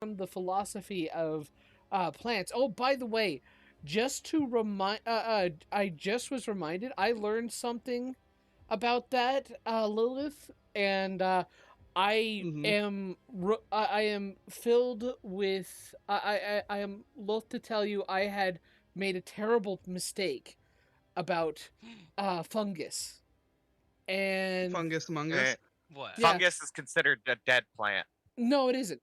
the philosophy of plants. Oh, by the way, just to remind, I just was reminded. I learned something about that, Lilith, and Mm-hmm. I am filled with I am loath to tell you I had made a terrible mistake about fungus. And Fungus among Eh, us. What? yeah, fungus is considered a dead plant. no, it isn't.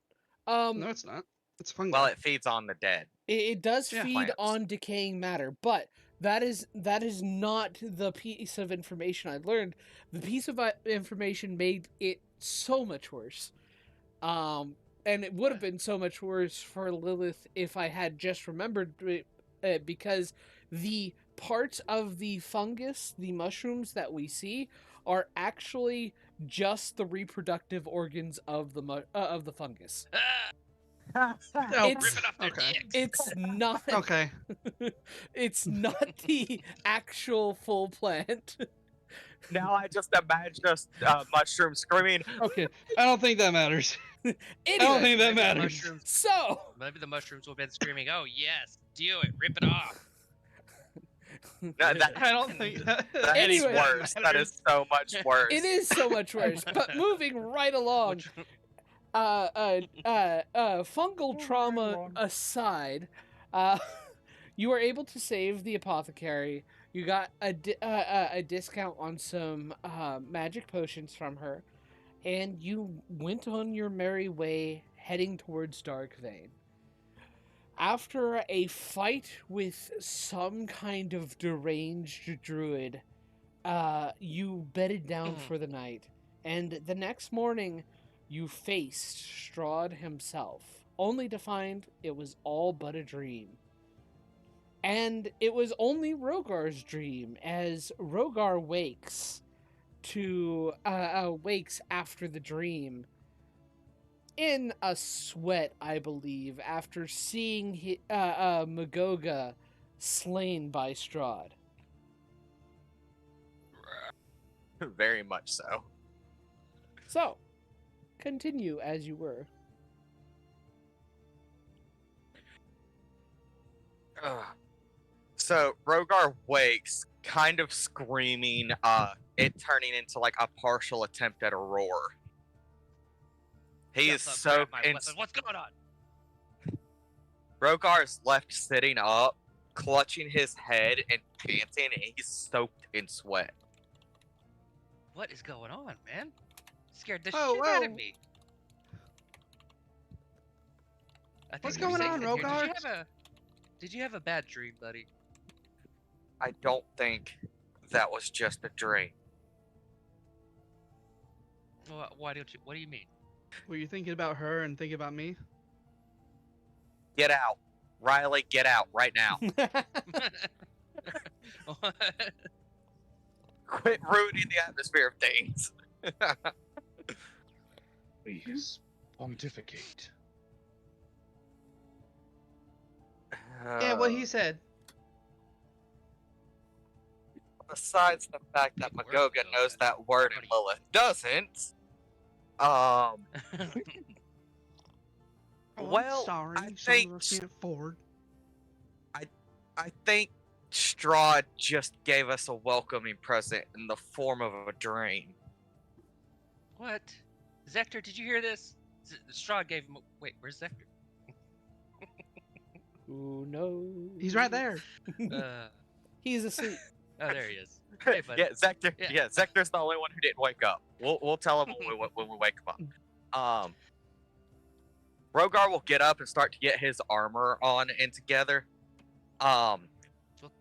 Um, No, it's not. It's fungi. Well, it feeds on the dead it does Yeah. feed plants. on decaying matter, but that is not the piece of information I learned. The piece of information made it so much worse. Um, and it would have been so much worse for Lilith if I had just remembered it, because the parts of the fungus, the mushrooms that we see, are actually just the reproductive organs of the fungus. Ah, Oh, ripping off their okay. dicks. It's not. Okay. It's not the actual full plant. Now I just imagine a mushroom screaming. Okay. I don't think that matters. I don't Anyway, think that Maybe the matters. mushrooms. so Maybe the mushrooms will have been screaming, "Oh yes, do it, rip it off." No, that, I don't think that. that is Anyway. worse. That is so much worse. it is so much worse. But moving right along, Which, fungal trauma aside, uh, you were able to save the apothecary. You got a discount on some magic potions from her, and you went on your merry way heading towards Darkvein. After a fight with some kind of deranged druid, you bedded down for the night, and the next morning you faced Strahd himself, only to find it was all but a dream. And it was only Rogar's dream, as Rogar wakes after the dream in a sweat, I believe, after seeing Magoga slain by Strahd. Very much so. So, continue as you were. Ugh. So Rogar wakes, kind of screaming, it turning into like a partial attempt at a roar. He is Jump up, so grab my weapon. What's going on? Rogar is left sitting up, clutching his head and panting, and he's soaked in sweat. What is going on, man? Scared the Oh, shit out whoa. of me. I think What's you're going safe on, in here. Rogar? Did you have a bad dream, buddy? I don't think that was just a dream. Why don't you? What do you mean? Were you thinking about her and thinking about me? Get out. Riley, get out right now. Quit ruining the atmosphere of things. Please pontificate. Yeah, what he said. Besides the fact that Good work, Magoga Magoga. knows that word and Lilith doesn't, Oh, well, I'm sorry. I Some think of us can't afford. I think Strahd just gave us a welcoming present in the form of a dream. What? Zector, did you hear this? Strahd gave him. Wait, where's Zector? Who knows? He's right there. He's asleep. Oh, there he is. Hey, buddy. Yeah, Zector. Yeah. Yeah, Zector's the only one who didn't wake up. We'll tell him when we wake him up. Rogar will get up and start to get his armor on and together.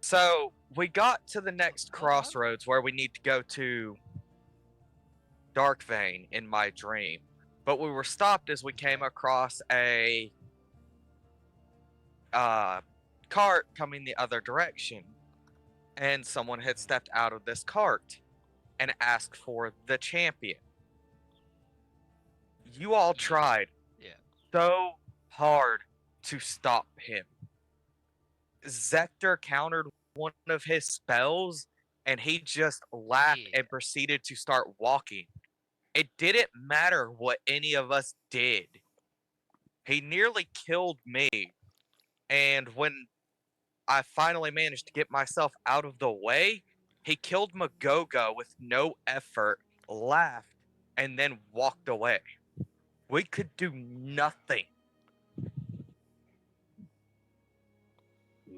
So we got to the next crossroads where we need to go to Darkvein in my dream, but we were stopped as we came across a cart coming the other direction, and someone had stepped out of this cart and asked for the champion. You all tried so hard to stop him. Zector countered one of his spells, and he just laughed and proceeded to start walking. It didn't matter what any of us did. He nearly killed me. And when I finally managed to get myself out of the way, he killed Magogo with no effort, laughed, and then walked away. We could do nothing.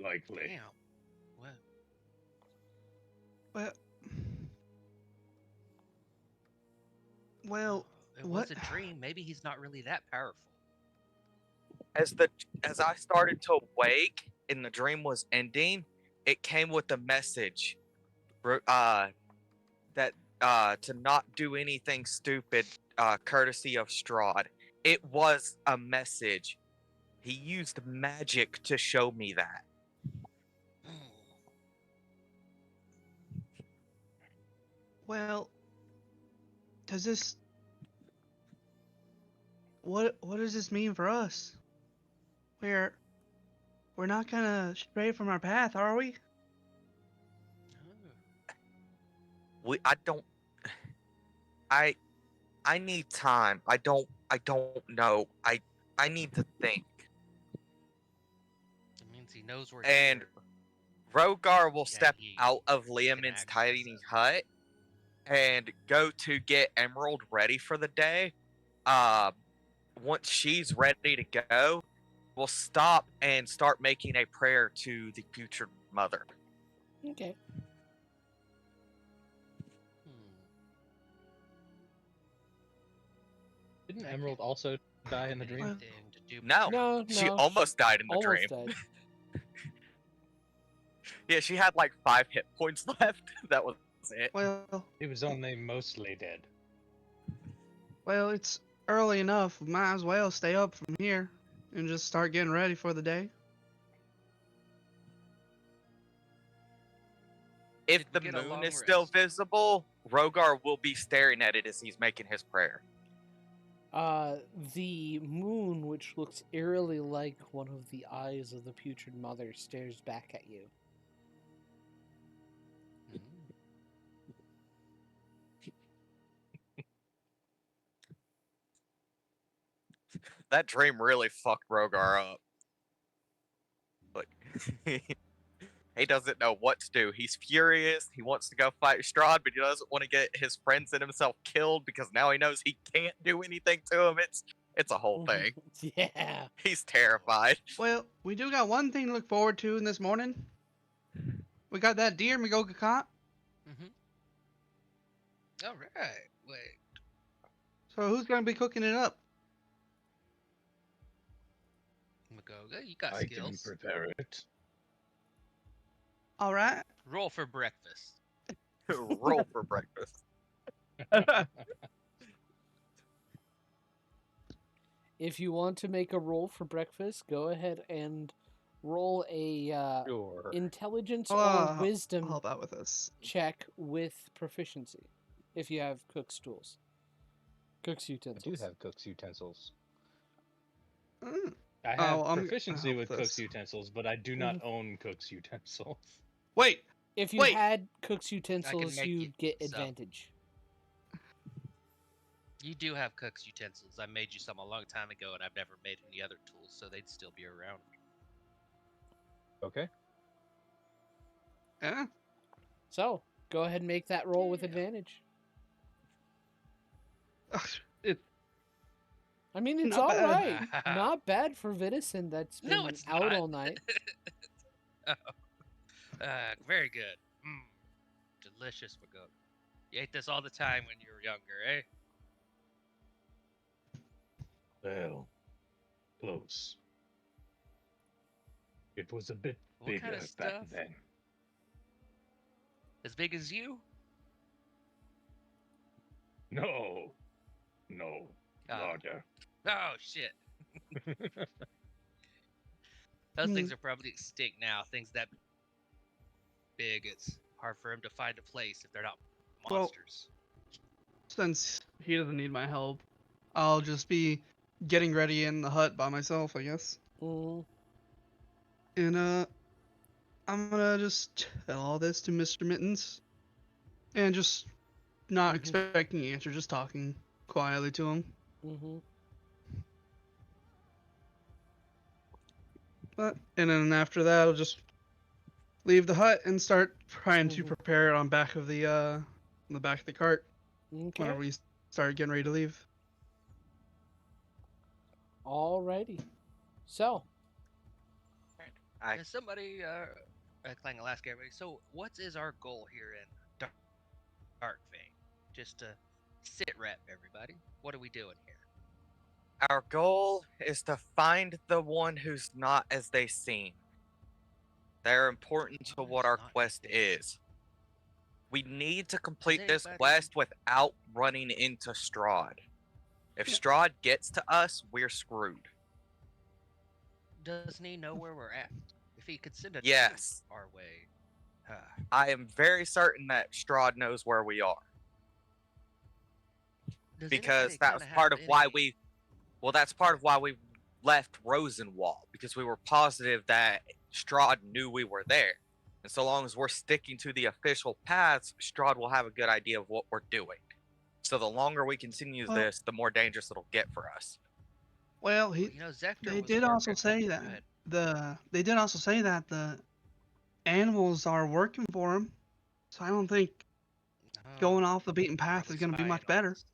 Likely. Damn. What? Well, well, It what? was a dream. Maybe he's not really that powerful. As I started to wake and the dream was ending, it came with a message that to not do anything stupid, courtesy of Strahd. It was a message. He used magic to show me that. Well, does this... What does this mean for us? We're not gonna stray from our path, are we? I don't. I need time. I don't know. I need to think. It means he knows we're And here. Rogar will Yeah, step he out of can Liamon's access tiny us. hut and go to get Emerald ready for the day. Once she's ready to go, we'll stop and start making a prayer to the future mother. Okay. Didn't Emerald also die in the dream? Anything to do No, No, she no, almost died in the dream. almost died. Yeah, she had like 5 hit points left. That was it. Well, He was only mostly dead. it's early enough. We might as well stay up from here and just start getting ready for the day. If the Get a moon long is still rest. visible, Rogar will be staring at it as he's making his prayer. The moon, which looks eerily like one of the eyes of the putrid mother, stares back at you. That dream really fucked Rogar up. Like, he doesn't know what to do. He's furious. He wants to go fight Strahd, but he doesn't want to get his friends and himself killed because now he knows he can't do anything to him. It's a whole thing. Yeah. He's terrified. Well, we do got one thing to look forward to in this morning. We got that deer Magoga caught. All right. Wait. So who's gonna be cooking it up? Magoga, you got I can skills. prepare it. All right. Roll for breakfast. Roll for breakfast. If you want to make a roll for breakfast, go ahead and roll a Sure. intelligence I'll or wisdom help out with this. check with proficiency. If you have cook's tools. Cook's I utensils. do have cook's utensils. Mm. I have Oh, I'm proficiency help with this. cook's utensils, but I do not own cook's utensils. Wait. If you Wait. had cook's utensils, make you'd you get some. advantage. You do have cook's utensils. I made you some a long time ago, and I've never made any other tools, so they'd still be around. Okay. Yeah. So, go ahead and make that roll with Yeah. advantage. It, I mean, it's Not all bad. right. Not bad for venison that's been No, it's out not. all night. Very good. Delicious, Magoga. You ate this all the time when you were younger, eh? Well, close. It was a bit What bigger kind of back stuff? then. As big as you? No. Oh. Larger. Oh, shit. Those things are probably extinct now. Things that big, it's hard for him to find a place if they're not Well- monsters. since he doesn't need my help, I'll just be getting ready in the hut by myself, I guess. Mm, And I'm gonna just tell all this to Mr. Mittens, and just not expecting an answer, just talking quietly to him. mm-hmm. And then after that, I'll just leave the hut and start trying to Mhm. prepare it on back of the on the back of the cart Okay. whenever we start getting ready to leave. Alrighty. So, I Somebody, Clang Alaska, everybody. So, what is our goal here in Darkvein? Just to sit rep, everybody. What are we doing here? Our goal is to find the one who's not as they seem. They're important to One what who's our not as quest they seem. is. We need to complete this anybody- quest without running into Strahd. If Yeah. Strahd gets to us, we're screwed. Doesn't he know where we're at? If he could send a Yes. team our way. I am very certain that Strahd knows where we are. Does Because anybody that was kinda part have of why any- we that's part of why we left Rosenwall, because we were positive that Strahd knew we were there. And so long as we're sticking to the official paths, Strahd will have a good idea of what we're doing. So the longer we continue Well- this, the more dangerous it'll get for us. Well, Well, you know, Zector they was did also working- say Go that ahead. they did also say that the animals are working for him. So I don't think going off the beaten path Probably is going to be spying much on better. us.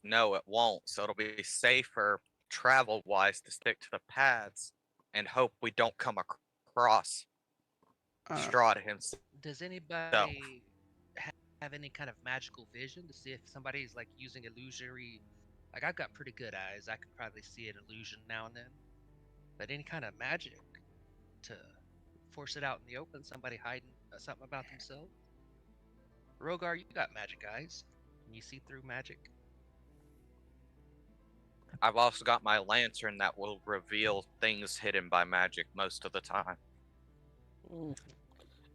No, it won't. So it'll be safer travel wise to stick to the paths and hope we don't come across Uh, Strahd himself. Does anybody have any kind of magical vision to see if somebody's like using illusory? Like I've got pretty good eyes. I could probably see an illusion now and then. But any kind of magic to force it out in the open, somebody hiding something about themselves? Rogar, you got magic eyes. Can you see through magic? I've also got my lantern that will reveal things hidden by magic most of the time. mm,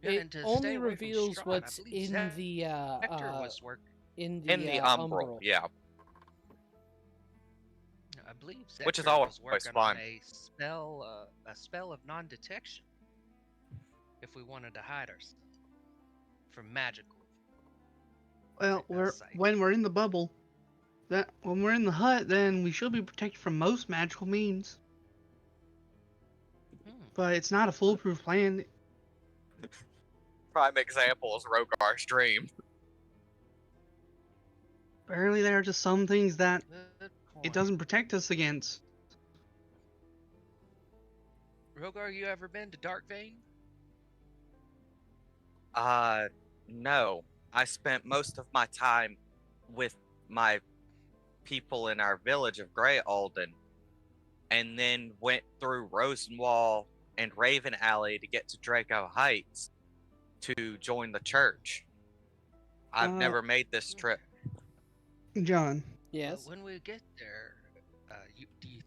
Yeah, it and to stay only away from reveals Strahd, I what's believe in the Zector was work. in In the Umbral, yeah. I believe Which is Zector always was working fun. on a spell of non-detection. If we wanted to hide ourselves from magical. well, Sight. when we're in the bubble, when we're in the hut, then we should be protected from most magical means. But it's not a foolproof plan. Prime example is Rogar's dream. Apparently, there are just some things that Good point. it doesn't protect us against. Rogar, you ever been to Darkvein? No. I spent most of my time with my people in our village of Grey Alden, and then went through Rosenwall and Raven Alley to get to Draco Heights to join the church. I've Uh, never made this trip. John, Yes. When we get there,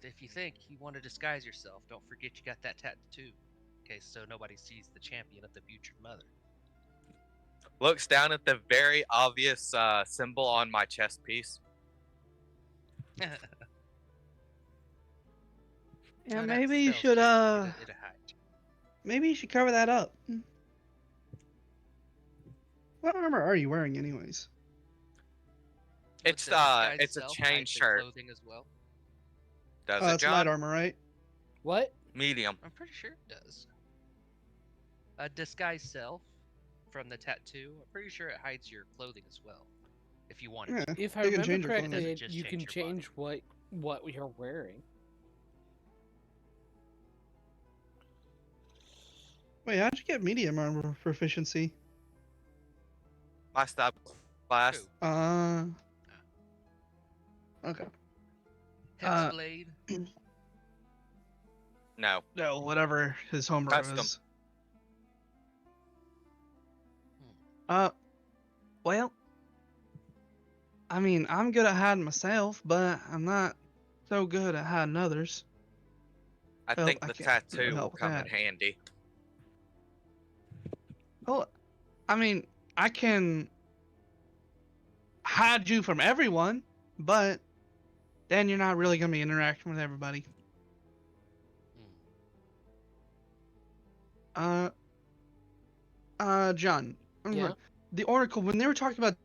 if you think you want to disguise yourself, don't forget you got that tattoo. Okay, so nobody sees the champion of the future mother. Looks down at the very obvious symbol on my chest piece. yeah, Oh, that maybe you spells should magic. It'll hide you. maybe you should cover that up. What armor are you wearing, anyways? It's The disguise it's a itself chain hides the shirt. clothing as well. Does it, It's light John? armor, right? What? Medium. I'm pretty sure it does. A disguise self from the tattoo. I'm pretty sure it hides your clothing as well, if you want it. Yeah. If I You can remember change your clothing. correctly, Doesn't just you change can your body. change what you're wearing. Wait, how'd you get medium armor proficiency? My stop class. Ooh, Okay. Hexblade. No. No, whatever his homework Custom. was. Well, I mean, I'm good at hiding myself, but I'm not so good at hiding others. I Well, think I the can't really tattoo will help with come in that. handy. Oh, I mean, I can hide you from everyone, but then you're not really gonna be interacting with everybody. John, Yeah. the Oracle, when they were talking about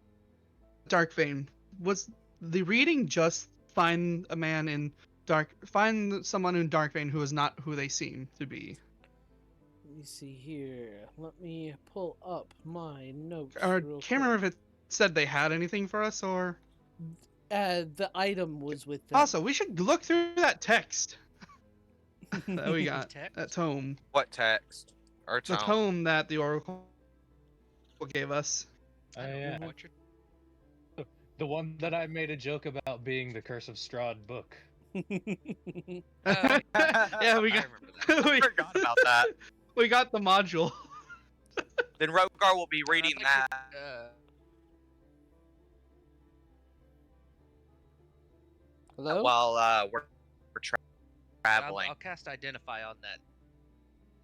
Darkvein, was the reading just find a man in Find someone in Darkvein who is not who they seem to be. Let me see here. Let me pull up my notes Or real can't quick. remember if it said they had anything for us or. The item was with them. Also, we should look through that text that we got. Text? That tome. What text? Or The tone? tome that the Oracle gave us. Oh, I don't yeah. know what you're The one that I made a joke about being the Curse of Strahd book. Yeah, we I got. remember that. I forgot about that. We got the module. Then Rogar will be I'd reading like that to, Hello? while we're I'll traveling. cast Identify on that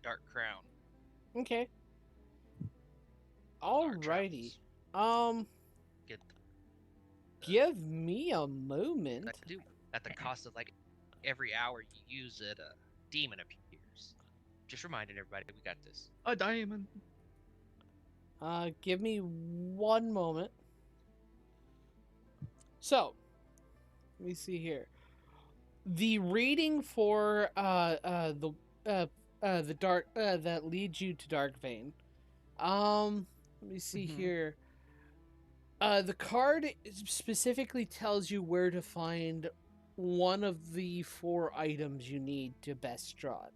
dark crown. Okay. Our Alrighty. travels. Get Give me a moment. I do. At the cost of like every hour you use it, a demon appears. Just reminding everybody, we got this. A diamond. Give me one moment. So, let me see here. The reading for the dark that leads you to Darkvein. Let me see Mhm. here. The card specifically tells you where to find one of the 4 items you need to best Strahd.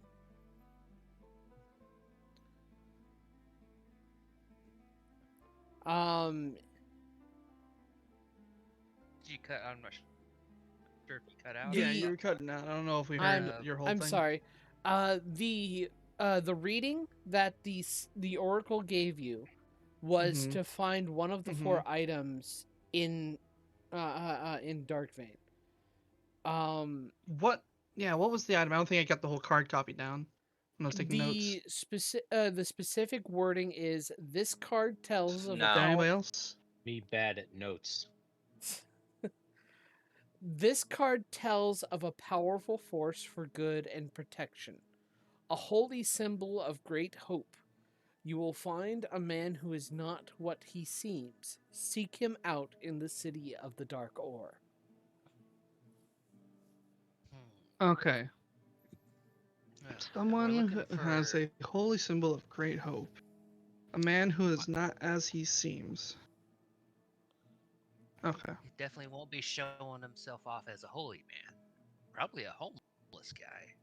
Did you cut? I'm not sure if you cut out. Yeah, The- you were cutting out. I don't know if we heard your whole I'm thing. sorry. The reading that the oracle gave you was Mhm. to find one of the 4 items in Darkvein. What? Yeah, what was the item? I don't think I got the whole card copied down when I was taking notes. The specific wording is this card tells of No. a Did anybody power. else? Me bad at notes. This card tells of a powerful force for good and protection, a holy symbol of great hope. You will find a man who is not what he seems. Seek him out in the city of the Dark Ore. Okay. We're Someone looking who has for- a holy symbol of great hope. A man who is not as he seems. Okay. He definitely won't be showing himself off as a holy man. Probably a homeless guy.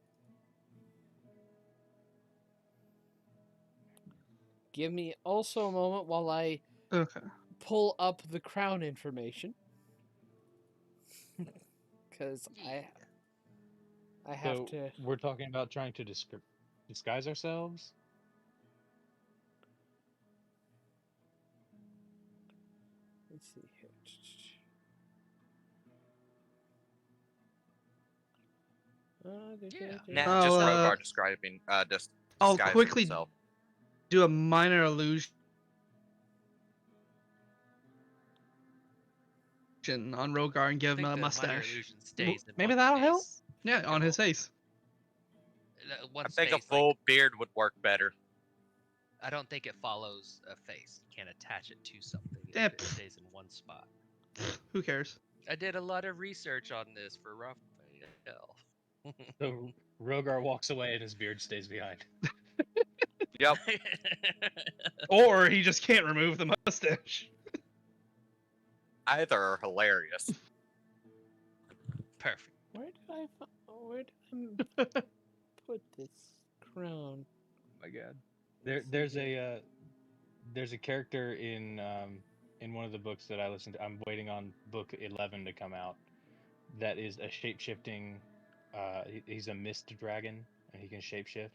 Give me also a moment while I Okay. pull up the crown information. Because I have So to. we're talking about trying to disguise ourselves. Let's see here. Nah, just I'll, Rogar describing, I'll disguising quickly himself. do a minor illusion on Rogar and give him I a think the minor mustache. illusion stays in Maybe one that'll help? face. Yeah, on his face. One I think a space, full beard would work better. I don't think it follows a face. You can't attach it to something. Yeah, It stays in one spot. Who cares? I did a lot of research on this for Raphael. So Rogar walks away and his beard stays behind. Yep. Or he just can't remove the mustache. Either are hilarious. Perfect. Where did I put this crown? My God. There's a character in one of the books that I listened to. I'm waiting on book 11 to come out. That is a shape-shifting. He's a mist dragon, and he can shapeshift.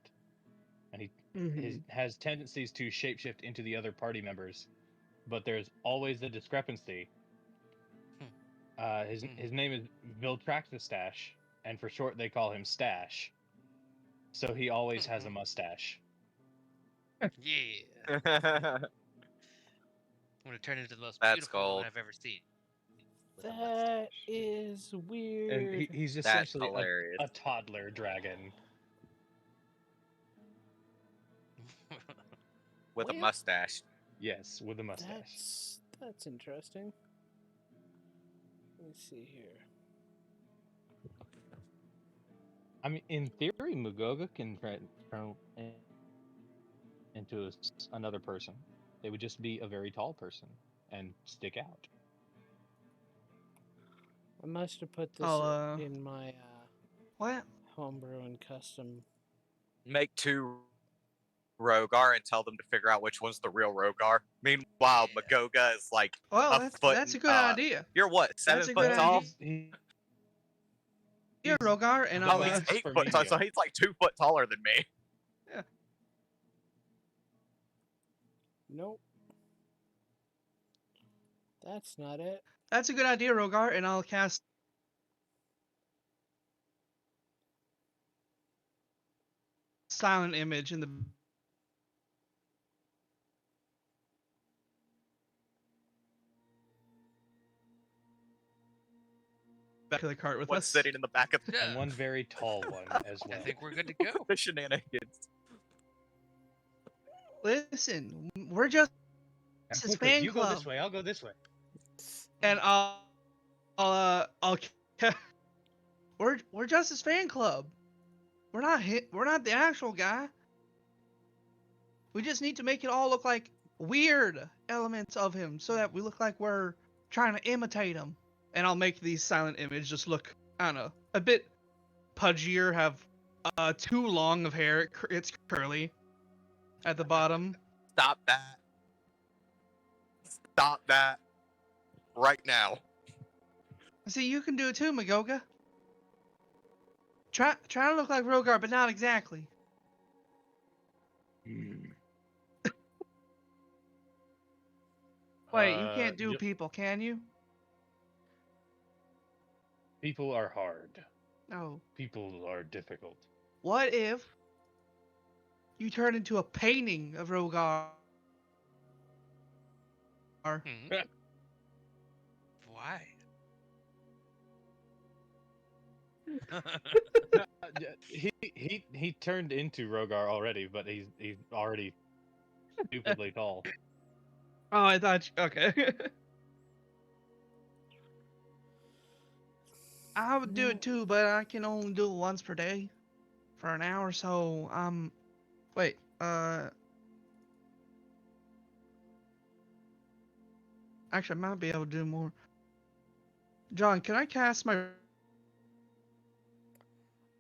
And he has tendencies to shapeshift into the other party members, but there's always a discrepancy. His name is Viltraxistash, and for short they call him Stash. So he always has a mustache. Yeah. I'm gonna turn into the most That's beautiful gold. one I've ever seen. With a That mustache. is weird. And he's That's essentially hilarious. a toddler dragon. With a Well, mustache. Yes, with a mustache. That's interesting. Let me see here. I mean, in theory, Mugoga can turn into another person. They would just be a very tall person and stick out. I must have put this I'll, in my What? homebrew and custom. Make 2 Rogar and tell them to figure out which one's the real Rogar. Meanwhile, Yeah. Magoga is like Well, a foot. that's a good idea. You're what, 7 That's a foot good tall? idea. Yeah, Rogar, and No, I'll. he's Max 8 for foot tall, medium. so he's like 2 foot taller than me. Nope. That's not it. That's a good idea, Rogar, and I'll cast silent image in the back of the cart with One us. sitting in the back of And one very tall one as well. I think we're good to go. the shenanigans. Listen, we're just And his Puka, fan you go club, this way. I'll go this way. and we're just his fan club. We're not the actual guy. We just need to make it all look like weird elements of him, so that we look like we're trying to imitate him. And I'll make the silent image just look, I don't know, a bit pudgier, have too long of hair. It's curly at the bottom. Stop that. Stop that. Right now. See, you can do it too, Magoga. Try to look like Rogar, but not exactly. Wait, you can't do people, can you? People are hard. No. People are difficult. What if you turn into a painting of Rogar? Hmm. Why? He turned into Rogar already, but he's already stupidly tall. Oh, I thought. Okay. I would do it too, but I can only do it once per day, for an hour. So wait. Actually, I might be able to do more. John, can I cast my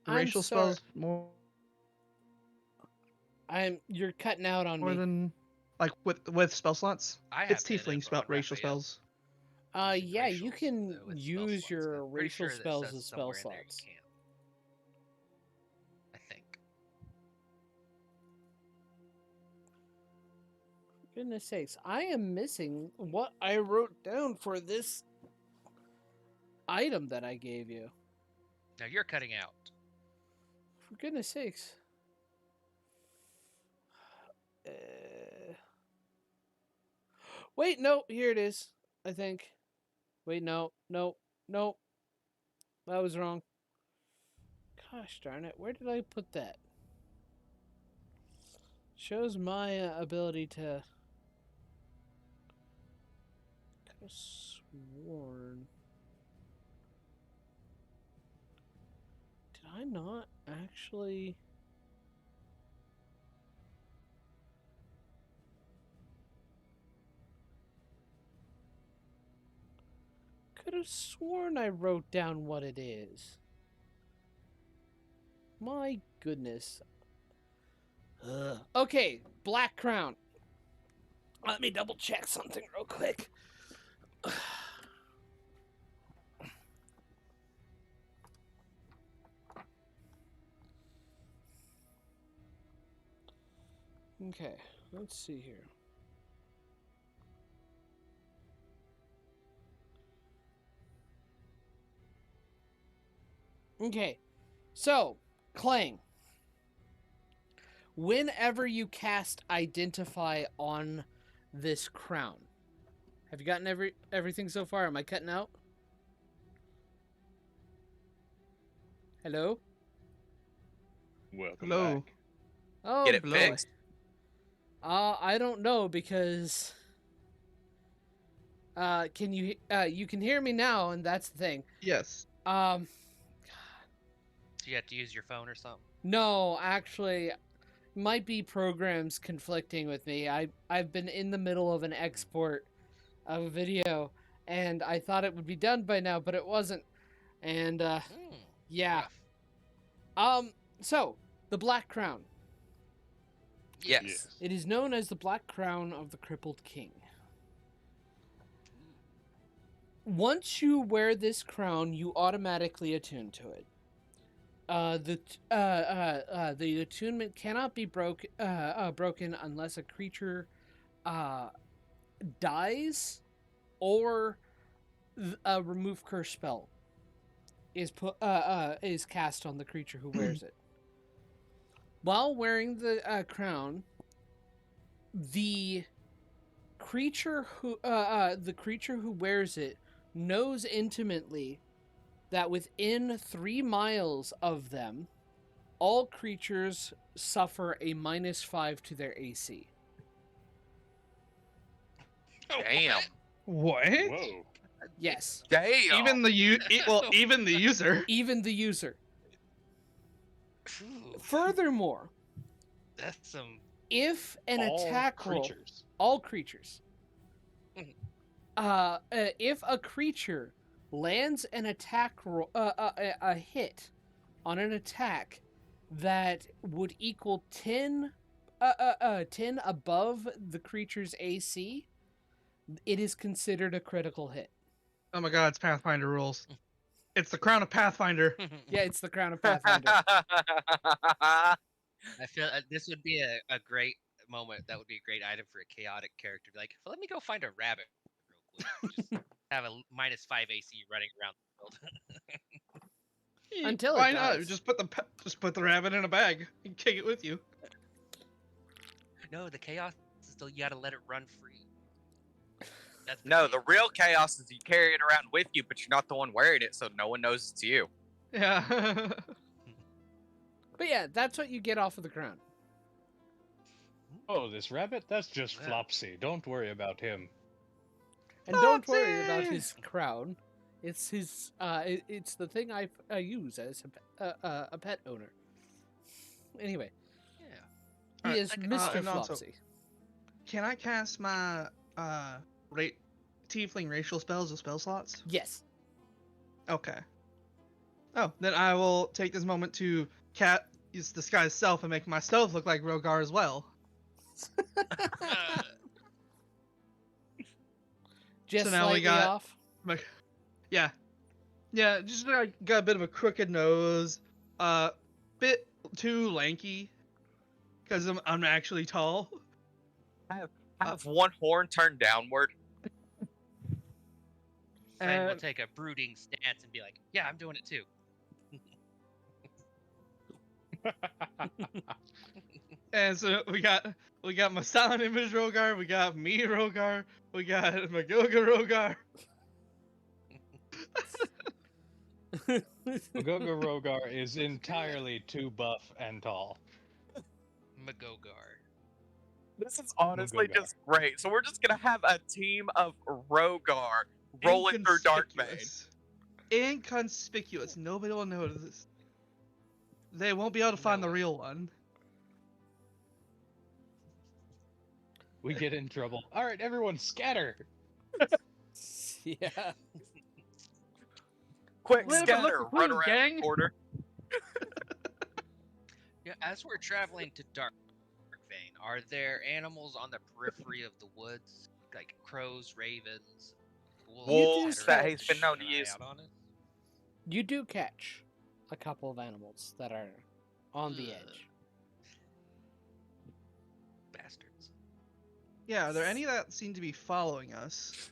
racial sorry. spells more You're cutting out on me. than like with spell slots? I have It's been tiefling able on racial Raphael spells. using Yeah, you racials, can with spell use slots your now. Pretty racial sure that spells says as spell somewhere in there slots. you can. I think. Goodness sakes, I am missing what I wrote down for this item that I gave you. Now you're cutting out. For goodness sakes. Wait, no, here it is. I think. Wait, no. That was wrong. Gosh darn it, where did I put that? Shows my ability to. Could have sworn. Did I not actually? Could have sworn I wrote down what it is. My goodness. Ugh. Okay, Black Crown. Let me double check something real quick. Okay, let's see here. Okay, so, Clang. Whenever you cast Identify on this crown, have you gotten everything so far? Am I cutting out? Hello? Welcome Hello. back. Oh, Get it boy. fixed. I don't know because can you can hear me now, and that's the thing. Yes. Um So you have to use your phone or something. No, actually, might be programs conflicting with me. I've been in the middle of an export of a video, and I thought it would be done by now, but it wasn't. And yeah. Rough. So the Black Crown. Yes. It is known as the Black Crown of the Crippled King. Once you wear this crown, you automatically attune to it. The attunement cannot be broken unless a creature dies or a remove curse spell is cast on the creature who wears it. While wearing the crown, the creature who wears it knows intimately that within 3 miles of them, all creatures suffer a -5 to their AC. Damn. What? Whoa. Yes, Damn. Even the even the user. even the user. Ooh, Furthermore, that's some. if an All attack roll, creatures. all creatures, Mhm. if a creature lands an attack roll, a hit on an attack that would equal 10 above the creature's AC, it is considered a critical hit. Oh my god, it's Pathfinder rules. It's the crown of Pathfinder. Yeah, it's the Crown of Pathfinder. I feel this would be a great moment. That would be a great item for a chaotic character. Like, let me go find a rabbit real quick. Just have a -5 AC running around the world. Until it Why not? dies. Just put the rabbit in a bag and take it with you. No, the chaos is still you gotta let it run free. That's No, the key. real chaos is you carry it around with you, but you're not the one wearing it, so no one knows it's you. Yeah. But yeah, that's what you get off of the crown. Oh, this rabbit? That's just Yeah. Flopsy. Don't worry about him. And don't worry about Flopsy! his crown. It's his. It's the thing I use as a pet owner. Anyway, Yeah. he Alright, is like a Mr. and also- Flopsy. Can I cast my tiefling racial spells with spell slots? Yes. Okay. Oh, then I will take this moment to use disguise self and make myself look like Rogar as well. Just So now we slightly got- off. Yeah. Yeah, just like got a bit of a crooked nose, bit too lanky, because I'm actually tall. Have one horn turned downward. Fang will And take a brooding stance and be like, "Yeah, I'm doing it too." and so we got my silent image Rogar, we got me Rogar, we got Magoga Rogar. Magoga Rogar is entirely too buff and tall. Magogar. This is honestly Magogar. just great. So we're just gonna have a team of Rogar rolling through Darkvein. Inconspicuous. Nobody will notice. They won't be able to find No the one. real one. We get in trouble. All right, everyone, scatter. Yeah. Quick, Wait, but look scatter, the run clues, around gang. the corner. Yeah, as we're traveling to Darkvein, are there animals on the periphery of the woods, like crows, ravens, Wolves that that are he's been known to keeping an eye use. out on us? You do catch a couple of animals that are on the Ugh. edge. Bastards. Yeah, are there any that seem to be following us?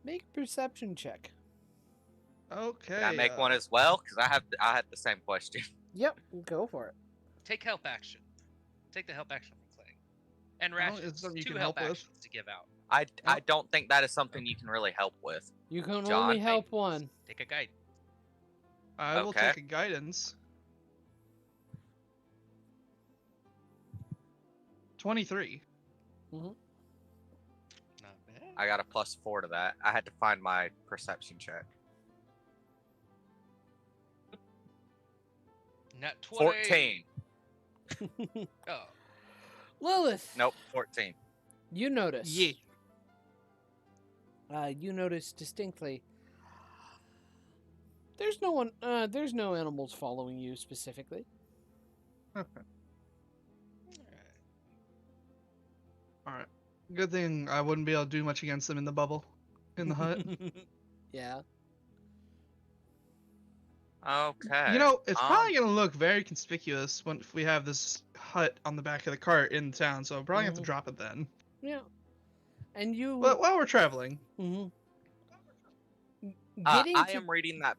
Make a perception check. Okay. Can I make one as well? Because I had the same question. Yep, go for it. Take help action. Take the help action from Clay. And Oh, is it rations. something you 2 can help help with? actions to give out. I don't think that is something you can really help with. You can John? only help one. Take a guide. I will Okay. take a guidance. 23. Not bad. I got a +4 to that. I had to find my perception check. Not 20. 14. Oh. Lilith, Nope, 14. you notice. Yeah. You notice distinctly. There's no one. There's no animals following you specifically. Alright. Good thing I wouldn't be able to do much against them in the bubble. In the hut. Yeah. Okay. You know, it's probably gonna look very conspicuous when if we have this hut on the back of the cart in town, so I'll probably have to drop it then. Yeah. And you. But while we're traveling, Mhm. I Getting to. am reading that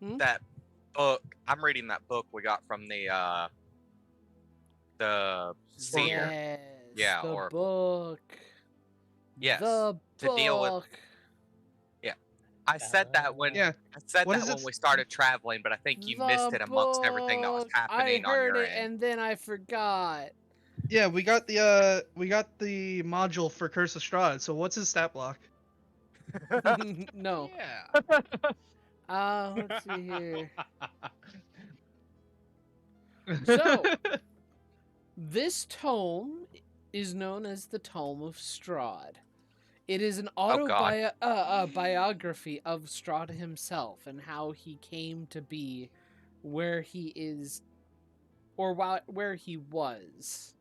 Hmm? that book. I'm reading that book we got from the seer. Yes, Yeah, the Oracle. book. Yes, The to deal with- book. I said that when yeah. I said What that is when it? we started traveling, but I think you missed it amongst everything that was book. happening I heard on your it end. and then I forgot. Yeah, we got the module for Curse of Strahd, so what's his stat block? No. Yeah. Let's see here. So, this tome is known as the Tome of Strahd. It is an biography of Strahd himself and how he came to be where he is, or where he was.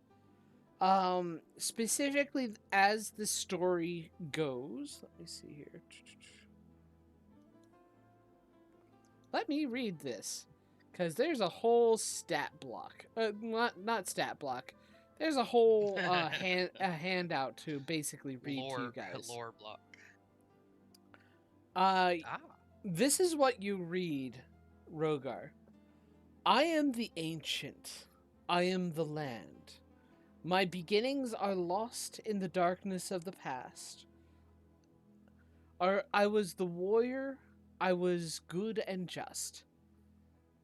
Specifically, as the story goes, let me see here. Let me read this, because there's a whole stat block. Not stat block. There's a whole handout to basically read to you guys. Lore block. This is what you read, Rogar. I am the ancient. I am the land. My beginnings are lost in the darkness of the past. I was the warrior. I was good and just.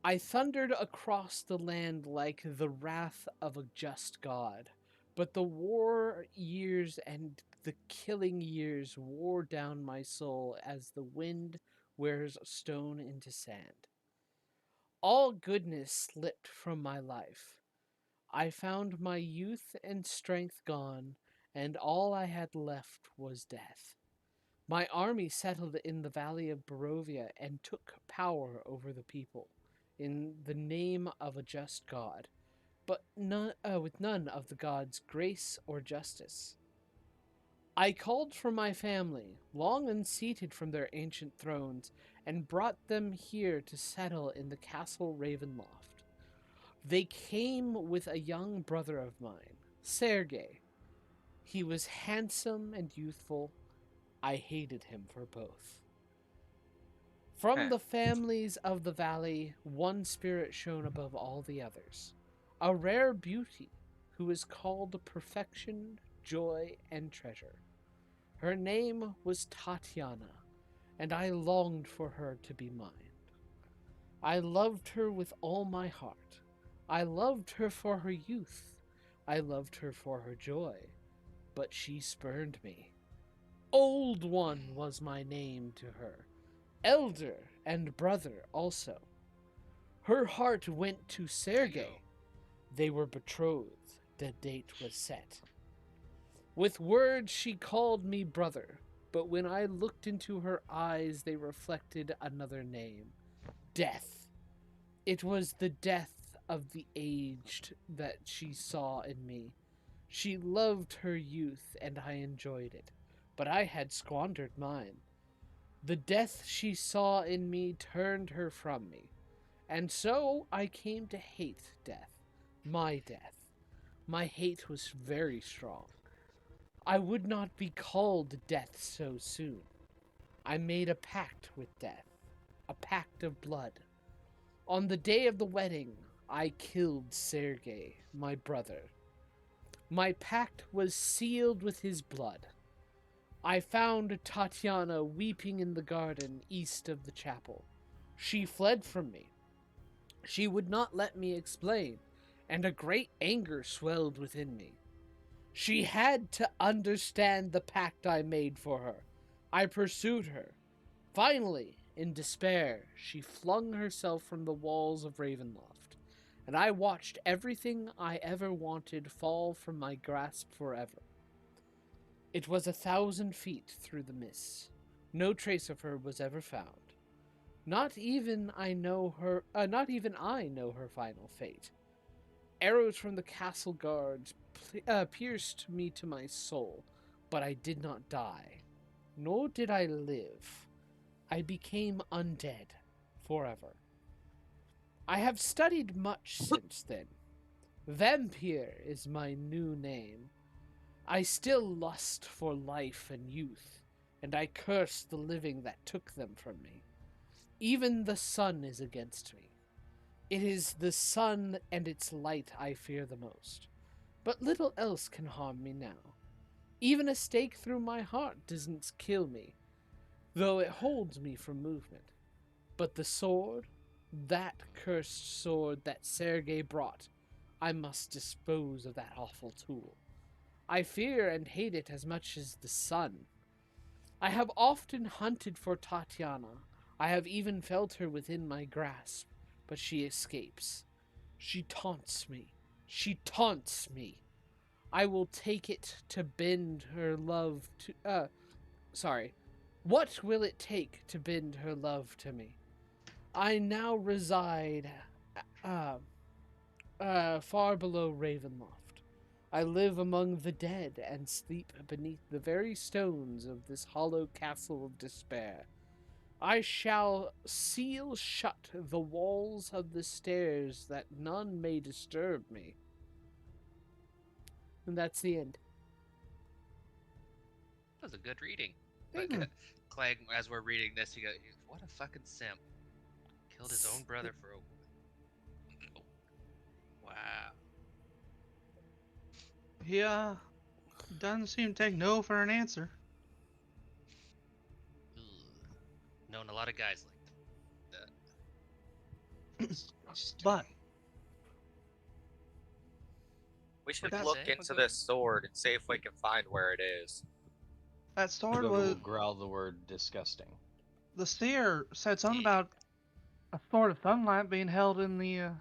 I thundered across the land like the wrath of a just god, but the war years and the killing years wore down my soul as the wind wears stone into sand. All goodness slipped from my life. I found my youth and strength gone, and all I had left was death. My army settled in the valley of Barovia and took power over the people in the name of a just God, but with none of the God's grace or justice. I called for my family, long unseated from their ancient thrones, and brought them here to settle in the castle Ravenloft. They came with a young brother of mine, Sergei. He was handsome and youthful. I hated him for both. From the families of the valley, one spirit shone above all the others. A rare beauty who is called perfection, joy, and treasure. Her name was Tatiana, and I longed for her to be mine. I loved her with all my heart. I loved her for her youth. I loved her for her joy. But she spurned me. Old One was my name to her. Elder and brother also. Her heart went to Sergei. They were betrothed. The date was set. With words she called me brother, but when I looked into her eyes they reflected another name. Death. It was the death of the aged that she saw in me. She loved her youth and I enjoyed it, but I had squandered mine. The death she saw in me turned her from me, and so I came to hate death. My death. My hate was very strong. I would not be called death so soon. I made a pact with death, a pact of blood. On the day of the wedding, I killed Sergei, my brother. My pact was sealed with his blood. I found Tatiana weeping in the garden east of the chapel. She fled from me. She would not let me explain, and a great anger swelled within me. She had to understand the pact I made for her. I pursued her. Finally, in despair, she flung herself from the walls of Ravenloft. and I watched everything I ever wanted fall from my grasp forever. It was 1,000 feet through the mists. No trace of her was ever found. Not even I know her. Not even I know her final fate. Arrows from the castle guards pierced me to my soul, but I did not die, nor did I live. I became undead forever. I have studied much since then. Vampire is my new name. I still lust for life and youth, and I curse the living that took them from me. Even the sun is against me. It is the sun and its light I fear the most. But little else can harm me now. Even a stake through my heart doesn't kill me, though it holds me from movement. But the sword, that cursed sword that Sergei brought, I must dispose of that awful tool. I fear and hate it as much as the sun. I have often hunted for Tatiana. I have even felt her within my grasp, but she escapes. She taunts me. She taunts me. I will take it to bend her love to. Sorry. What will it take to bend her love to me? I now reside far below Ravenloft. I live among the dead and sleep beneath the very stones of this hollow castle of despair. I shall seal shut the walls of the stairs that none may disturb me. And that's the end. That was a good reading. Thank But you. Clegg, as we're reading this, he goes, "What a fucking simp! Killed his own brother for a." Wow. He doesn't seem to take no for an answer. Ugh. Known a lot of guys like that. But We should That's- look into this sword and see if we can find where it is. that sword Whoever was will growl the word disgusting. the seer said something Yeah. about a sword of sunlight being held in the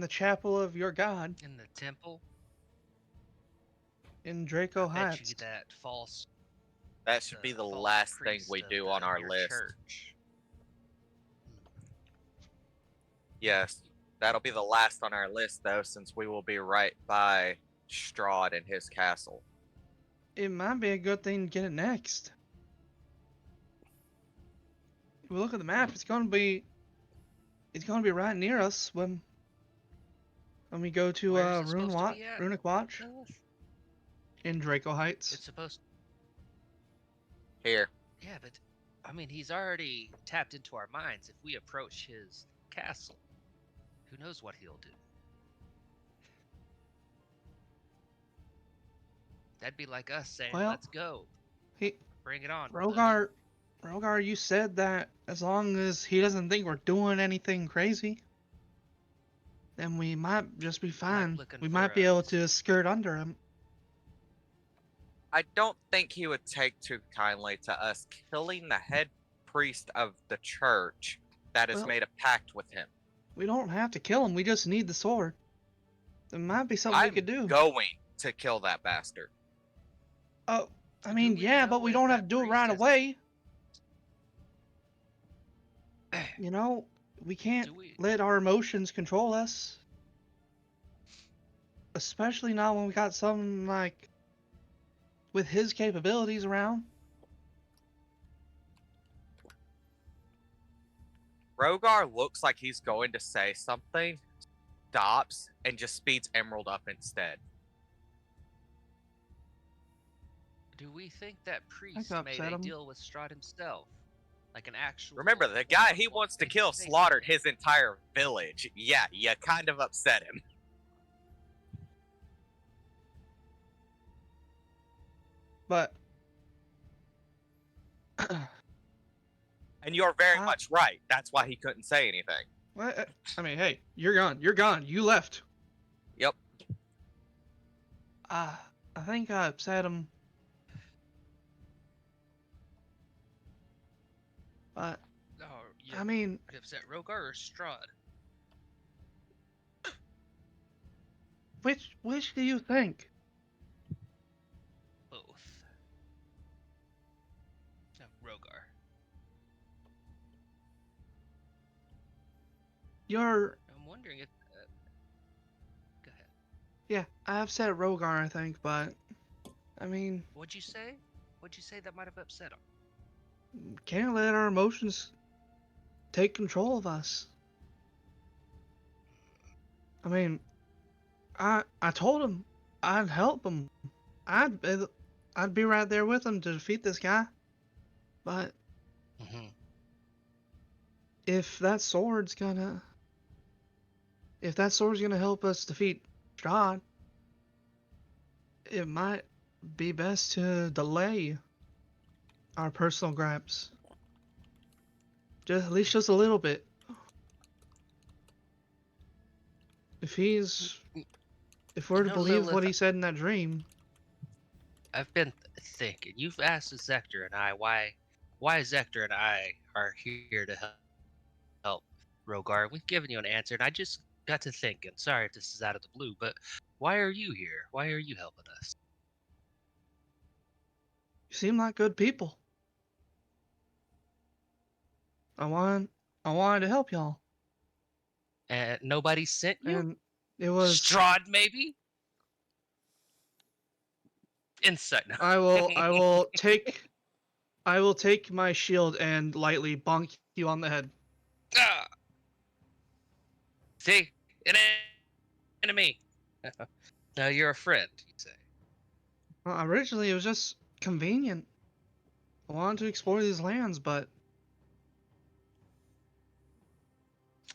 chapel of your god In the temple, in Draco I bet Heights. you that false. That should be the false last thing priest we of do on our your list. Church. Yes, that'll be the last on our list, though, since we will be right by Strahd and his castle. It might be a good thing to get it next. If we look at the map, it's gonna be right near us when we go to Where is it supposed to be at? Runic Watch in Draco Heights. It's supposed. Here. Yeah, but I mean, he's already tapped into our minds. If we approach his castle, who knows what he'll do? That'd be like us saying, Well, "Let's go, He bring it on." buddy." Rogar, you said that as long as he doesn't think we're doing anything crazy, then we might just be fine. looking We for might be a- able to skirt under him. I don't think he would take too kindly to us killing the head priest of the church that has Well- made a pact with him. We don't have to kill him. We just need the sword. There might be something we I'm could do. going to kill that bastard. Oh, I Do mean, we yeah, know but we if don't have that to do it priest right has- away. You know, we can't Do we? let our emotions control us. Especially not when we got someone like with his capabilities around. Rogar looks like he's going to say something, stops, and just speeds Emerald up instead. Do we think that priest could made upset a him. deal with Strahd himself, like an actual? Remember, the guy he one-on-one wants to kill face-to-face? slaughtered his entire village. Yeah, you kind of upset him. But And you're very Wow. much right. That's why he couldn't say anything. well, I mean, hey, you're gone. You're gone. You left. Yep. I think I upset him. But Oh, I mean, upset Rogar or Strahd? Which do you think? Both. Rogar. You're I'm wondering if. Go ahead. yeah. I've said Rogar, I think, but I mean, What'd you say? What'd you say that might have upset him? can't let our emotions take control of us. I mean, I told him I'd help him. I'd be right there with him to defeat this guy. But Mm-hmm. if that sword's gonna help us defeat Strahd, it might be best to delay our personal gripes. Just at least just a little bit. If we're to believe what Lilith, he said in that dream, I've been thinking. You've asked Zector and I why Zector and I are here to help Rogar. We've given you an answer, and I just got to thinking. Sorry if this is out of the blue, but why are you here? Why are you helping us? you seem like good people. I wanted to help y'all, And nobody sent you? and it was. Strahd, maybe? Insight. No. I will take my shield and lightly bonk you on the head. Ah! See, an enemy. No, you're a friend. You say. Well, originally, it was just convenient. I wanted to explore these lands, but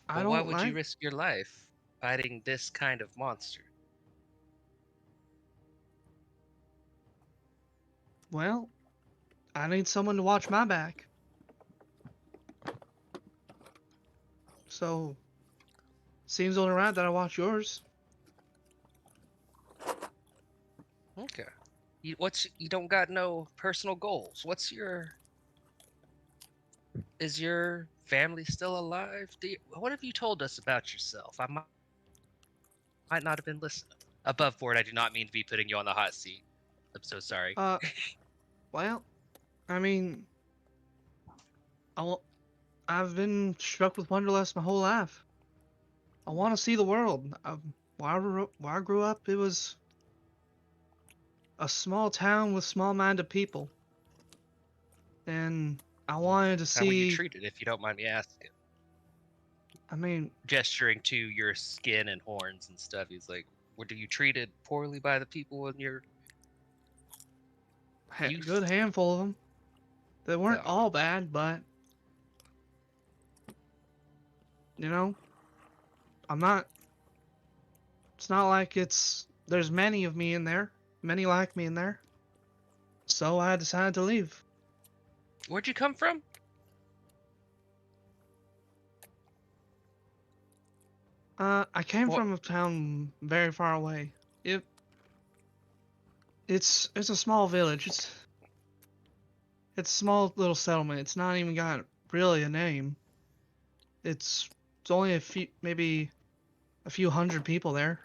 I But why don't would you like. risk your life fighting this kind of monster? Well, I need someone to watch my back. So, seems only right that I watch yours. Okay. You don't got no personal goals. Is your family still alive? What have you told us about yourself? I might not have been listening. Above board, I do not mean to be putting you on the hot seat. I'm so sorry. Well, I mean, I've been struck with wanderlust my whole life. I want to see the world. Where I grew up, it was a small town with small-minded people, and I wanted to How were you see. treated, if you don't mind me asking? I mean, Gesturing to your skin and horns and stuff, he's like, were you treated poorly by the people in your youth? good handful of them. They weren't Oh. all bad, but you know, I'm not. It's not like there's many of me in there, many like me in there. So I decided to leave. Where'd you come from? I came What? from a town very far away. It's a small village. It's a small little settlement. It's not even got really a name. It's only maybe a few hundred people there.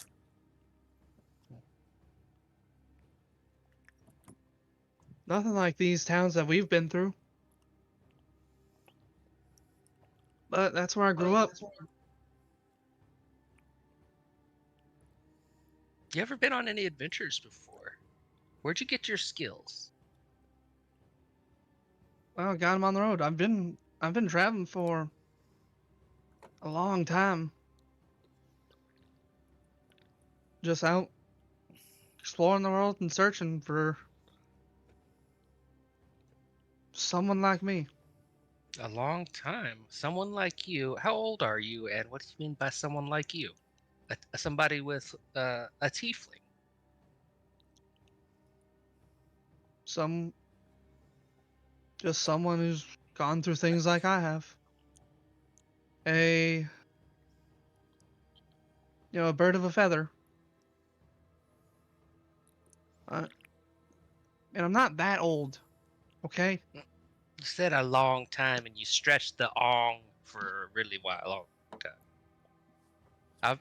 Nothing like these towns that we've been through. But that's where I grew up. You ever been on any adventures before? Where'd you get your skills? Well, I got them on the road. I've been traveling for a long time. Just out exploring the world and searching for someone like me. A long time. Someone like you. How old are you, and what do you mean by someone like you? Somebody with a tiefling. Just someone who's gone through things like I have. A a bird of a feather. And I'm not that old, okay? You said a long time, and you stretched the "ong" for a really long time.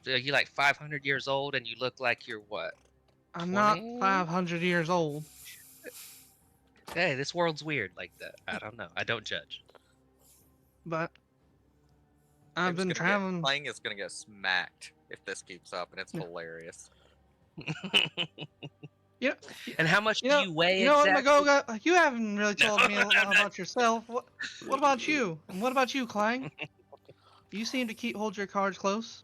You're like 500 years old, and you look like you're what? I'm not 20? 500 years old. Hey, this world's weird like that. I don't know. I don't judge. But I've been Tim's traveling. Clang is gonna get smacked if this keeps up, and it's hilarious. Yeah. And how much do you weigh You know what, exactly? Magoga? You haven't really No, told me a I'm lot not. about yourself. What about you? And what about you, Clang? You seem to hold your cards close.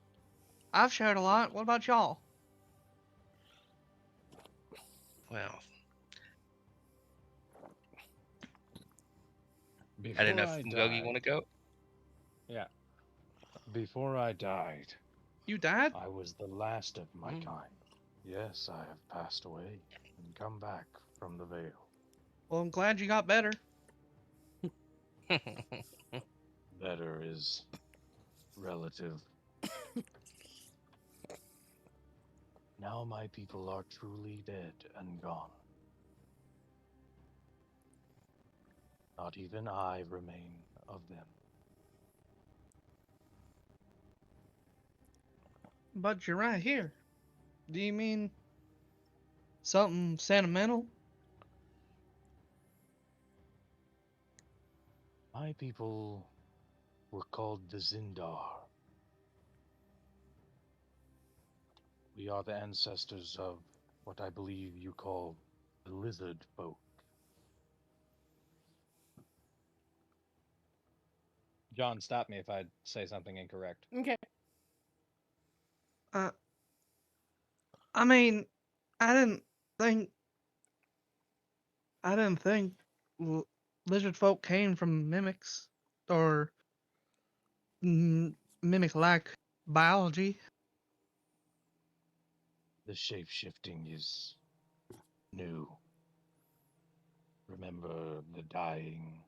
I've shared a lot. What about y'all? Well, Before I didn't know if Mugogi, you want to go? Yeah. Before I died, You died? I was the last of my Mm. kind. Yes, I have passed away and come back from the veil. Well, I'm glad you got better. Better is relative. Now my people are truly dead and gone. Not even I remain of them. But you're right here. Do you mean something sentimental? My people were called the Zindar. We are the ancestors of what I believe you call the lizard folk. John, stop me if I say something incorrect. Okay. I mean, I didn't think. Lizard folk came from mimics or mimic-like biology. The shape-shifting is new. Remember the dying.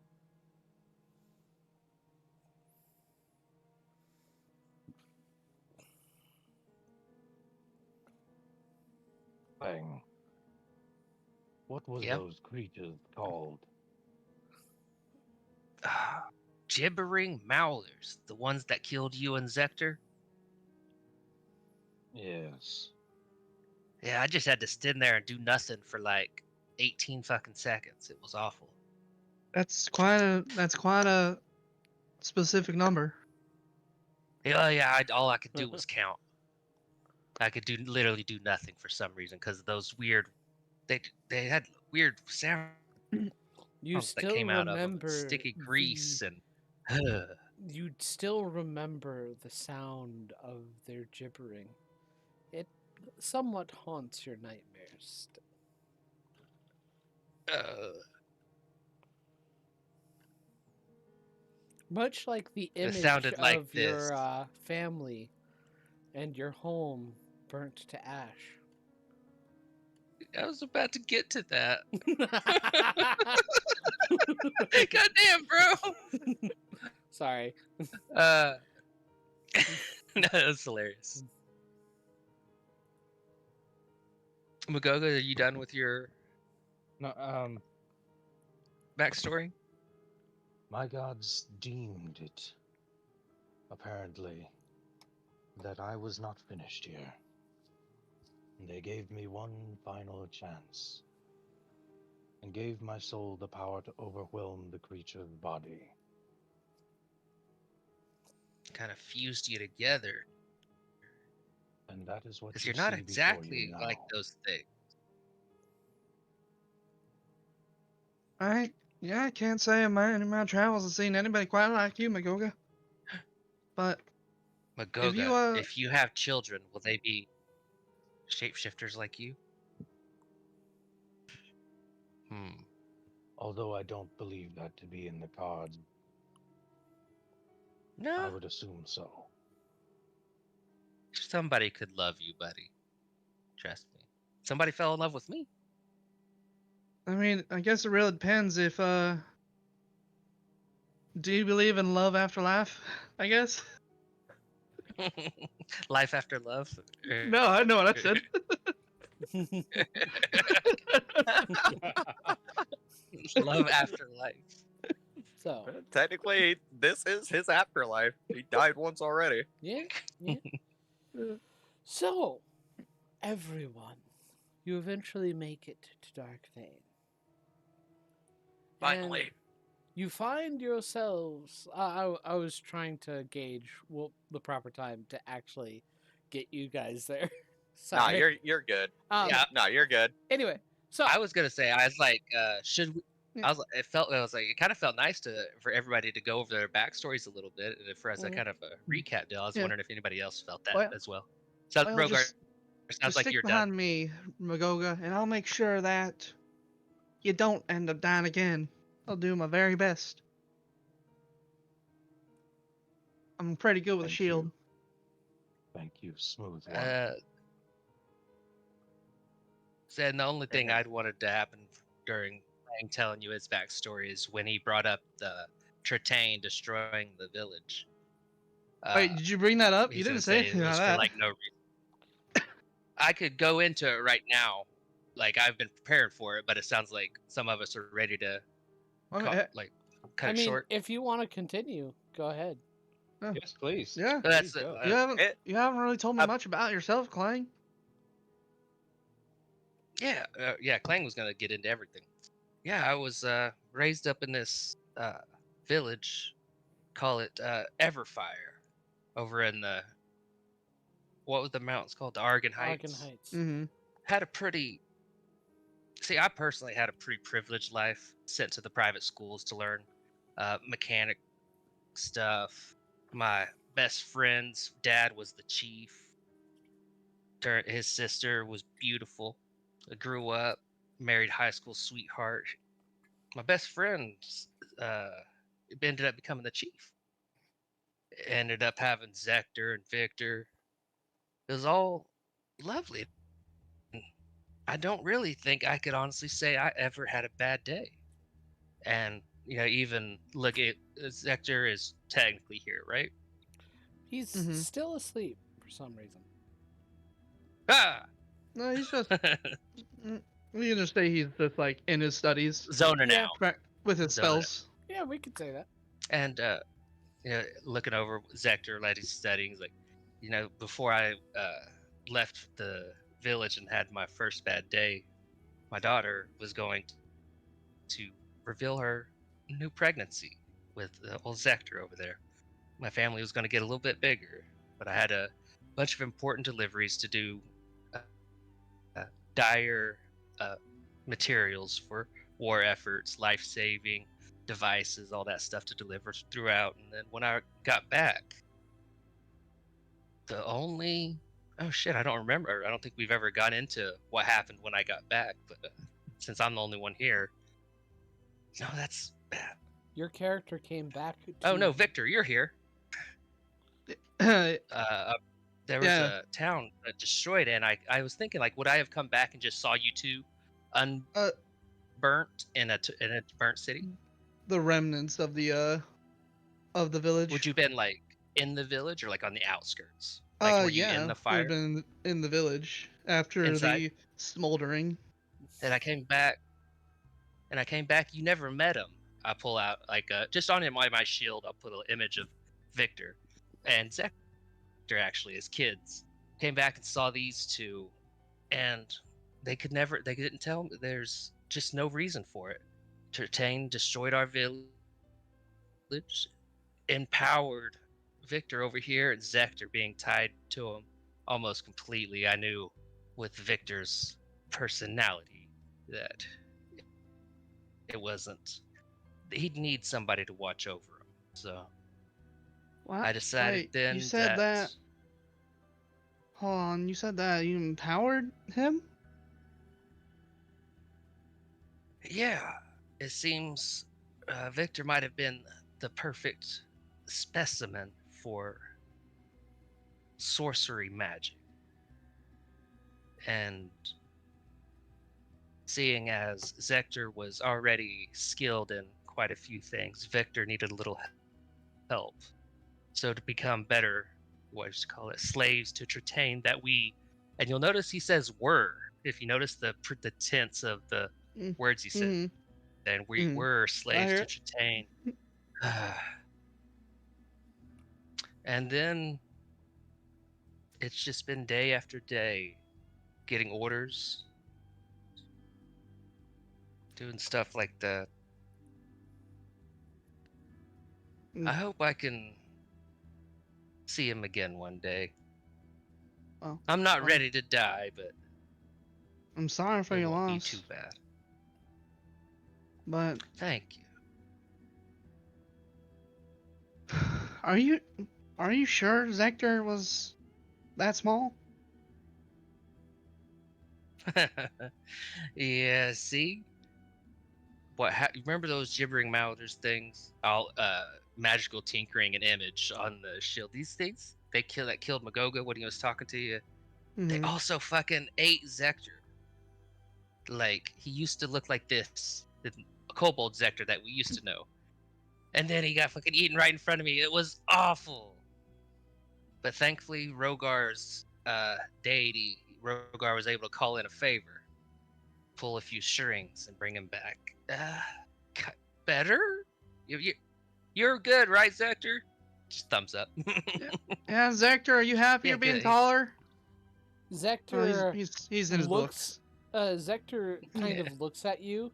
Bang. What was Yeah. those creatures called? Gibbering Maulers, the ones that killed you and Zector. Yes. Yeah, I just had to stand there and do nothing for like 18 fucking seconds. It was awful. That's quite a specific number. Yeah. All I could do was count. I could literally do nothing for some reason because those weird, they had weird sounds You that still came out of them, remember sticky grease and. You'd still remember the sound of their gibbering. It somewhat haunts your nightmares. Much like the It image sounded like of this. your family and your home burnt to ash. I was about to get to that. Goddamn, bro. Sorry. No, that's hilarious. Magoga, are you done with your No, backstory? my gods deemed it, apparently, that I was not finished here. They gave me one final chance, and gave my soul the power to overwhelm the creature's body. Kind of fused you together. And that is what Because you you're not see before you exactly now. like those things. I can't say in my travels I've seen anybody quite like you, Magoga. But Magoga, if you have children, will they be shapeshifters like you? Although I don't believe that to be in the cards, I No. would assume so. Somebody could love you, buddy. Trust me. Somebody fell in love with me. I mean, I guess it really depends if do you believe in love after life? I guess. Life after love. No, I know what I said. Love after life. So Technically, this is his afterlife. He died once already. yeah. So, everyone, you eventually make it to Darkvein. Finally. And you find yourselves. I was trying to gauge the proper time to actually get you guys there. Nah, Sorry. you're good. Yeah. No, you're good. Anyway, so I was gonna say, I was like, should we? Yeah. It kind of felt nice for everybody to go over their backstories a little bit, and for as a kind of a recap deal. I was Yeah. wondering if anybody else felt that Well- as well. So Well, Rogar, just sounds like stick you're behind done. me, Magoga, and I'll make sure that you don't end up dying again. I'll do my very best. I'm pretty good with a Thank shield. you. Thank you, smooth one. Said the only thing Mhm. I'd wanted to happen during Lang telling you his backstory is when he brought up the Tritane destroying the village. Wait, did you bring that up? You He's gonna didn't say say it anything was about for that. like no reason. I could go into it right now. Like I've been prepared for it, but it sounds like some of us are ready to Okay. cut I it mean, short. if you want to continue, go ahead. Yes, please. Yeah. But that's Please go. You haven't it- you haven't really told me uh, much about yourself, Clang. yeah. Clang was gonna get into everything. Yeah, I was raised up in this village. Call it Everfire, over in the what was the mountains called? The Argon Heights. Argon Heights. Mm-hmm. Had a pretty. See, I personally had a pretty privileged life. Sent to the private schools to learn mechanic stuff. My best friend's dad was the chief. His sister was beautiful. I grew up, married high school sweetheart. My best friend uh, ended up becoming the chief. Ended up having Zector and Victor. It was all lovely. I don't really think I could honestly say I ever had a bad day. And even look at Zector is technically here, right? He's Mhm. still asleep for some reason. Ah, No, he's just. We can just say he's just like in his studies zoning Yeah. out. with his Zoning out. spells. Yeah, we could say that. And looking over Zector, like he's studying, he's like, before I left the village and had my first bad day, my daughter was going to reveal her new pregnancy with old Zector over there. My family was going to get a little bit bigger, but I had a bunch of important deliveries to do, dire materials for war efforts, life-saving devices, all that stuff to deliver throughout. And then when I got back, oh shit, I don't remember. I don't think we've ever gone into what happened when I got back, but since I'm the only one here, no, that's bad. Your character came back. Oh no, Victor, you're here. There was Yeah. a town destroyed, and I was thinking, like, would I have come back and just saw you two unburnt in a burnt city? The remnants of the village. Would you have been like in the village or like on the outskirts? Like, were you yeah, in the would fire? have been in the village after Inside? the smoldering. And I came back. You never met him. I pull out like just on my shield. I'll put an image of Victor and Zector actually as kids. Came back and saw these two, and they didn't tell me. There's just no reason for it. Tertain destroyed our village, empowered Victor over here, and Zector being tied to him almost completely. I knew with Victor's personality that it wasn't. He'd need somebody to watch over him. So What? I decided Wait, then you said that. Hold on, you said that you empowered him? Yeah, it seems Victor might have been the perfect specimen for sorcery magic. And seeing as Zector was already skilled in quite a few things, Victor needed a little help. So to become better, slaves to Tritane that we, and you'll notice he says were. If you notice the tense of the words he said, Mhm. and we Mhm. were slaves hear to Tritane. And then it's just been day after day, getting orders, doing stuff like that. Mm. I hope I can see him again one day. Well, I'm not well, ready to die, but I'm sorry for it your won't be loss, too bad. but Thank you. are you sure Zector was that small? Yeah, see? Remember those gibbering mouthers things? All magical tinkering and image on the shield. These things that killed Magoga when he was talking to you. They Mhm. also fucking ate Zector. Like he used to look like this, the kobold Zector that we used to know, and then he got fucking eaten right in front of me. It was awful. But thankfully, Rogar's deity, Rogar was able to call in a favor, pull a few strings, and bring him back. Better? You're good, right, Zector? Just thumbs up. Yeah, Zector, are you happy Yeah, you're being good. taller? Oh, Zector he's in his looks. books. Zector kind Yeah. of looks at you.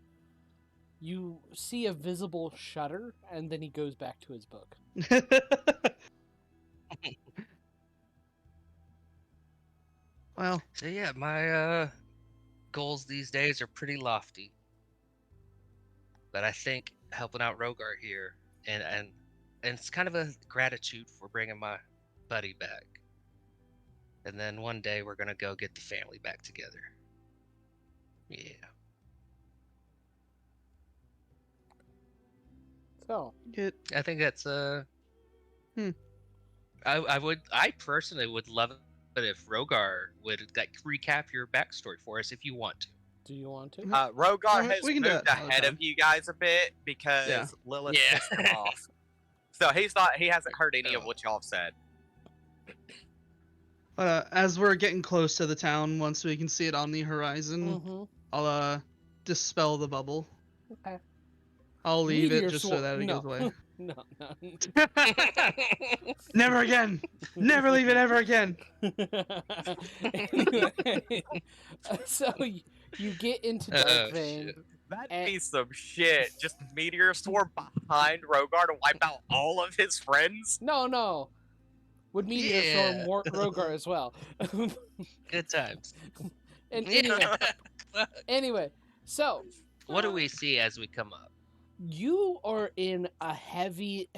You see a visible shudder, and then he goes back to his book. Well, So yeah, my goals these days are pretty lofty. But I think helping out Rogar here, and it's kind of a gratitude for bringing my buddy back. And then one day we're gonna go get the family back together. Yeah. So, get I think that's Hmm. I personally would love it if Rogar would like recap your backstory for us if you want to. do you want to? Rogar has we can do moved that another ahead time. of you guys a bit because Yeah. Lilith Yeah. pissed him off. So he hasn't heard any of what y'all have said. As we're getting close to the town, once we can see it on the horizon, Mm-hmm. I'll dispel the bubble. Okay. I'll leave it Meteor just so sword. that it No. goes away. No, no. Never again. Never leave it ever again. Anyway, so you get into Darkvein. Shit. That'd be some shit. Just meteor swarm behind Rogar to wipe out all of his friends. No. Would Meteor Yeah. Storm Rogar as well. Good times. And Yeah. anyway, so What do we see as we come up? you are in a heavily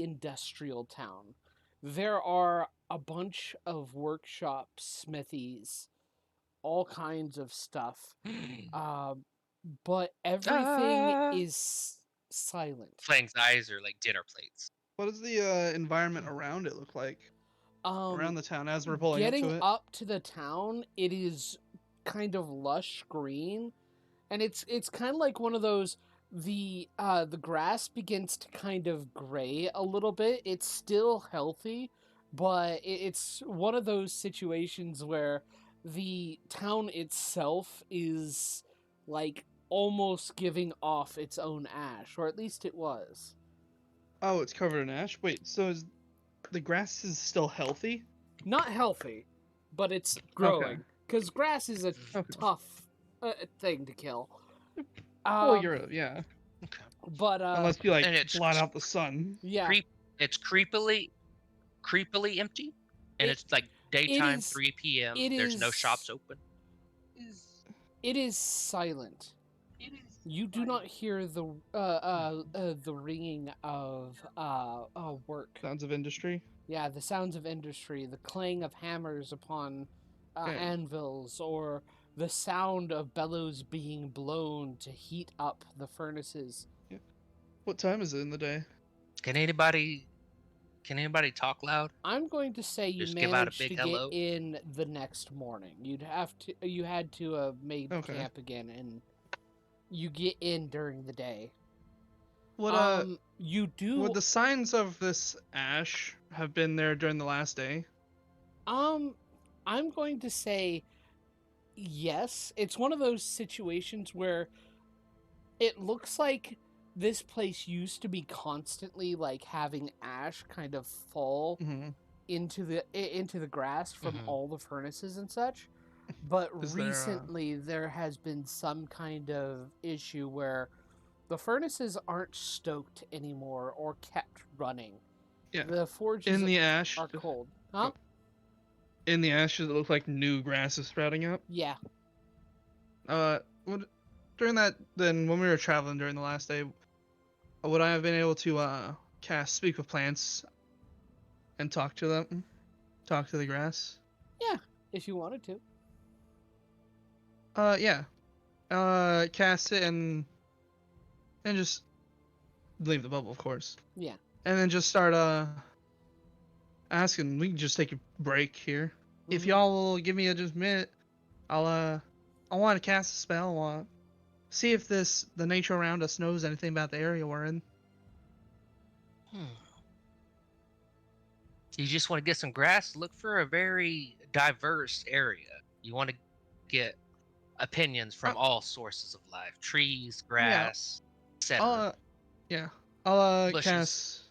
industrial town. There are a bunch of workshops, smithies, all kinds of stuff. But everything is silent. Fang's eyes are like dinner plates. What does the environment around it look like? Around the town as we're pulling up to Getting it? up to the town, it is kind of lush green, and it's kind of like one of those. The grass begins to kind of gray a little bit. It's still healthy, but it's one of those situations where the town itself is like almost giving off its own ash, or at least it was. Oh, it's covered in ash. Wait, so the grass is still healthy? Not healthy, but it's growing. Because grass is a tough thing to kill. Well, yeah. But Unless you and it's blot out the sun. yeah, It's creepily empty, and it's like daytime, is- 3 p.m. it There's no is- shops open. it is silent. You do not hear the ringing of work. Sounds of industry. Yeah, the sounds of industry, the clang of hammers upon Okay. anvils, or the sound of bellows being blown to heat up the furnaces. What time is it in the day? Can anybody talk loud? I'm going to say you Just give out a managed big to hello? get in the next morning. You had to have made Okay. camp again, and you get in during the day. What You do. would the signs of this ash have been there during the last day? I'm going to say yes. It's one of those situations where it looks like this place used to be constantly like having ash kind of fall Mm-hmm. into the grass from Mhm. all the furnaces and such. But Is there, recently there has been some kind of issue where the furnaces aren't stoked anymore or kept running. Yeah. The forges In the ash, are cold. Huh? in the ashes, it looked like new grass is sprouting up. Yeah. Would, during that, then when we were traveling during the last day, would I have been able to cast Speak with Plants and talk to them, talk to the grass? Yeah, if you wanted to. Yeah. Cast it and just leave the bubble, of course, Yeah. and then just start asking. We can just take a break here. If Mhm. y'all will give me just a minute, I want to cast a spell. See if the nature around us knows anything about the area we're in. You just want to get some grass? Look for a very diverse area. You want to get opinions from all sources of life: trees, Yeah. grass, etc. Yeah. I'll Bushes. cast.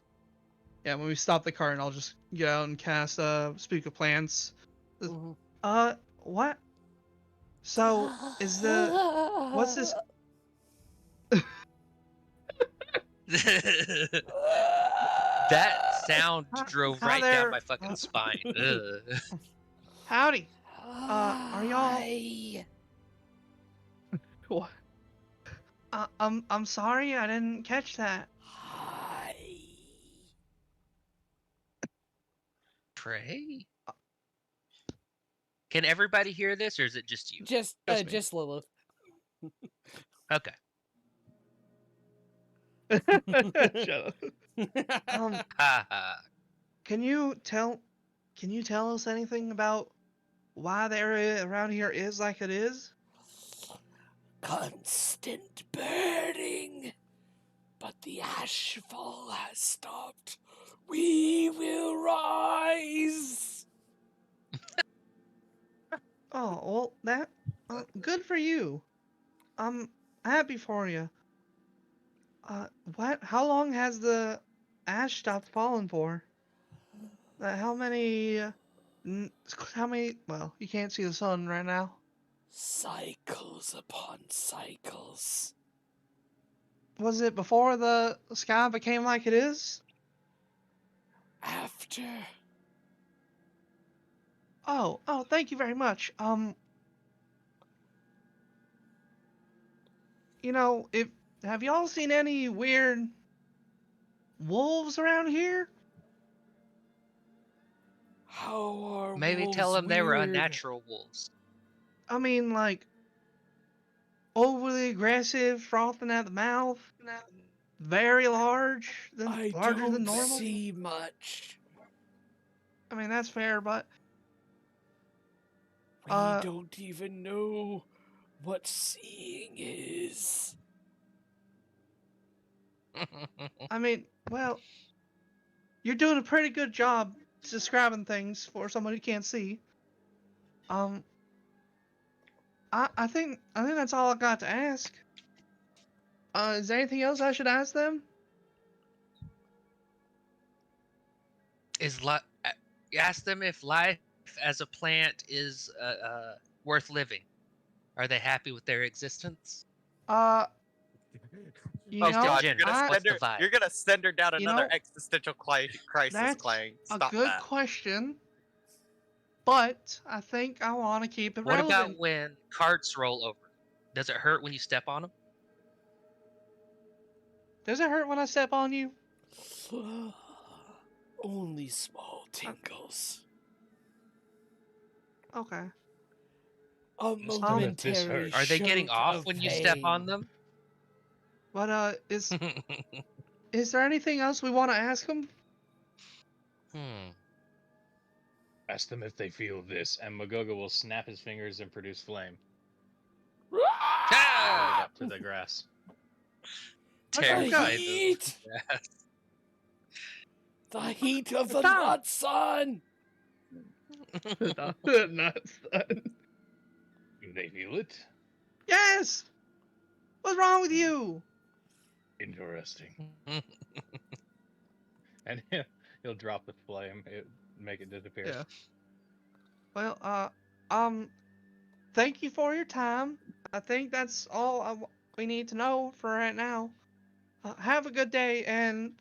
Yeah, when we stop the cart, I'll just get out and cast Speak of Plants. Mhm. What? So is the what's this? That sound drove Hi right down there. my fucking spine. Ugh. Howdy. Are y'all? Hi. What? I'm sorry, I didn't catch that. Hi. Pray? Can everybody hear this, or is it just you? Just Just me. just Lilith. Okay. Shut up. Um, Ha ha. can you tell us anything about why the area around here is like it is? Constant burning, but the ashfall has stopped. We will rise. Oh, well, that good for you. I'm happy for you. What? How long has the ash stopped falling for? How many? How many? Well, you can't see the sun right now. Cycles upon cycles. Was it before the sky became like it is? After. Oh, thank you very much. If have y'all seen any weird wolves around here? How are Maybe wolves tell them they were weird? unnatural wolves. I mean, like overly aggressive, frothing at the mouth, very large, I larger don't than normal. see much. I mean, that's fair, but We don't even know what seeing is. I mean, well, you're doing a pretty good job describing things for someone who can't see. Um, I think that's all I got to ask. Is there anything else I should ask them? Ask them if life as a plant is worth living. Are they happy with their existence? Uh, Oh Just in god, general, what's the vibe? you're gonna send her down You another know, existential crisis, that's Clang. a Stop good that. question, but I think I want to keep it What relevant. about when carts roll over? Does it hurt when you step on them? Does it hurt when I step on you? Only small tingles. Okay. A Just know that this momentary hurts. Are they getting shoot off of when you step on pain. them? But is there anything else we want to ask them? Ask them if they feel this, and Magoga will snap his fingers and produce flame. Light it up to the grass. The Terrified. heat! The heat of the Stop! nut sun! Not son. Do they feel it? Yes. What's wrong with you? Interesting. And he'll drop the flame. make it disappear. Yeah. Well, thank you for your time. I think that's all we need to know for right now. Have a good day and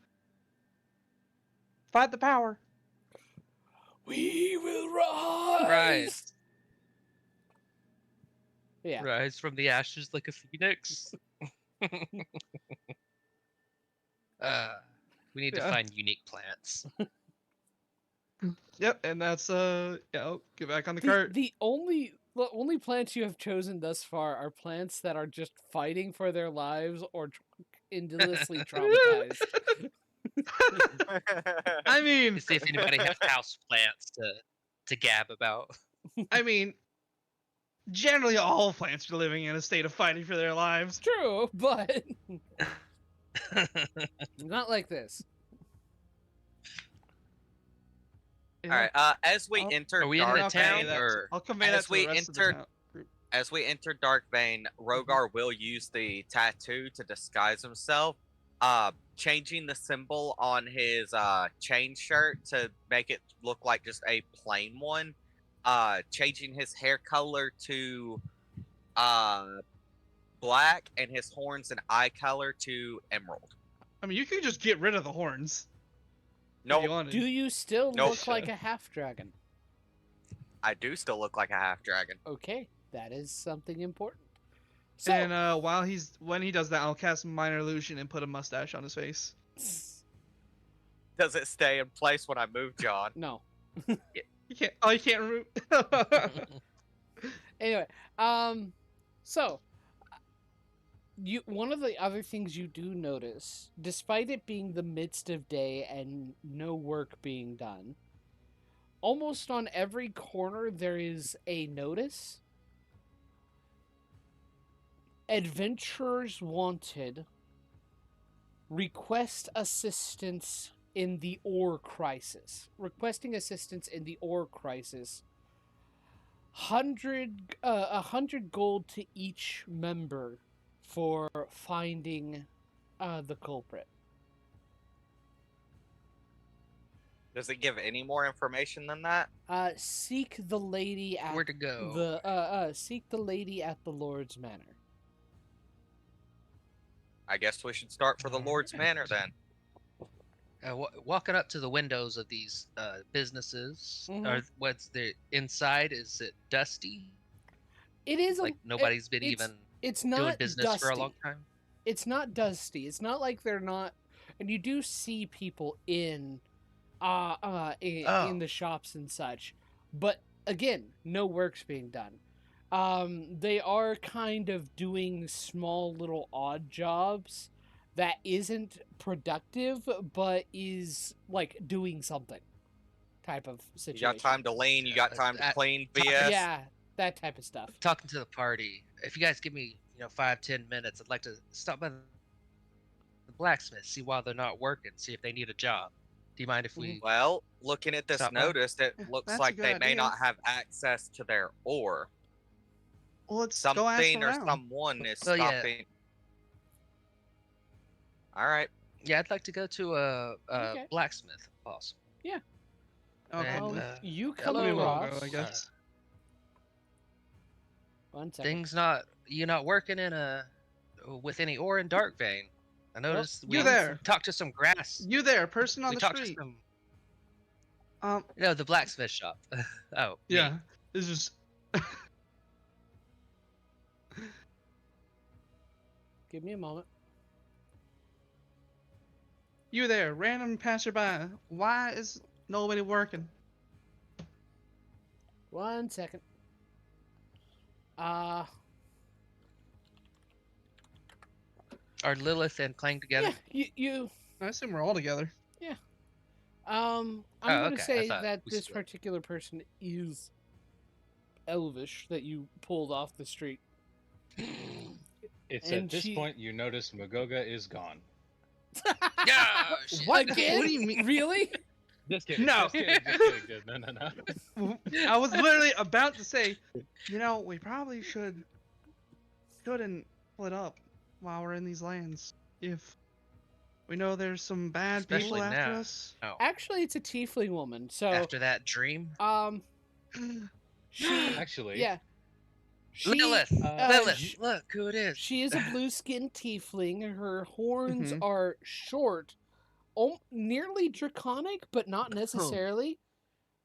fight the power. We will rise. Rise. Yeah. Rise from the ashes like a phoenix. We need to Yeah. find unique plants. Yep, and that's get back on the cart. The only plants you have chosen thus far are plants that are just fighting for their lives or endlessly traumatized. I mean, To see if anybody has house plants to gab about. I mean, generally all plants are living in a state of fighting for their lives. True, but not like this. Yeah. All right. As we I'll- enter Are we in the I'll convey town, that- or I'll convey that as to the we rest of the enter- town group. as we enter Darkvein, Rogar will use the tattoo to disguise himself, changing the symbol on his chain shirt to make it look like just a plain one, changing his hair color to black and his horns and eye color to emerald. I mean, you could just get rid of the horns. If No, you wanted. Do you still Nope. look like a half dragon? I do still look like a half dragon. Okay, that is something important. So, And when he does that, I'll cast minor illusion and put a mustache on his face. Does it stay in place when I move, John? no. You can't. Oh, you can't remove. Anyway, so one of the other things you do notice, despite it being the midst of day and no work being done, almost on every corner there is a notice. Adventurers wanted. Request assistance in the ore crisis. Requesting assistance in the ore crisis. 100 gold to each member for finding the culprit. Does it give any more information than that? Seek the lady at Where to go? seek the lady at the Lord's Manor. I guess we should start for the Lord's Manor then. Walking up to the windows of these businesses, Mhm. or what's the inside? Is it dusty? It is Like nobody's been even it's doing not business dusty. for a long time. It's not dusty. It's not like they're not, and you do see people in the shops and such, but again, no work's being done. They are kind of doing small little odd jobs that isn't productive, but is like doing something type of You situation. got time to lean, you got time to clean BS. Yeah, that type of stuff. Talking to the party. If you guys give me, 5-10 minutes, I'd like to stop by the blacksmith, see why they're not working, see if they need a job. Do you mind if we? Well, looking at this Stop by. notice, it Yeah, looks that's a like good they may idea. not have access to their ore. Well, let's go ask Something or around. someone is Well, yeah. stopping. All right. Yeah, I'd like to go to a Okay. blacksmith, if possible. Okay. And, You come we will across. go, I guess. One second. Things you're not working with any ore in Darkvein. I noticed You there. talked to some grass. You there, person on we the talked street. to some. Um, The blacksmith shop. Oh, me. yeah. This is. Give me a moment. You there, random passerby. Why is nobody working? 1 second. Are Lilith and Clang together? Yeah, you I assume we're all together. I'm Oh, gonna okay, I say thought that we this split. particular person is Elvish that you pulled off the street. It's And at this she- point you notice Magoga is gone. Yeah. shit. What? Again? What do you mean? Really? Just kidding. No. Just kidding. Just kidding. No. I was literally about to say, we probably shouldn't split up while we're in these lands. If We know there's some bad people Especially after now. us. Oh, Actually, it's a tiefling woman. So, after that dream, she, Actually, yeah, she, Lilith. uh, Lilith, sh- look who it is. she is a blue-skinned tiefling. Her horns Mhm. are short, nearly draconic, but not necessarily.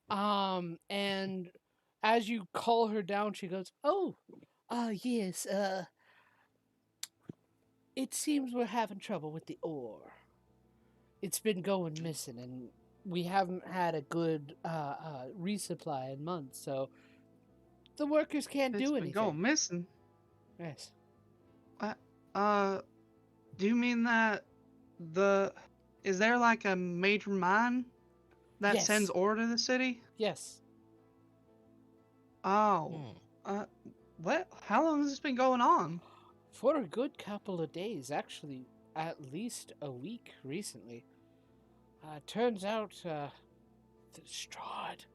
And as you call her down, she goes, "Oh, yes. It seems we're having trouble with the ore. It's been going missing, and we haven't had a good resupply in months, so the workers can't It's do been anything." going missing. Yes. Uh, do you mean that the is there like a major mine that Yes. sends ore to the city? Yes. Oh, Hmm. what? How long has this been going on? For a good couple of days, actually, at least a week recently. Turns out, the Strahd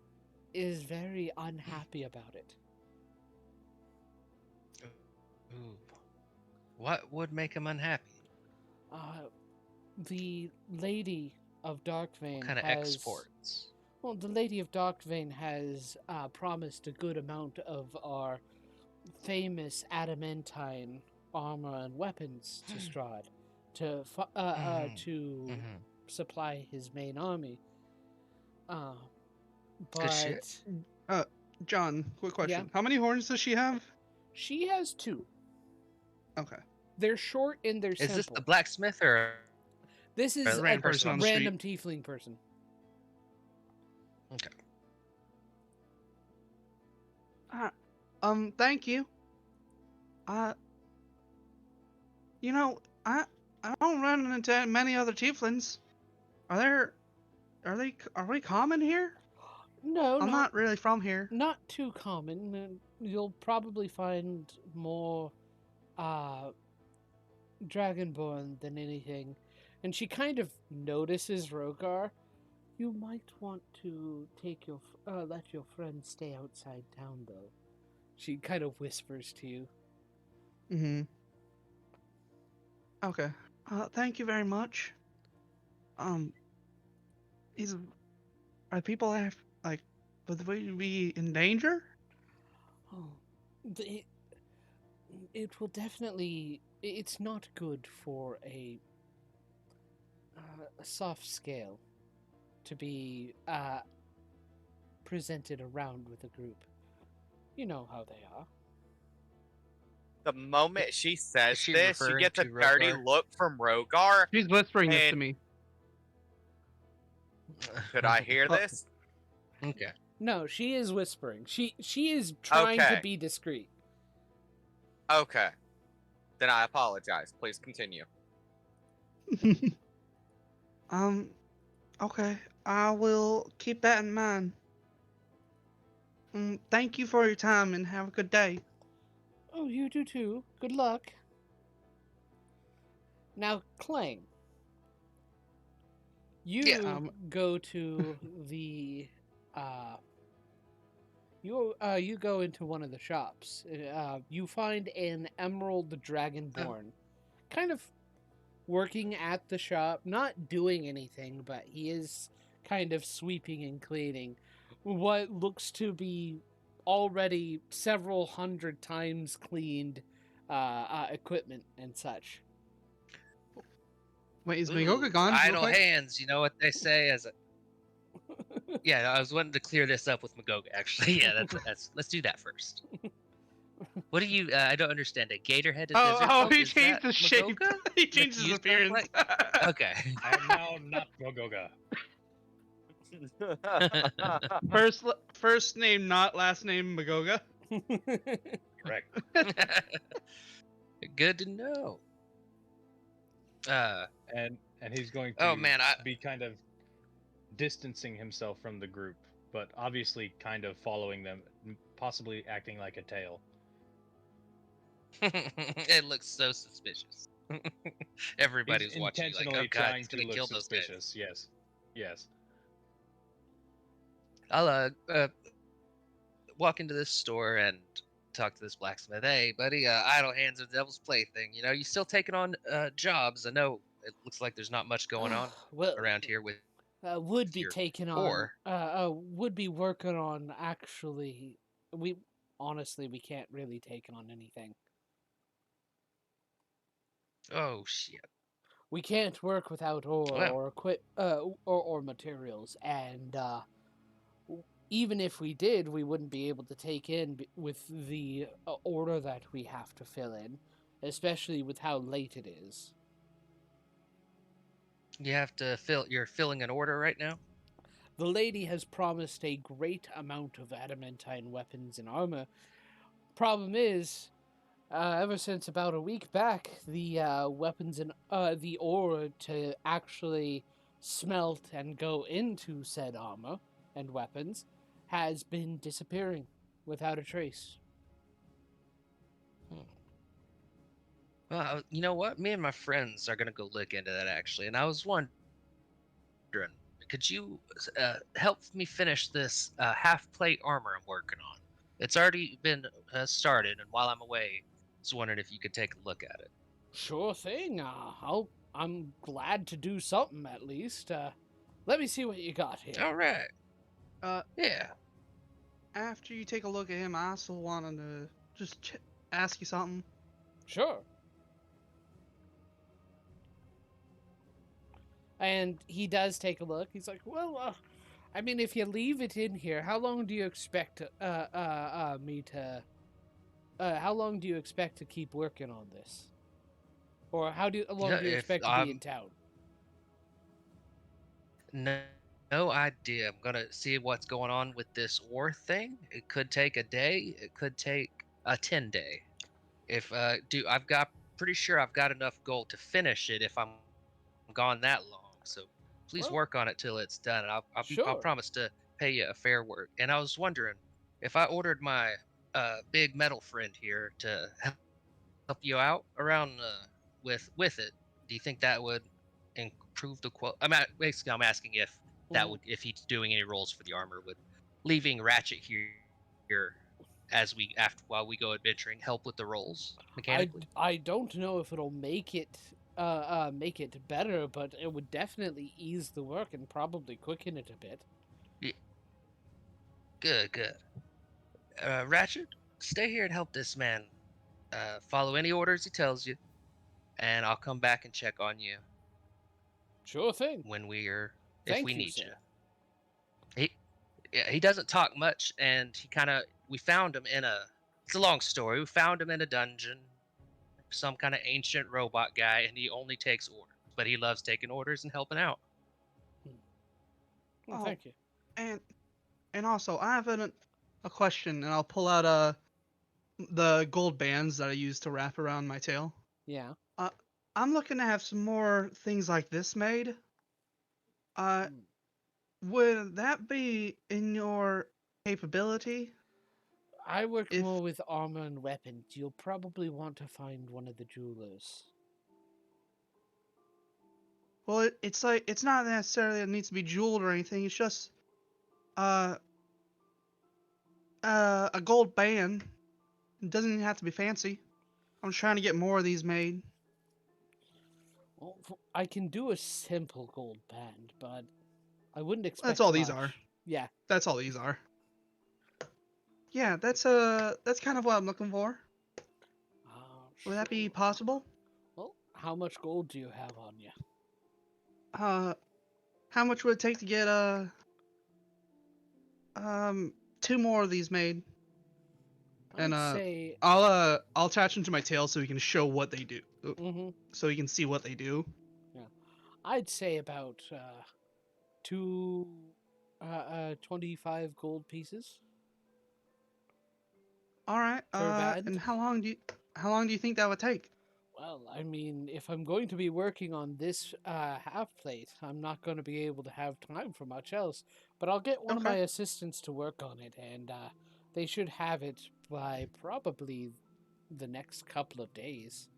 is very unhappy about it. Ooh. What would make him unhappy? The Lady of Darkvein What kind of has... exports? Well, the Lady of Darkvein has promised a good amount of our famous adamantine armor and weapons to Strahd to Mhm. supply his main army. It's good shit. But John, quick question. Yeah. How many horns does she have? she has two. Okay. They're short and they're Is this simple. the blacksmith or This is a random person on the street. random tiefling person. Okay. Thank you. You know, I don't run into many other tieflings. Are we common here? No, I'm not really from here. not too common. You'll probably find more dragonborn than anything. And she kind of notices Rogar. You might want to let your friend stay outside town, though. She kind of whispers to you. Mm-hmm. Okay. Thank you very much. Is are people like would we be in danger? Oh, it, it will definitely. It's not good for a soft scale to be presented around with a group. You know how they are. The moment she says Is she this, you referring get the to dirty Rogar? look from Rogar. She's whispering this to And- me. Could I hear this? Okay. No, she is whispering. She is trying to Okay. be discreet. Okay. Then I apologize. Please continue. Okay. I will keep that in mind. Thank you for your time and have a good day. Oh, you do too. Good luck. Now, Clang, you Yeah. go to the you go into one of the shops. You find an emerald dragonborn, kind of working at the shop, not doing anything, but he is kind of sweeping and cleaning what looks to be already several hundred times cleaned equipment and such. Wait, is Ooh, Migoka gone? Real idle quick? hands, you know what they say as a Yeah, I was wanting to clear this up with Magoga actually. Yeah, that's let's do that first. What do you I don't understand it. Gatorhead is desert folk? He Is changed that his shape. Magoga? He That changed his you stuck appearance. like? Okay. I am now not Gogoga. First name not last name Magoga. Correct. Good to know. And he's going to Oh man, be kind of distancing himself from the group, but obviously kind of following them, possibly acting like a tail. it looks so suspicious. Everybody's He's watching like, intentionally oh god, trying he's to gonna look kill those guys. suspicious. Yes. Yes. I'll walk into this store and talk to this blacksmith. Hey, buddy, idle hands are the devil's plaything. You know, you still taking on jobs. I know It looks like there's not much going on Well, around here with would be your taking on. ore. Would be working on actually. We honestly we can't really take on anything. Oh shit. We can't work without ore Well, or or materials, and even if we did, we wouldn't be able to take in with the order that we have to fill in, especially with how late it is. you have to fill. You're filling an order right now. The lady has promised a great amount of adamantine weapons and armor. Problem is, ever since about a week back, the weapons and the ore to actually smelt and go into said armor and weapons has been disappearing without a trace. Well, you know what? Me and my friends are gonna go look into that actually, and I was wondering, could you help me finish this half plate armor I'm working on? It's already been started, and while I'm away, I was wondering if you could take a look at it. Sure thing. I'm glad to do something at least. Let me see what you got here. All right. Uh, Yeah. after you take a look at him, I also wanted to just ask you something. Sure. And he does take a look. He's like, "Well, I mean, if you leave it in here, how long do you expect me to? How long do you expect to keep working on this? Or long Yeah. do you If expect to be in town?" no, no idea. I'm gonna see what's going on with this ore thing. It could take a day. It could take a 10-day. If I've got pretty sure I've got enough gold to finish it if I'm gone that long. So please Well, work on it till it's done, and I'll sure. promise to pay you a fair work. And I was wondering if I ordered my big metal friend here to help you out around with it. Do you think that would improve the quote? Basically I'm asking if that Mhm. would if he's doing any rolls for the armor, would leaving Ratchet here as we after while we go adventuring help with the rolls mechanically? I don't know if it'll make it better, but it would definitely ease the work and probably quicken it a bit. Yeah, good. Ratchet, stay here and help this man. Follow any orders he tells you, and I'll come back and check on you Sure thing. when if Thank we you, need you. sir. He yeah, he doesn't talk much, and we found him in a. It's a long story. We found him in a dungeon, some kind of ancient robot guy, and he only takes orders, but he loves taking orders and helping out. Well, Oh, thank you. and also I have a question, and I'll pull out the gold bands that I use to wrap around my tail. Yeah. Uh, I'm looking to have some more things like this made. Uh, Hmm. would that be in your capability? I work If more with armor and weapons. You'll probably want to find one of the jewelers. well, it's like it's not necessarily it needs to be jeweled or anything. It's just uh a gold band. It doesn't even have to be fancy. I'm trying to get more of these made. Well, I can do a simple gold band, but I wouldn't That's expect all these are. much. Yeah. That's all these are. Yeah, that's kind of what I'm looking for. Would that be Sure. possible? Well, how much gold do you have on you? Uh, how much would it take to get two more of these made? And I'd say. I'll attach them to my tail so we can show what they do. Mm-hmm. So you can see what they do. Yeah. I'd say about two 25 gold pieces All right. per band. And how long do you think that would take? Well, I mean, if I'm going to be working on this half plate, I'm not going to be able to have time for much else. But I'll get one of Okay. my assistants to work on it, and they should have it by probably the next couple of days.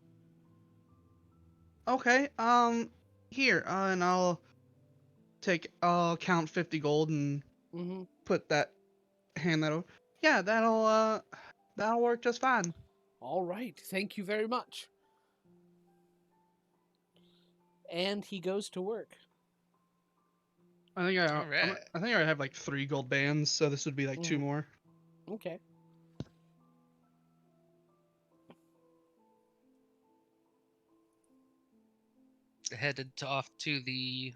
Okay. Here. And I'll count 50 gold and Mm-hmm. put that hand that over. Yeah, that'll work just fine. All right. Thank you very much. and he goes to work. I think I Alright. I think I have like 3 gold bands, so this would be like 2 Mhm. more. Okay. Headed off to the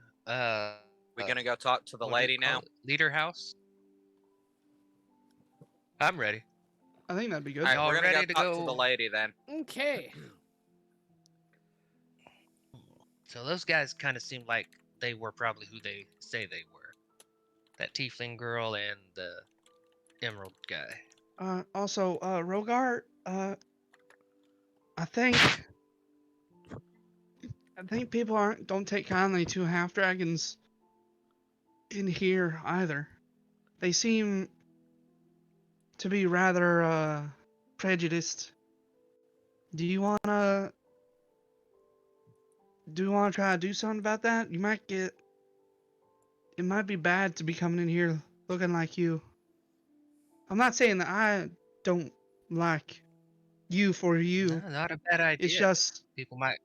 We gonna go talk to the what do you lady call now? it? Leader house. I'm ready. I think that'd be good. All right, Y'all we're gonna go ready to talk to the go? lady then. Okay. So those guys kind of seemed like they were probably who they say they were. That tiefling girl and the emerald guy. Also, Rogar, I think people don't take kindly to half dragons in here either. They seem to be rather prejudiced. Do you wanna try to do something about that? It might be bad to be coming in here looking like you. I'm not saying that I don't like you for you. No, not a bad idea. It's just people might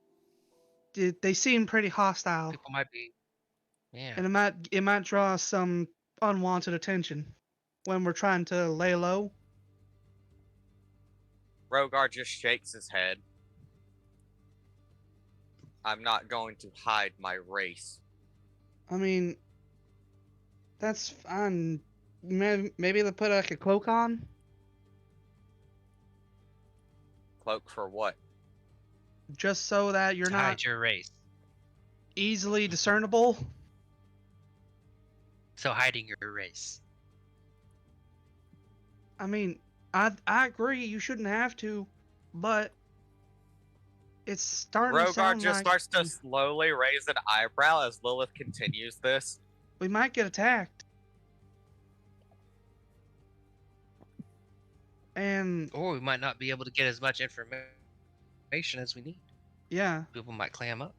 they seem pretty hostile, be. Yeah. and it might draw some unwanted attention when we're trying to lay low. Rogar just shakes his head. I'm not going to hide my race. I mean, that's fine. Maybe they put like a cloak on. Cloak for what? Just so that you're to not hide your race. easily discernible. So hiding your race. I mean, I agree you shouldn't have to, but it's starting to Rogar sound just like starts to slowly raise an eyebrow as Lilith continues this. we might get attacked. And Or we might not be able to get as much information as we need. yeah, People might clam up.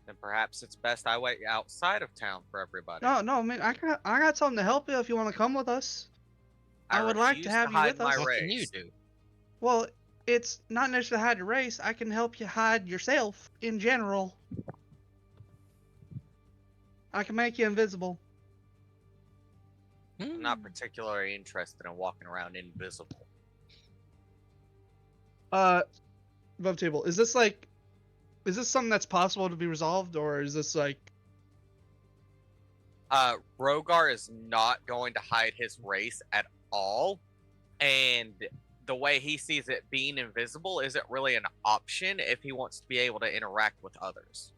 Then perhaps it's best I wait outside of town for everybody. no, I mean, I got something to help you if you want to come with us. I would like to refuse have you hide with my us. What race. can you do? Well, it's not necessarily hide your race. I can help you hide yourself in general. I can make you invisible. I'm not particularly interested in walking around invisible. Above table. Is this something that's possible to be resolved, or is this like? Rogar is not going to hide his race at all, and the way he sees it, being invisible isn't really an option if he wants to be able to interact with others.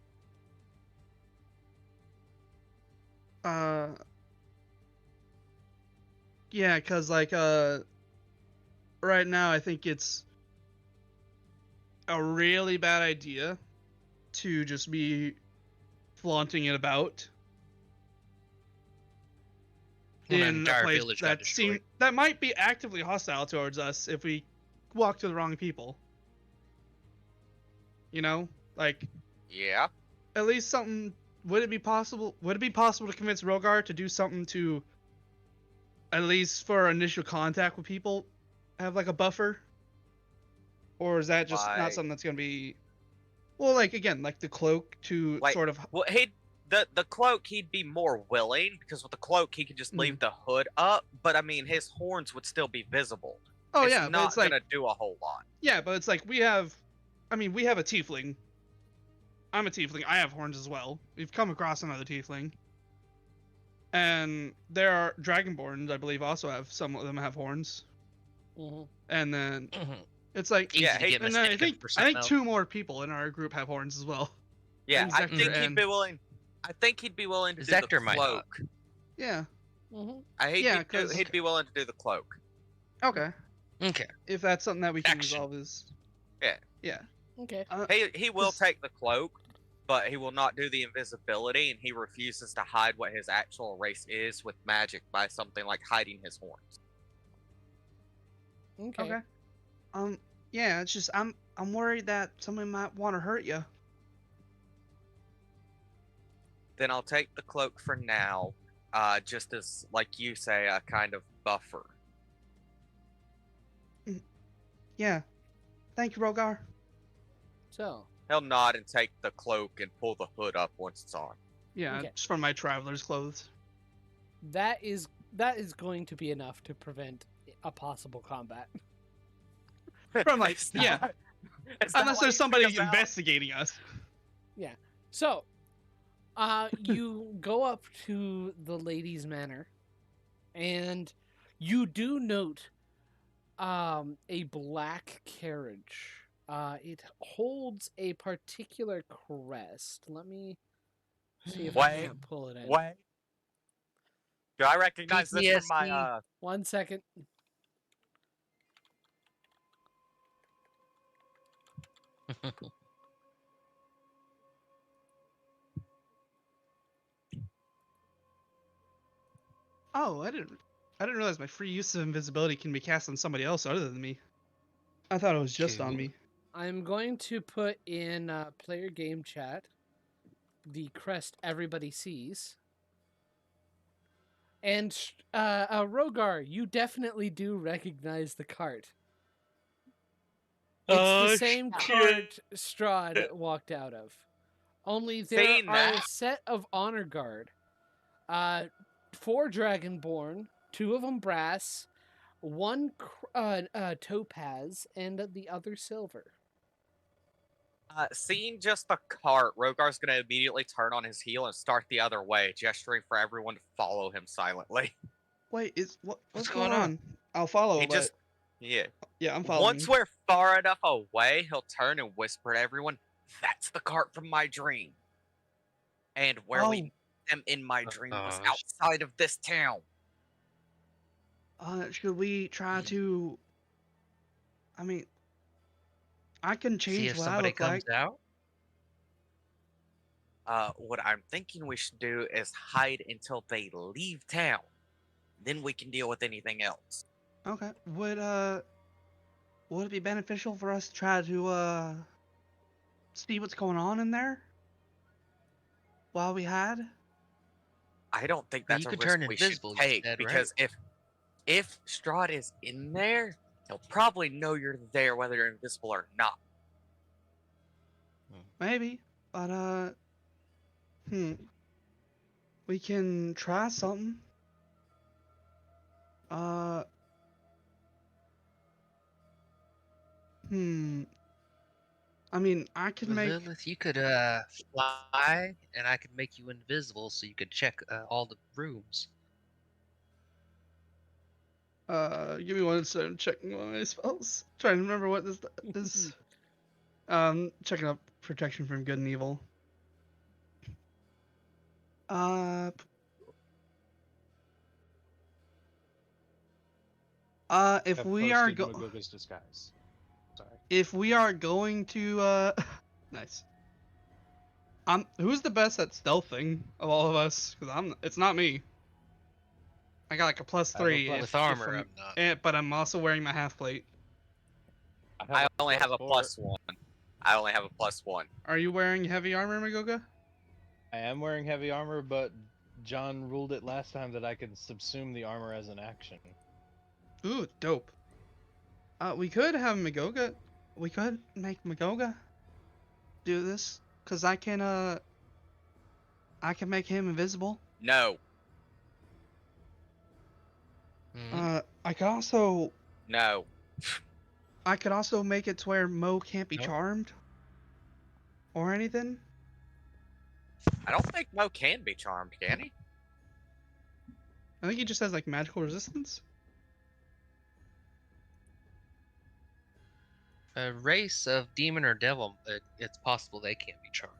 Yeah, cause like right now I think it's a really bad idea to just be flaunting it about When an in a entire place village got destroyed. that might be actively hostile towards us if we walk to the wrong people. You know, like Yeah. at least something. Would it be possible to convince Rogar to do something to, at least for initial contact with people, have like a buffer? Or is that just not Like- something that's gonna be? Well, like again, like the cloak to Like, sort of. Well, the cloak he'd be more willing, because with the cloak he could just leave the hood up, but I mean his horns would still be visible. Oh It's yeah, but not it's like gonna do a whole lot. yeah, but it's like we have a tiefling. I'm a tiefling. I have horns as well. We've come across another tiefling. And there are dragonborns, I believe, also have some of them have horns. Mhm. And then Mhm. it's like Easy Yeah, to get and then I mistaken think for I something think else. 2 more people in our group have horns as well. Yeah, I Exactor think he'd and- be willing. I think he'd be willing to do Exactor the might not. cloak. Yeah. Mhm. Yeah, 'cause- He'd be willing to do the cloak. Okay. Okay. If that's something that we can Action. resolve is. Yeah. Yeah. Okay. He will 'cause- take the cloak, but he will not do the invisibility, and he refuses to hide what his actual race is with magic by something like hiding his horns. Okay. Okay. Yeah, it's just I'm worried that somebody might want to hurt you. Then I'll take the cloak for now, just as, like you say, a kind of buffer. Yeah. Thank you, Rogar. So, He'll nod and take the cloak and pull the hood up once it's on. Yeah, Okay. just from my traveler's clothes. That is going to be enough to prevent a possible combat. From like, Is yeah. that- is that Unless why there's you somebody took us out? investigating us. So, you go up to the lady's manor, and you do note a black carriage. It holds a particular crest. Let me see if I Wait, can't pull it in. What? Do I recognize this from my PTSD. 1 second. Oh, I didn't realize my free use of invisibility can be cast on somebody else other than me. I thought it was just on Cool. me. I'm going to put in player game chat the crest everybody sees. And Rogar, you definitely do recognize the cart. It's the same cart Strahd walked out of. Only there Saying are a that- set of honor guard. 4 dragonborn, 2 of them brass, 1 topaz, and the other silver. Seeing just the cart, Rogar's gonna immediately turn on his heel and start the other way, gesturing for everyone to follow him silently. Wait, what's What's going going on? I'll follow, He but just, yeah. yeah, I'm following. Once we're far enough away, he'll turn and whisper to everyone, "That's the cart from my dream." And where we Oh. met them in my dream was gosh. outside of this town. Should we try to? I mean, I can See change if what I somebody look comes like. out. What I'm thinking we should do is hide until they leave town. Then we can deal with anything else. Okay. Would it be beneficial for us to try to see what's going on in there while we hide? I don't think Well, that's you a could risk turn we should invisible take instead, because if Strahd is in there, he'll probably know you're there whether you're invisible or not. Maybe, but we can try something. Uh, I mean, I could make. Lilith, you could fly, and I could make you invisible, so you could check all the rooms. Give me 1 second. I'm checking one of my spells. Trying to remember what this is. Checking up protection from good and evil. If Have we are posted Magoga's disguise. Sorry. if we are going to nice. Who's the best at stealthing of all of us? Because it's not me. I got like a I have a +3 plus- With armor, I'm, I'm not. but I'm also wearing my half plate. I only have a +4. +1. I only have a +1. Are you wearing heavy armor, Magoga? I am wearing heavy armor, but John ruled it last time that I could subsume the armor as an action. Ooh, dope. We could have Magoga. We could make Magoga do this, cause I can make him invisible. No, Mhm. I could also no. make it to where Mo can't be Nope. charmed or anything. I don't think Mo can be charmed, can he? I think he just has like magical resistance. A race of demon or devil, it's possible they can't be charmed.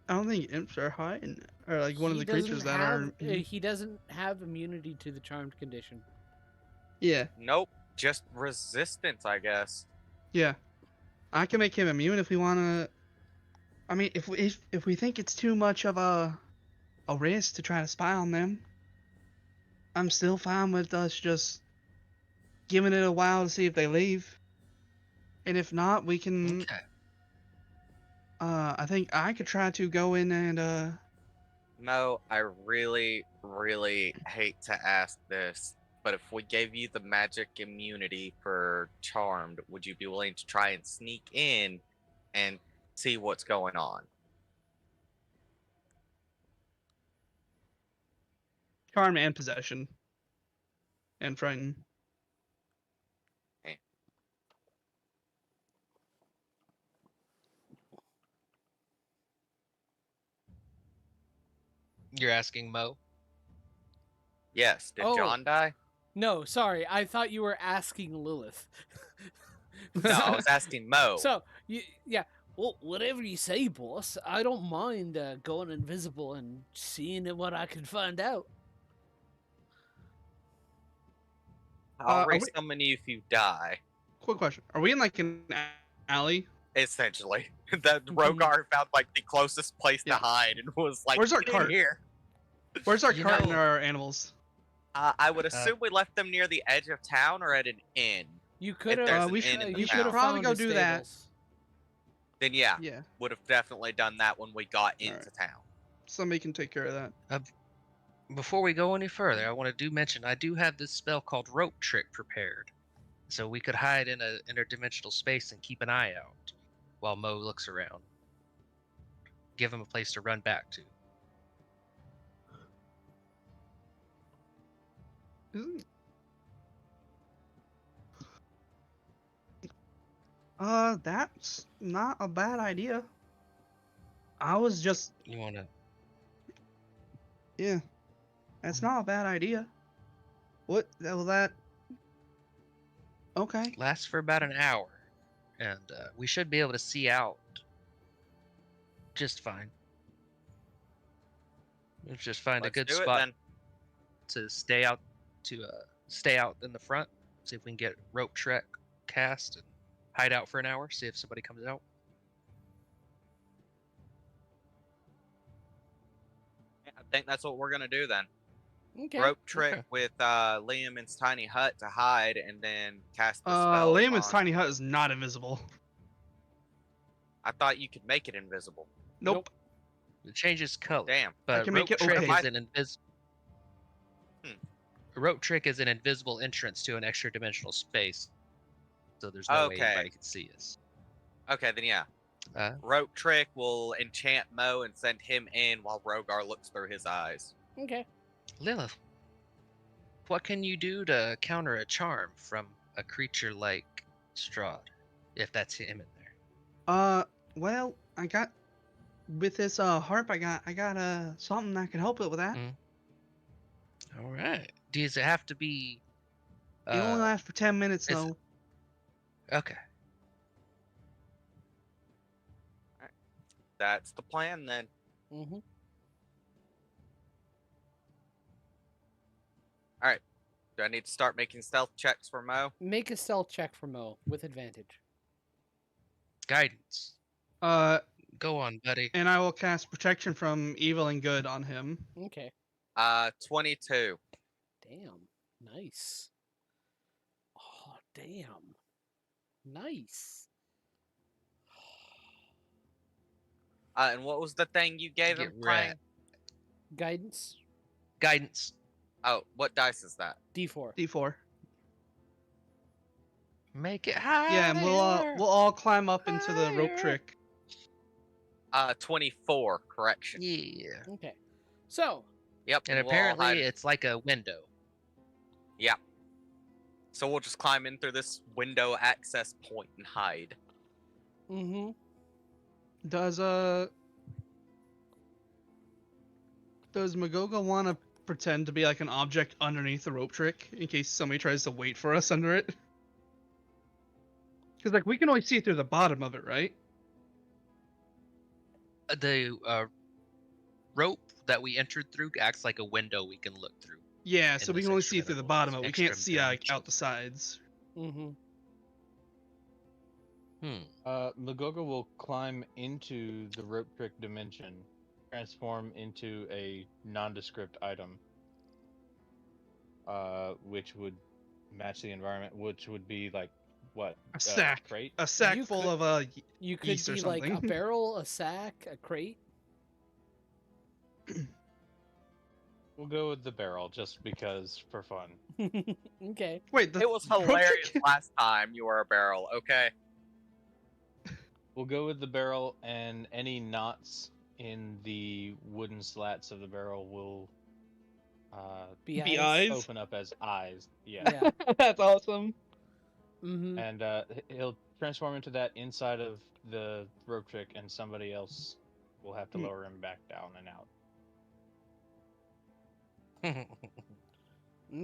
I don't think imps are high, or like one of He the creatures doesn't that have, are. he doesn't have immunity to the charmed condition. Yeah, Nope. Just resistance, I guess. yeah. I can make him immune if we wanna. I mean, if we think it's too much of a risk to try to spy on them, I'm still fine with us just giving it a while to see if they leave. And if not, we can. Okay. I think I could try to go in and Mo, I really, really hate to ask this. But if we gave you the magic immunity for Charmed, would you be willing to try and sneak in and see what's going on? Charm and possession. And frighten. You're asking Mo? Yes. Did Oh. John die? No, sorry. I thought you were asking Lilith. No, I was asking Mo. So, yeah. Well, whatever you say, boss. I don't mind going invisible and seeing what I can find out. I'll are we- resummon you if you die. Quick question. Are we in like an alley? Essentially. That Rogar found like the closest place Yeah. to hide and was like, Where's our "Get in cart?" here?" Where's our You cart and know- our animals? I would assume we left them near the edge of town or at an inn. You could there's have. an we inn in should, the we town. should have probably found go the do that. stables. Then yeah, Yeah. would have definitely done that when we got into Alright. town. Somebody can take care of that. Before we go any further, I want to mention I do have this spell called Rope Trick prepared, so we could hide in a interdimensional space and keep an eye out while Mo looks around. Give him a place to run back to. Isn't... That's not a bad idea. I was just, You want to? yeah, that's not a bad idea. What? Well, that. Okay. Lasts for about an hour, and we should be able to see out just fine. Let's just find Let's a good do spot it then. to stay out in the front. See if we can get Rope Trek cast and hide out for an hour. See if somebody comes out. I think that's what we're gonna do then. Okay. Rope trick Okay. with Liam's tiny hut to hide, and then cast the spell. Layman's on- tiny hut is not invisible. I thought you could make it invisible. Nope. It changes color. Damn. But can make Rope it Trick opaque. is an Hmm. Rope Trick is an invisible entrance to an extra dimensional space, so there's no way Okay. anybody can see us. Okay, then yeah. Uh, Rope trick will enchant Mo and send him in while Rogar looks through his eyes. Okay. Lilith, what can you do to counter a charm from a creature like Strahd, if that's him in there? Well, I got with this harp. I got something that can help it with that. All right. Does it have to be? It only lasts for 10 minutes is- though. Okay. That's the plan then. Mm-hmm. Alright. Do I need to start making stealth checks for Mo? Make a stealth check for Mo with advantage. Guidance. Go on, buddy. And I will cast protection from evil and good on him. Okay. 22. Damn. Nice. Oh, damn. Nice. And what was the thing you gave Get him, Brian? rat. Guidance. Guidance. Oh, what dice is that? D4. D4. Make it higher. Yeah, and we'll all climb up into the rope Higher. trick. 24, correction. Yeah. Okay. So, Yep. And we'll all apparently hide- it's like a window. Yeah. So we'll just climb in through this window access point and hide. mm-hmm. Does Magoga want to pretend to be like an object underneath the rope trick in case somebody tries to wait for us under it? Because like we can only see through the bottom of it, right? The rope that we entered through acts like a window we can look through. Yeah, so In we this can only extra see through the dimensional- bottom of it. We extra can't see like dimensional. out the sides. Mm-hmm. Magoga will climb into the rope trick dimension, transform into a nondescript item, which would match the environment, which would be like what? A sack. Crate? A sack You full could- of You could Yeast or be like a something. barrel, a sack, a crate. We'll go with the barrel just because for fun. Okay. Wait, It was hilarious last time you were a barrel, okay? We'll go with the barrel, and any knots in the wooden slats of the barrel will Be Be eyes. eyes? open up as eyes. Yeah. Yeah. That's awesome. Mm-hmm. And he'll transform into that inside of the rope trick, and somebody else will have to lower him back down and out.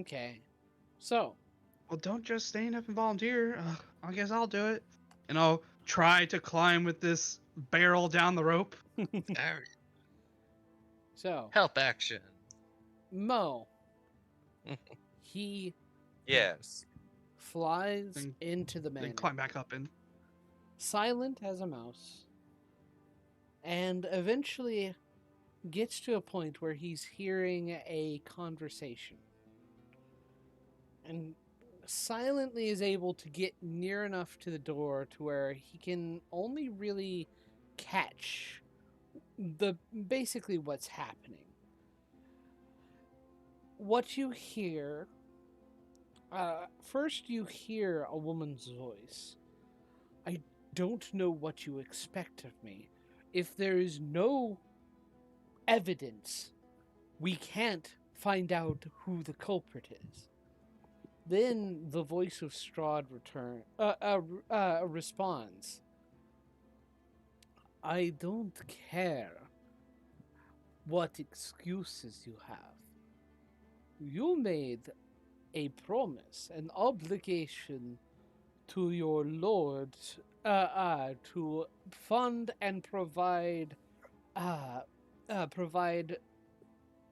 Okay. So, Well, don't just stand up and volunteer. I guess I'll do it. And I'll try to climb with this barrel down the rope. Alright. so Help action. Mo, he Yes. flies Then- into the Then manor, climb back up and. silent as a mouse, and eventually gets to a point where he's hearing a conversation. And silently is able to get near enough to the door to where he can only really catch basically what's happening. What you hear, first you hear a woman's voice. I don't know what you expect of me. If there is no evidence, we can't find out who the culprit is. Then the voice of Strahd responds, I don't care what excuses you have. You made a promise, an obligation to your lord to fund and provide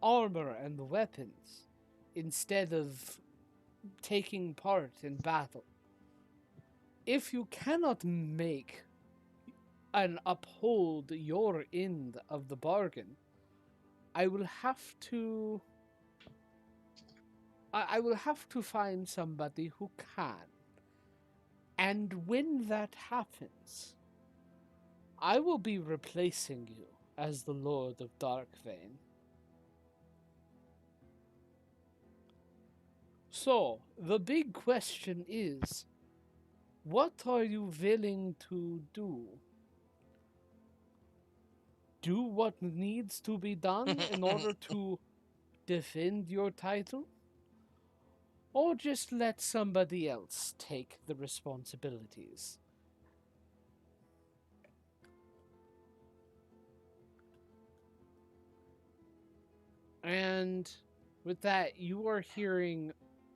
armor and weapons instead of taking part in battle. If you cannot make and uphold your end of the bargain, I will have to find somebody who can. And when that happens, I will be replacing you as the Lord of Darkvein. So, the big question is, what are you willing to do? Do what needs to be done in order to defend your title? Or just let somebody else take the responsibilities? And with that, you are hearing,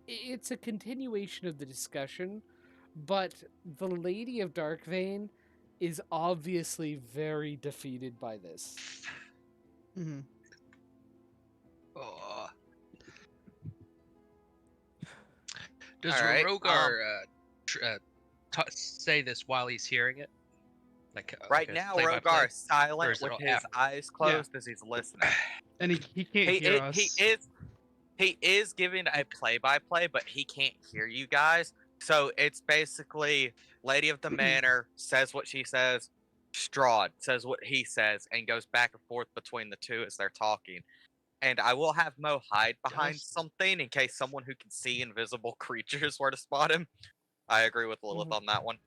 it's a continuation of the discussion, but the Lady of Darkvein is obviously very defeated by this. Mm-hmm. Oh. Does Alright, Rogar say this while he's hearing it? Right like a now, play-by-play? Rogar is Or silent is it with all his after? eyes closed as he's listening. And he can't hear us. He is giving a play-by-play, but he can't hear you guys. So it's basically Lady of the Manor says what she says, Strahd says what he says, and goes back and forth between the two as they're talking. And I will have Mo hide behind something in case someone who can see invisible creatures were to spot him. I agree with Lilith on that one.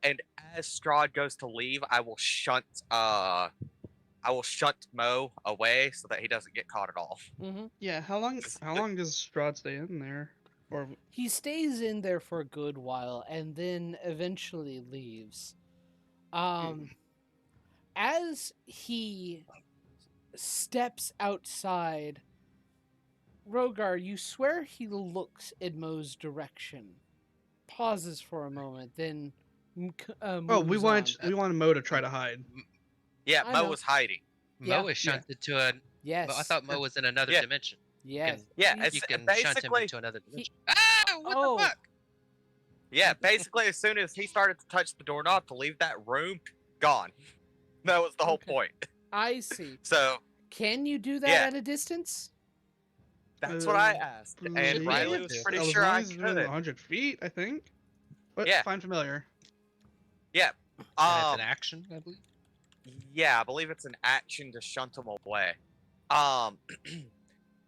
And as Strahd goes to leave, I will shunt Mo away so that he doesn't get caught at all. Mm-hmm. Yeah. How long does Strahd stay in there? Or He stays in there for a good while and then eventually leaves. As he steps outside, Rogar, you swear he looks in Mo's direction. Pauses for a moment, then oh, we moves want Mo to try to hide. Yeah, I Mo know. was hiding. Mo is shunted to a. Yes. I thought Mo was in another Yeah. dimension. Yes. Yeah, He's- it's You can shunt him basically into another dimension. What Oh. the fuck? yeah, basically as soon as he started to touch the doorknob to leave that room, gone. That was the whole Okay. point. I see. So Can you do that Yeah. at a distance? that's what I asked, Should and be Riley able was to. pretty As sure long I as it's within could. 100 feet, I think. But Yeah. find familiar. Yeah. And it's an action, I believe. Yeah, I believe it's an action to shunt him away. Um,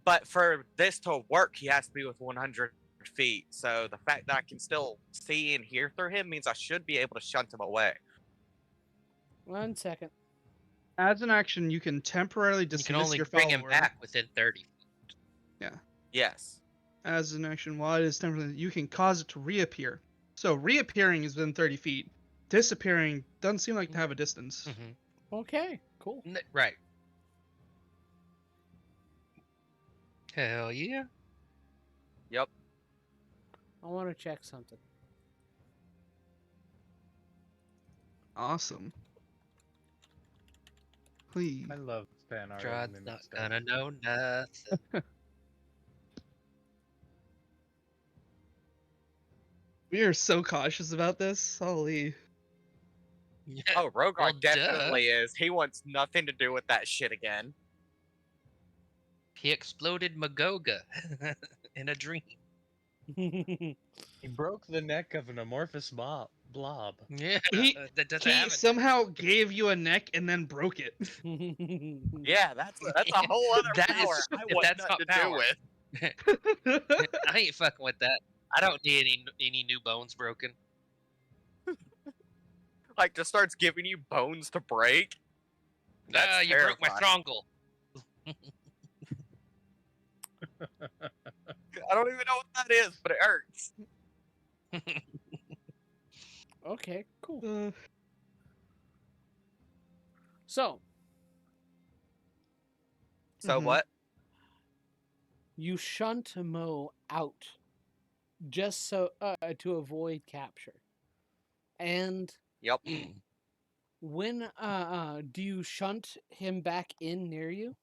but for this to work, he has to be with 100 feet. So the fact that I can still see and hear through him means I should be able to shunt him away. 1 second. As an action, you can temporarily You dismiss can only your bring follower. him back within 30. Yes. As an action, while it is temporarily, you can cause it to reappear. So reappearing is within 30 feet. Disappearing doesn't seem like to have a distance. Mm-hmm. Okay, cool. Right. Hell yeah. Yep. I want to check something. Awesome. Please. I love fan art. of Strad's mimic not stuff. gonna know nothing. We are so cautious about this. Holy. Oh, Rogar Well, definitely is. He wants nothing to do with that shit again. He exploded Magoga in a dream. He broke the neck of an amorphous blob. Yeah, He- that doesn't He happen. somehow gave you a neck and then broke it. Yeah, that's a whole other That is- power I if want that's nothing not to do power. with. I ain't fucking with that. I don't need any new bones broken. Like, just starts giving you bones to break. That's You broke my terrifying. throngle. I don't even know what that is, but it hurts. Okay, cool. Uh, So, So Mhm. what? you shunt Mo out just so to avoid capture. And Yep. when do you shunt him back in near you?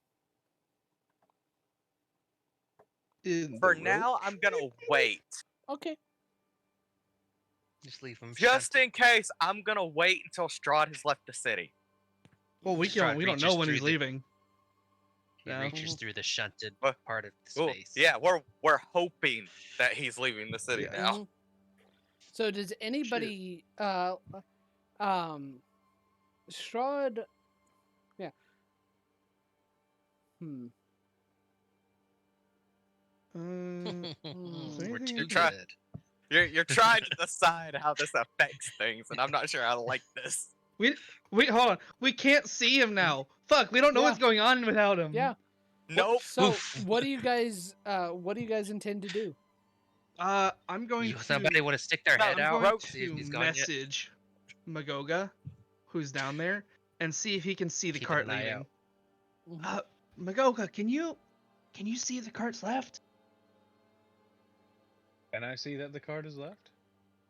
in For the now, rope? I'm gonna wait. Okay. Just leave him. Just shunted. in case, I'm gonna wait until Strahd has left the city. Well, we Strahd don't know reaches when he's through the- leaving. He No. reaches through the shunted Well, part of the Ooh, space. yeah, we're hoping that he's leaving the city Yeah. now. Mhm. So does anybody Strahd yeah. We're anything too I try- good. You're trying to decide how this affects things, and I'm not sure I like this. We hold on. We can't see him now. Fuck, we don't know Yeah. what's going on without him. Yeah. Nope. So Oof. what do you guys intend to do? I'm going You, to. somebody want to stick their No, head I'm out? going See if to he's gone yet? message Magoga, who's down there, and see if he can see the Keeping cart an eye leaving. out. Magoga, can you see the cart's left? Can I see that the card is left?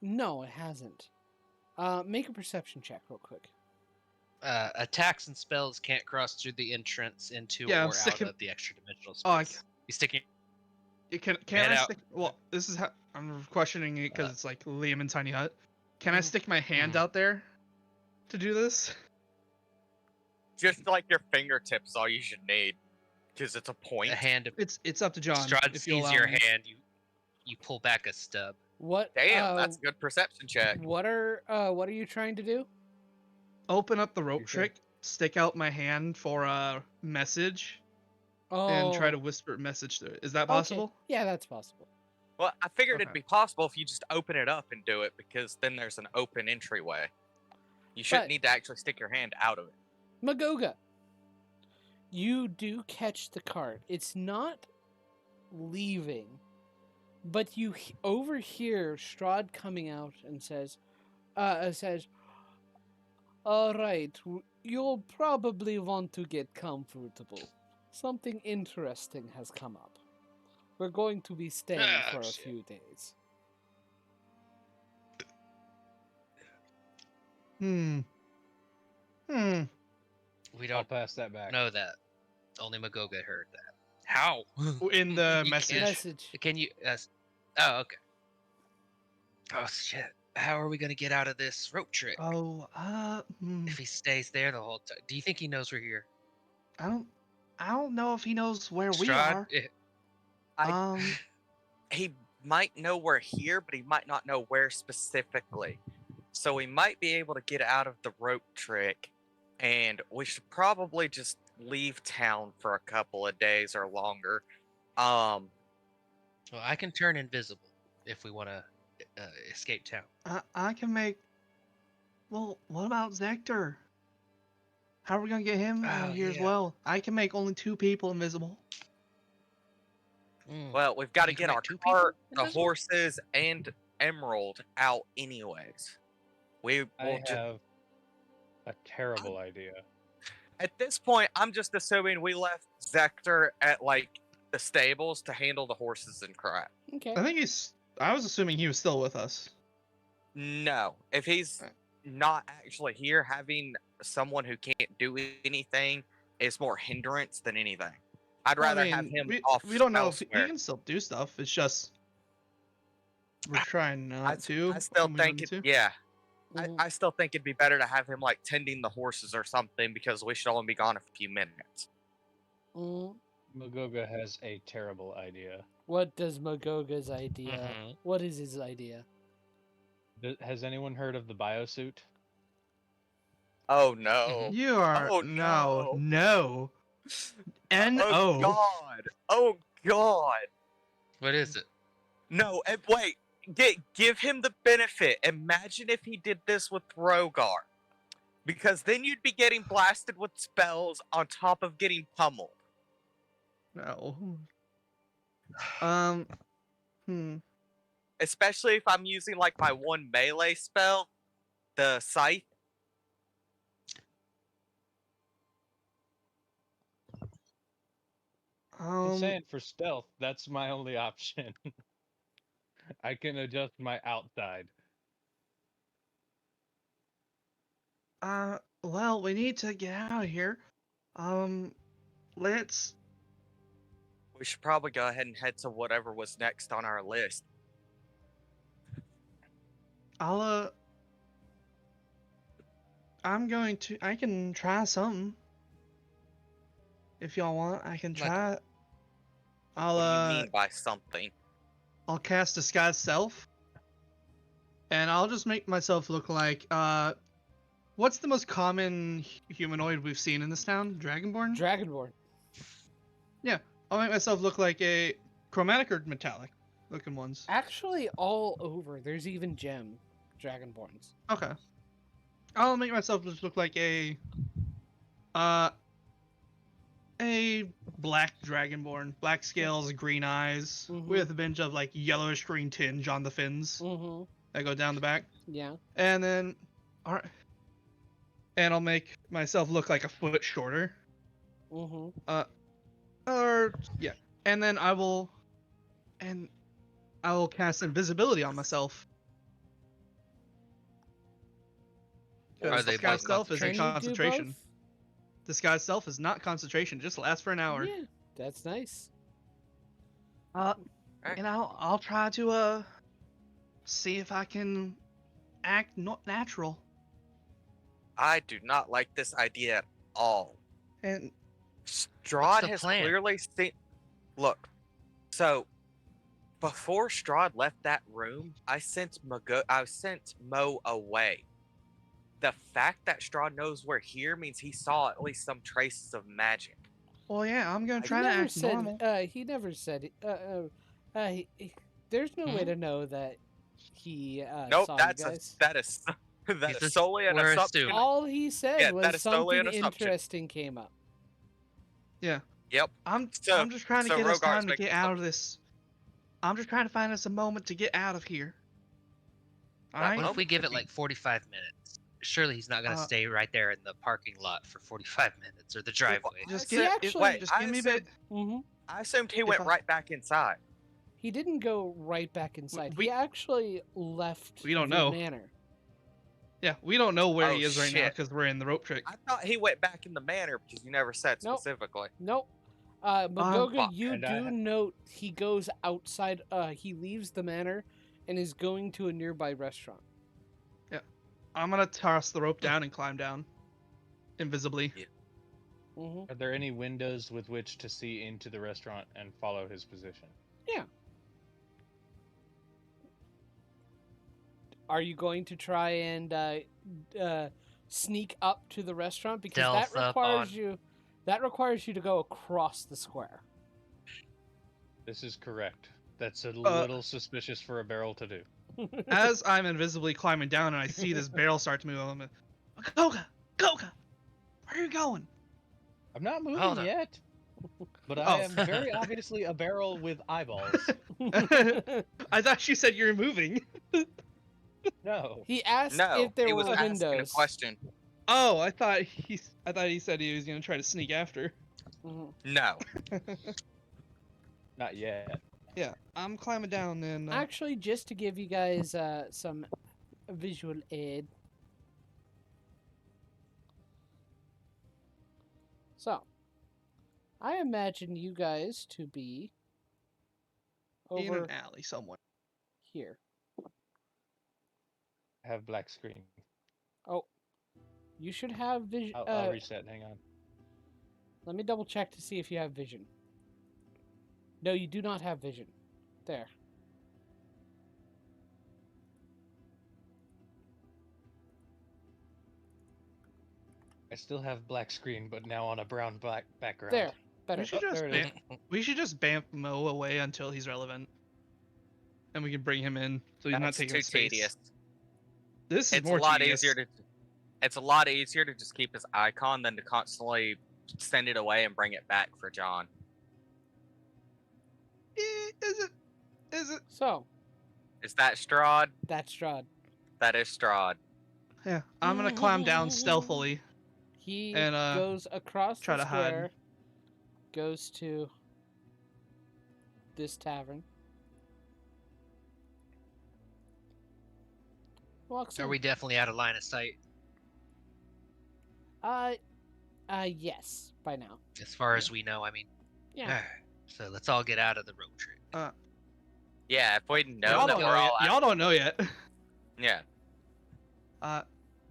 No, it hasn't. Make a perception check real quick. Attacks and spells can't cross through the entrance into Yeah, I'm or out sticking- of the extra dimensional Oh, I space. You sticking? Can Head I out. stick? Well, this is how I'm questioning it because it's like Liam and Tiny Hut. Can I Mhm. stick my hand Mhm. out there to do this? Just like your fingertips, all you should need, because it's a point. A hand of It's up to John. Strahd if you sees allow your me. hand. You pull back a stub. What Damn, that's a good perception check. what are you trying to do? Open up the rope You said- trick, stick out my hand for a message, Oh, and try to whisper a message through it. Is that okay. possible? Yeah, that's possible. Well, I figured it'd Okay. be possible if you just open it up and do it, because then there's an open entryway. You shouldn't But- need to actually stick your hand out of it. Magoga, you do catch the cart. It's not leaving, but you overhear Strahd coming out and says, "All right, you'll probably want to get comfortable. Something interesting has come up. We're going to be staying Ah, for a shit. few days." Hmm. We I'll don't pass that back. know that. Only Magoga heard that. How? In the You message. can't- Message. Can you? Oh, okay. Oh shit! How are we gonna get out of this rope trick Oh, if he stays there the whole time? Do you think he knows we're here? I don't know if he knows where we Strahd, are. I- He might know we're here, but he might not know where specifically. So we might be able to get out of the rope trick and we should probably just leave town for a couple of days or longer. Um, Well, I can turn invisible if we want to escape town. I can make. Well, what about Zector? How are we gonna get him out of Oh, here as yeah. well? I can make only 2 people invisible. well, we've got to You can get make our 2 cart, people the invisible? horses, and Emerald out anyways. We I will just have a terrible idea. at this point, I'm just assuming we left Zector at like the stables to handle the horses and crap. Okay. I think he's. I was assuming he was still with us. No, if he's not actually here, having someone who can't do anything is more hindrance than anything. I'd Well, rather have him we off don't know if he elsewhere. can still do stuff. It's just we're trying I, not to. I still and we don't think need it, to. yeah. Mhm. I still think it'd be better to have him like tending the horses or something because we should only be gone a few minutes. Mm. Magoga has a terrible idea. What does Magoga's idea? Mhm. What is his idea? Has anyone heard of the biosuit? Oh no. You are Oh no. Oh N-O. god. Oh god. What is it? No, and wait. Give him the benefit. Imagine if he did this with Rogar. Because then you'd be getting blasted with spells on top of getting pummeled. No. Hmm. Especially if I'm using like my one melee spell, the scythe. I'm saying for stealth, that's my only option. I can adjust my outside. Well, we need to get out of here. Let's. We should probably go ahead and head to whatever was next on our list. I'm going to. I can try something. If y'all want, I can Like- try it. What do you mean by something? I'll cast Disguise Self. And I'll just make myself look like, what's the most common humanoid we've seen in this town? Dragonborn? Dragonborn. I'll make myself look like a chromatic or metallic looking ones. Actually, all over. There's even gem Dragonborns. Okay. I'll make myself just look like a black dragonborn. Black scales, green eyes, Mhm. with a bunch of like yellowish green tinge on the fins Mm-hmm. that go down the back. Yeah. And then, alright. And I'll make myself look like a foot shorter. Mm-hmm. And then I will cast invisibility on myself. Are Because they disguise both self is Can a you do concentration. both? Disguise self is not concentration; it just lasts for an hour. Yeah, that's nice. And I'll try to see if I can act not natural. I do not like this idea at all. And Strahd the has plan? clearly seen. Look, so before Strahd left that room, I sent Mo away. The fact that Strahd knows we're here means he saw at least some traces of magic. well, yeah, I'm gonna He try to act normal. He never said. There's no way Hmm? to know that he Nope, saw that you guys. is He's just- solely an we're assumption. assuming. All he said Yeah, that was is solely something an assumption. interesting came up. Yep. I'm So- just trying to so get us Rogar's time to making get out of this. I'm just trying to find us a moment to get out of here. Alright? What if we give could it be- like 45 minutes? Surely he's not going to Uh, stay right there in the parking lot for 45 minutes or the driveway. Just I give, said- actually- wait, just give me a bit. Mm-hmm. I assumed he went I- right back inside. He didn't go right back inside. we- he actually left We don't the know. manor. Yeah, we don't know where Oh, he is right now shit. because we're in the rope trick. I thought he went back in the manor because you never said Nope. specifically. Nope. Magoga, fuck. you And do note he goes outside. He leaves the manor and is going to a nearby restaurant. I'm gonna toss the rope down and climb down, invisibly. Mm-hmm. Are there any windows with which to see into the restaurant and follow his position? Are you going to try and sneak up to the restaurant because Stealth that up on- requires you to go across the square. This is correct. That's a little suspicious for a barrel to do. As I'm invisibly climbing down and I see this barrel start to move, I'm like, Goga, where are you going? I'm not moving Hold on. yet, but Oh. I am very obviously a barrel with eyeballs. I thought you said you're moving. No. He asked No, if there he were was asking a windows. question. Oh, I thought he said he was gonna try to sneak after. Mhm. No. Not yet. Yeah, I'm climbing down and Actually, just to give you guys some visual aid. So, I imagine you guys to be in over an alley somewhere. here. I have black screen. Oh, you should have vision. I'll reset. Hang on. Let me double check to see if you have vision. No, you do not have vision. There. I still have black screen, but now on a brown black background. There. Better. We should Oh, just there it is. we should just bamf Mo away until he's relevant, and we can bring him in so he's not That's taking too up space. tedious. This is It's more a lot tedious. easier to. It's a lot easier to just keep his icon than to constantly send it away and bring it back for John. Is it? Is it? So, Is that Strahd? that's Strahd. That is Strahd. Yeah, I'm gonna climb down stealthily. He And, goes across try the to hide. square, goes to this tavern, walks Are in. we definitely out of line of sight Yes, by now. as far as we know? I mean, Yeah. alright, so let's all get out of the road trip. Yeah, if we know Y'all that don't we're know yet. all Y'all don't know yet. yeah, Uh,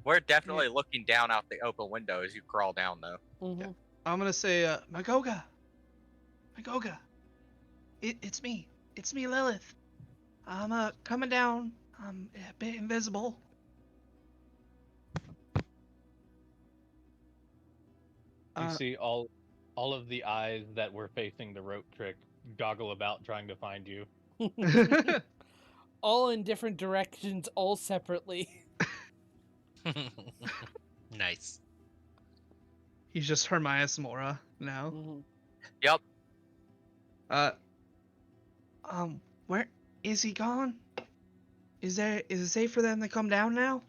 we're definitely looking down out the open window as you crawl down, though. Mhm. I'm gonna say, Magoga, it's me, Lilith. I'm coming down. I'm a bit invisible. You see all of the eyes that were facing the rope trick goggle about trying to find you. All in different directions, all separately. Nice. He's just Hermias Mora now. Mhm. Yep. Where is he gone? Is it safe for them to come down now?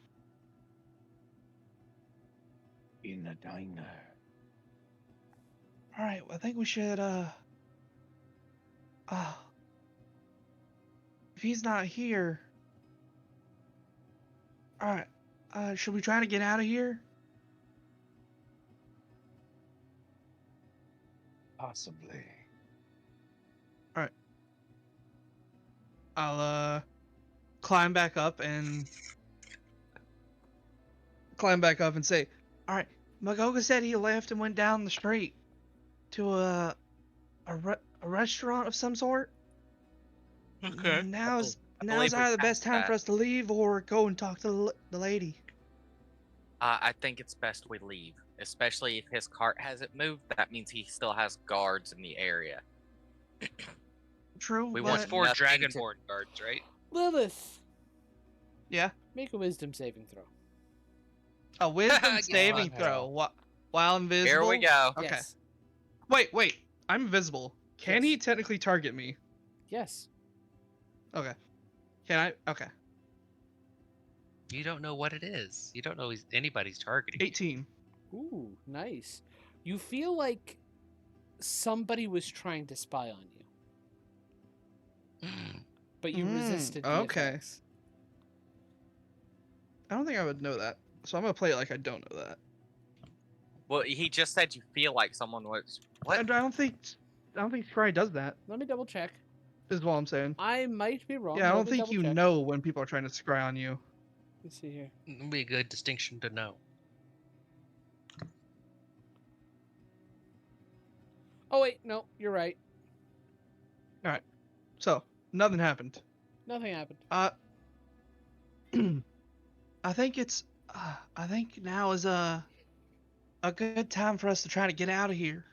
In the diner. All right, well, I think we should if he's not here, all right, should we try to get out of here? Possibly. I'll climb back up and say, all right, Magoga said he left and went down the street to a restaurant of some sort. Okay. Now's believe we either the best passed time that. for us to leave or go and talk to the lady. I think it's best we leave, especially if his cart hasn't moved. That means he still has guards in the area. True. We but- want It's four nothing to- Dragonborn guards, right? Lilith, Yeah. make a wisdom saving throw. A wisdom Get saving on. throw. While invisible. Here we go. Okay. Yes. Wait. I'm invisible. Can he Yes. technically target me? Yes. Okay. Can I? Okay. You don't know what it is. You don't know anybody's targeting. 18. Ooh, nice. You feel like somebody was trying to spy on you, You. but you resisted the okay. attacks. I don't think I would know that. So I'm gonna play it like I don't know that. Well, he just said you feel like someone was. I What? don't think Scry does that. Let me double check. Is what I'm saying. I might be wrong. Yeah, I Let don't me think double you check. know when people are trying to scry on you. Let's see here. It'd be a good distinction to know. Oh wait, no, you're right. So nothing happened. Nothing happened. I think it's I think now is a good time for us to try to get out of here.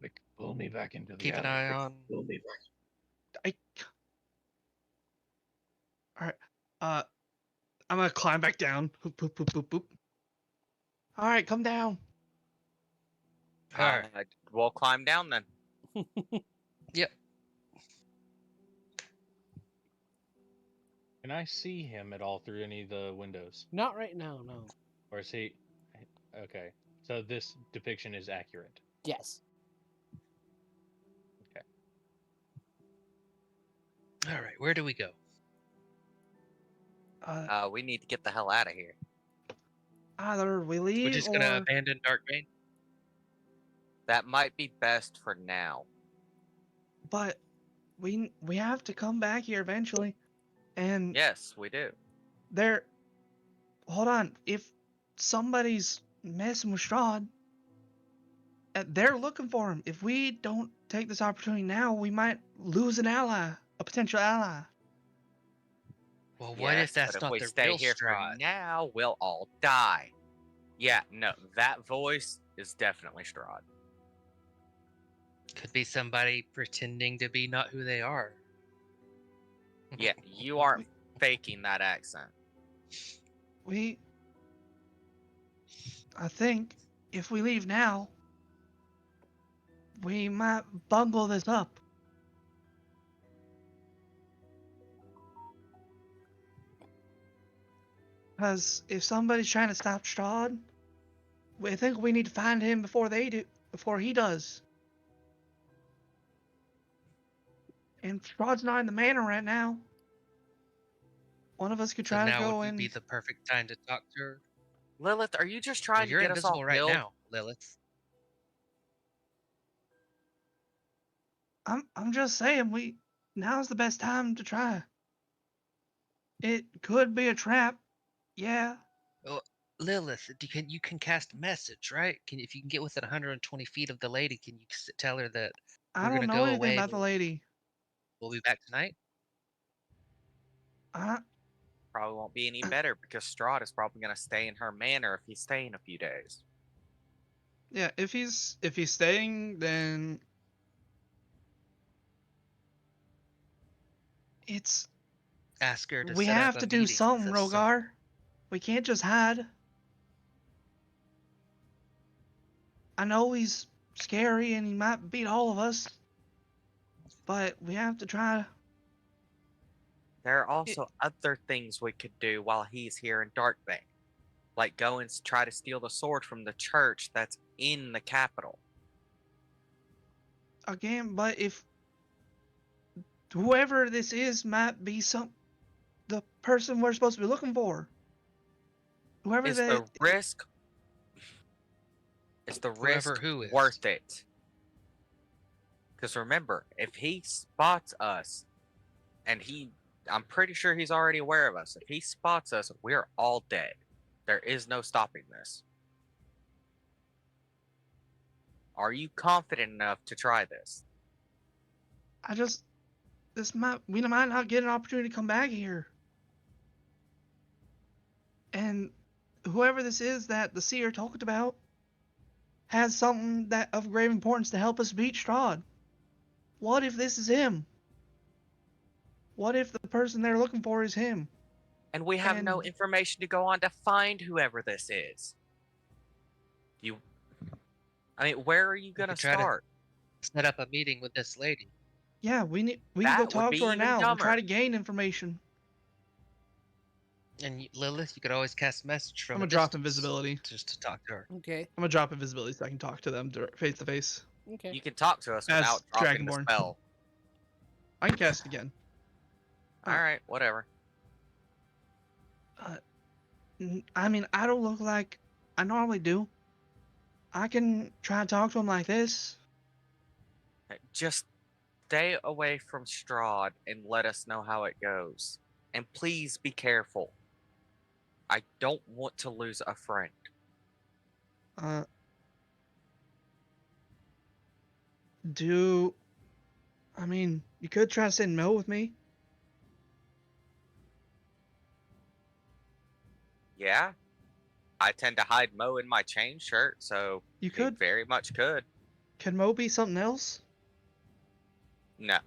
Like, pull me back into the Keep an alley. eye on. Pull me back. All right. I'm gonna climb back down. Boop, boop, boop, boop, boop. All right, come down. All right. We'll climb down then. Yep. Can I see him at all through any of the windows? Not right now, no. Or is he... Okay. So this depiction is accurate. Yes. All right. Where do we go? We need to get the hell out of here. Either we leave We're just or gonna abandon Darkvein. That might be best for now. but we have to come back here eventually. And Yes, we do. there hold on, if somebody's messing with Strahd, they're looking for him. If we don't take this opportunity now, we might lose an ally, a potential ally. Well, what if Yes, that's but if not we the stay real here for Strahd? now, we'll all die. Yeah, no, that voice is definitely Strahd. Could be somebody pretending to be not who they are. Yeah, you aren't faking that accent. I think if we leave now, we might bungle this up. Because if somebody's trying to stop Strahd, I think we need to find him before he does. And Strahd's not in the manor right now. One of us could So try to now go would and be the perfect time to talk to her. Lilith, are you just Well, trying to you're get us all invisible right killed? now, Lilith. I'm just saying now's the best time to try. It could be a trap. Yeah. Well, Lilith, you can cast a message, right? If you can get within 120 feet of the lady, can you tell her that I we're don't gonna know go anything away? about the lady. We'll be back tonight. I Probably won't be any better because Strahd is probably going to stay in her manor if he's staying a few days. Yeah, if he's staying, then it's Ask her to we set up have a to do meeting something, with us somewhere. Rogar. We can't just hide. I know he's scary and he might beat all of us, but we have to try. There are also other things we could do while he's here in Darkvein. Like go and try to steal the sword from the church that's in the capital. Again, but if whoever this is might be the person we're supposed to be looking for. Whoever Is that the risk Whoever who is. worth it? Because remember, if he spots us, and I'm pretty sure he's already aware of us. If he spots us, we're all dead. There is no stopping this. Are you confident enough to try this? we might not get an opportunity to come back here. And whoever this is that the seer talked about has something that of grave importance to help us beat Strahd. What if this is him? What if the person they're looking for is him? And we have no information to go on to find whoever this is. Where are you gonna start? Set up a meeting with this lady. Yeah, we can go That would talk be to her even now and try dumber. to gain information. And Lilith, you could always cast a message from I'm a gonna drop distance invisibility. just to talk to her. Okay. I'm gonna drop invisibility so I can talk to them face to face. Okay. You can talk to us As without dropping the Dragonborn. spell. I can cast it again. Alright, whatever. I mean, I don't look like I normally do. I can try to talk to him like this. Just stay away from Strahd and let us know how it goes. And please be careful. I don't want to lose a friend. I mean, you could try to send Mel with me. Yeah. I tend to hide Mo in my chain shirt, so You he could. very much could. Can Mo be something else? No.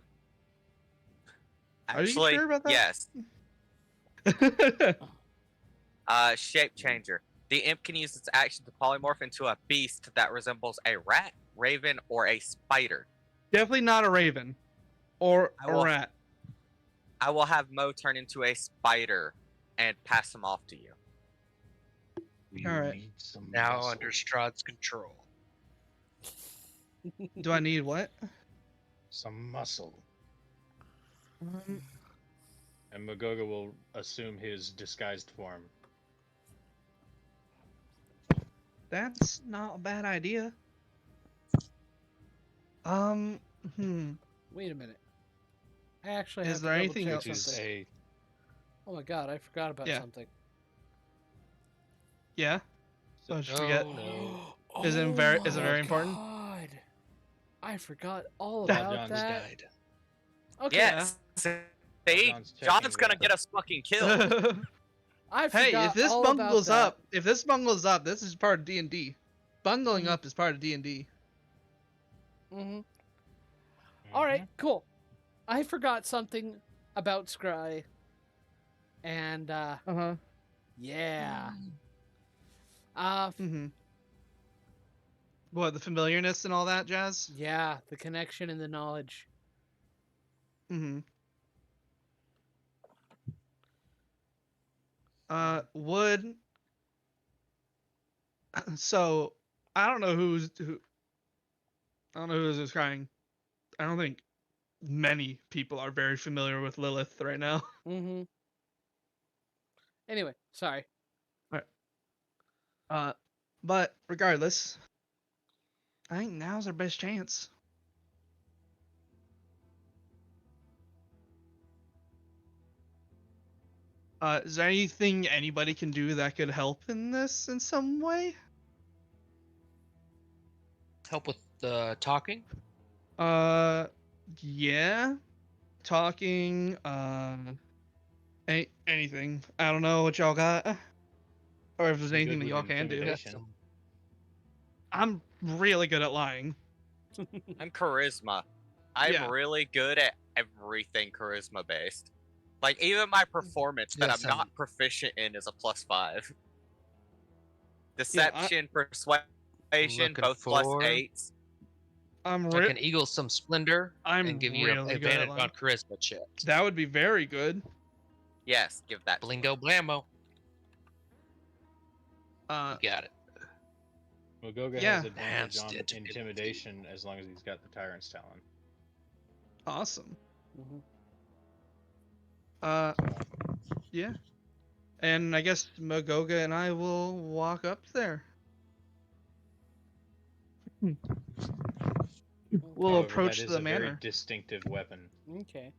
Are you Actually, sure about that? yes. Shape changer. The imp can use its action to polymorph into a beast that resembles a rat, raven, or a spider. Definitely not a raven. Or I a will- rat. I will have Mo turn into a spider and pass him off to you. We Alright. need some Now muscle. under Strahd's control. Do I need what? Some muscle. Um, And Magoga will assume his disguised form. that's not a bad idea. Hmm. Wait a minute. I actually Is have there to anything double else? check Which is something. a Oh my god, I forgot about Yeah. something. Yeah. So I forget. No. Is it very important? God. I forgot all That- about John's that. died. Okay. Yes. See? John's checking John's gonna the- get us fucking killed. I Hey, forgot if this all bungles about up, this is part of D&D. Bungling Mhm. up is part of D&D. that. All right, cool. I forgot something about Scry. And Uh-huh. yeah. Mm-hmm. What, the familiarness and all that jazz? Yeah, the connection and the knowledge. Mm-hmm. Would so I don't know who I don't know who's crying. I don't think many people are very familiar with Lilith right now. Mm-hmm. Anyway, sorry. But regardless, I think now's our best chance. Is there anything anybody can do that could help in this in some way? Help with the talking. Yeah. Talking, anything. I don't know what y'all got. Or if there's I'm anything good that with y'all can do. intimidation. Some I'm really good at lying. I'm charisma. I'm Yeah. really good at everything charisma based. Like even my performance that Yes, I'm not proficient in is a +5. Yeah, Deception, persuasion, looking both for- +8s. I'm I can eagle some splendor I'm and give you really an good at advantage lying. on charisma checks. That would be very good. Yes, give that. to me. Blingo blammo. Uh, You got it. Magoga Yeah. has advantage Enhanced on intimidation. intimidation as long as he's got the Tyrant's Talon. awesome. Mm-hmm. Yeah. And I guess Magoga and I will walk up there. We'll However, approach that is the a very manor. distinctive weapon. Okay.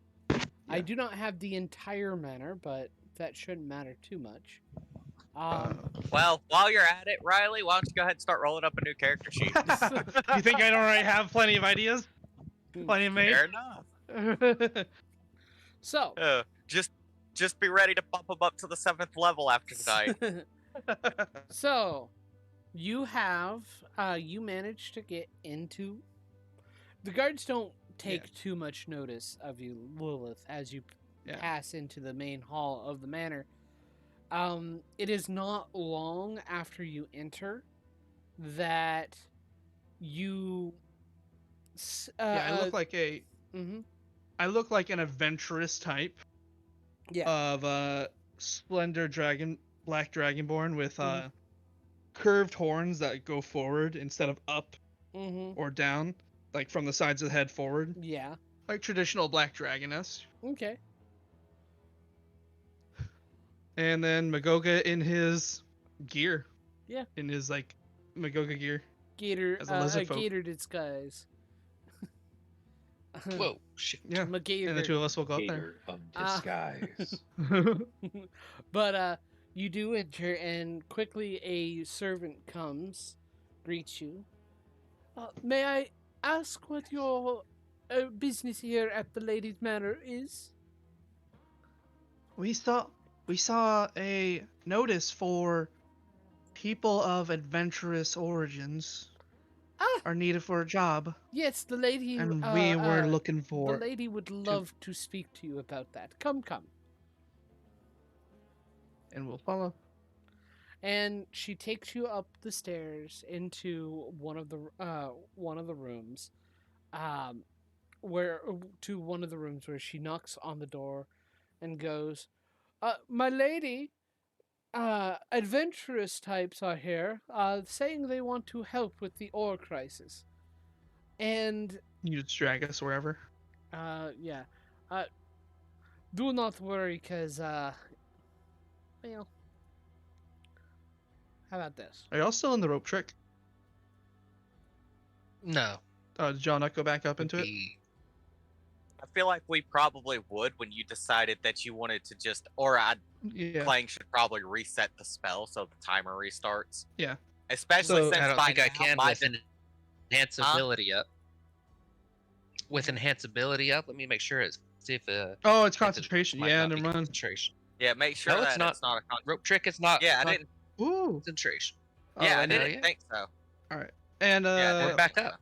I Yeah. do not have the entire manor, but that shouldn't matter too much. Well, while you're at it, Riley, why don't you go ahead and start rolling up a new character sheet? You think I don't already have plenty of ideas? Plenty of Fair mates? enough. So, Just be ready to bump them up to the 7th level after tonight. so you have you managed to get into the guards don't take too much notice of you, Lilith, as you Yeah. pass into the main hall of the manor. It is not long after you enter that you Yeah, I look like an adventurous type yeah. of splendor black dragonborn with Mhm. curved horns that go forward instead of up Mm-hmm. or down, like from the sides of the head forward, Yeah. like traditional black dragoness. Okay. And then Magoga in his gear. Yeah. In his like Magoga gear. Gator, As a lizard a folk. gator disguise. Whoa, shit. Yeah. Magator. And the two of us will go up there. Gator of Ah. disguise. But you do enter, and quickly a servant comes, greets you. May I ask what your business here at the Lady's Manor is? we saw we saw a notice for people of adventurous origins Ah, are needed for a job, yes, the lady. and we were looking The for. lady would love to speak to you about that. Come, come. And we'll follow. And she takes you up the stairs into one of the rooms, um, where to one of the rooms where she knocks on the door, and goes, "My lady, adventurous types are here, saying they want to help with the ore crisis." And You just drag us wherever. yeah, uh, do not worry, cause well, how about this? Are y'all still in the rope trick? No, Did y'all not go back up would into it? be I feel like we probably would when you decided that you wanted to just, or Yeah. Clang should probably reset the spell so the timer restarts. Yeah. Especially So- since I don't by think I now can my with enhance ability up. With enhance ability up, let me make sure it's see if Oh, it's if it concentration. might Yeah, not be never mind. concentration. Yeah, make sure No, that it's not. it's not a Rope trick is not. Yeah, I didn't. Ooh. concentration. Yeah, I and- didn't yeah. think so. All right. And Yeah, We're didn't back think up.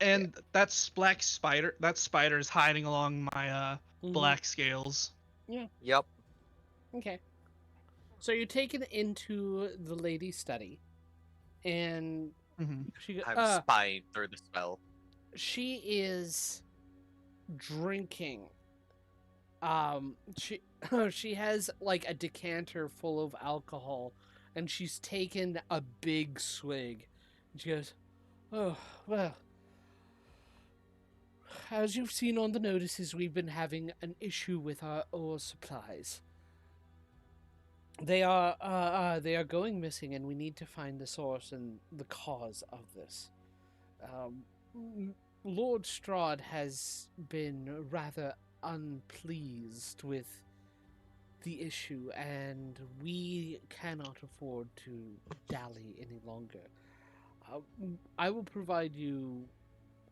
and that's black spider. That spider is hiding along my Mhm. black scales. so. Yep. Okay. So you're taken into the lady's study, and Mm-hmm. she I'm spying through the spell. she is drinking. She she has like a decanter full of alcohol, and she's taken a big swig. And she goes, "Oh well, as you've seen on the notices, we've been having an issue with our ore supplies. They are going missing, and we need to find the source and the cause of this. Lord Strahd has been rather unpleased with the issue, and we cannot afford to dally any longer. I will provide you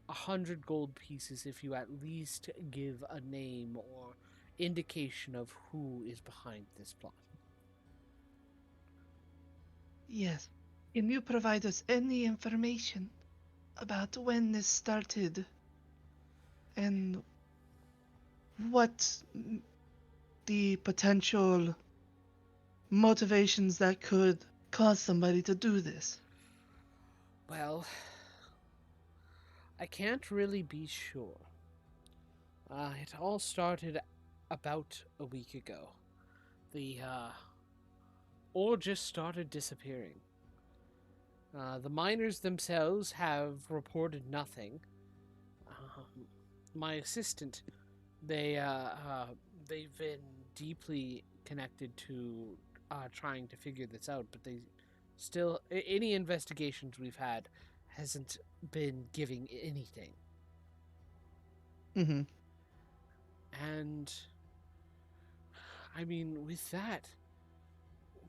100 gold pieces if you at least give a name or indication of who is behind this plot." Yes. Can you provide us any information about when this started and what the potential motivations that could cause somebody to do this? Well, I can't really be sure. It all started about a week ago. The ore just started disappearing. The miners themselves have reported nothing. My assistant, they've been deeply connected to trying to figure this out, but they still any investigations we've had hasn't been giving anything. Mm-hmm. And I mean, with that,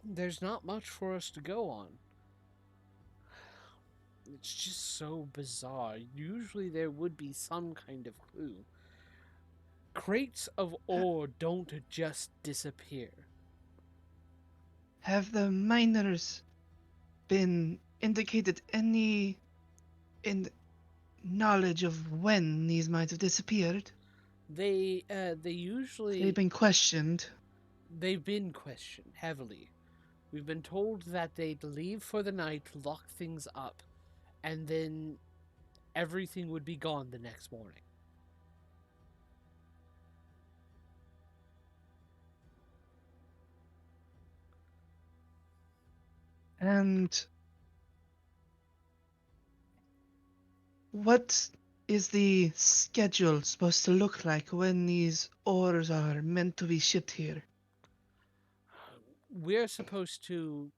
there's not much for us to go on. It's just so bizarre. Usually there would be some kind of clue. Crates of ore don't just disappear. Have the miners been indicated any knowledge of when these might have disappeared? They usually They've been questioned. they've been questioned heavily. We've been told that they'd leave for the night, lock things up, and then everything would be gone the next morning. And what is the schedule supposed to look like when these ores are meant to be shipped here? We're supposed to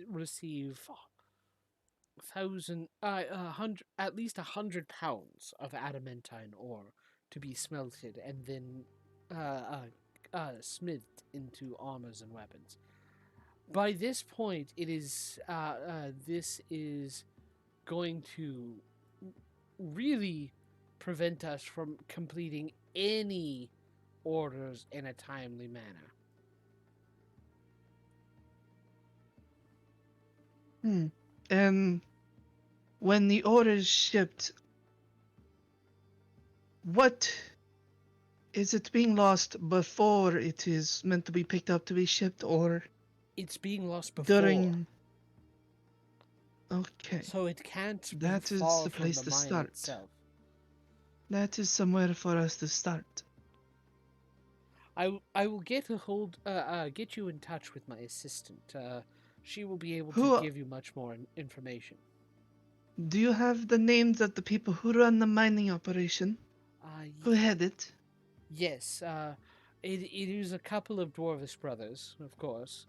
receive at least 100 pounds of adamantine ore to be smelted and then smithed into armors and weapons. By this point, this is going to really prevent us from completing any orders in a timely manner. And when the ore is shipped, what is it being lost before it is meant to be picked up to be shipped, or It's being lost before, during? Okay, so it can't be that is far the from place the to mine start. itself. That is somewhere for us to start. I will get get you in touch with my assistant. She will be able to Who give you much more information. do you have the names of the people who run the mining operation? Who Y- head it? yes, it is a couple of Dwarvish brothers, of course.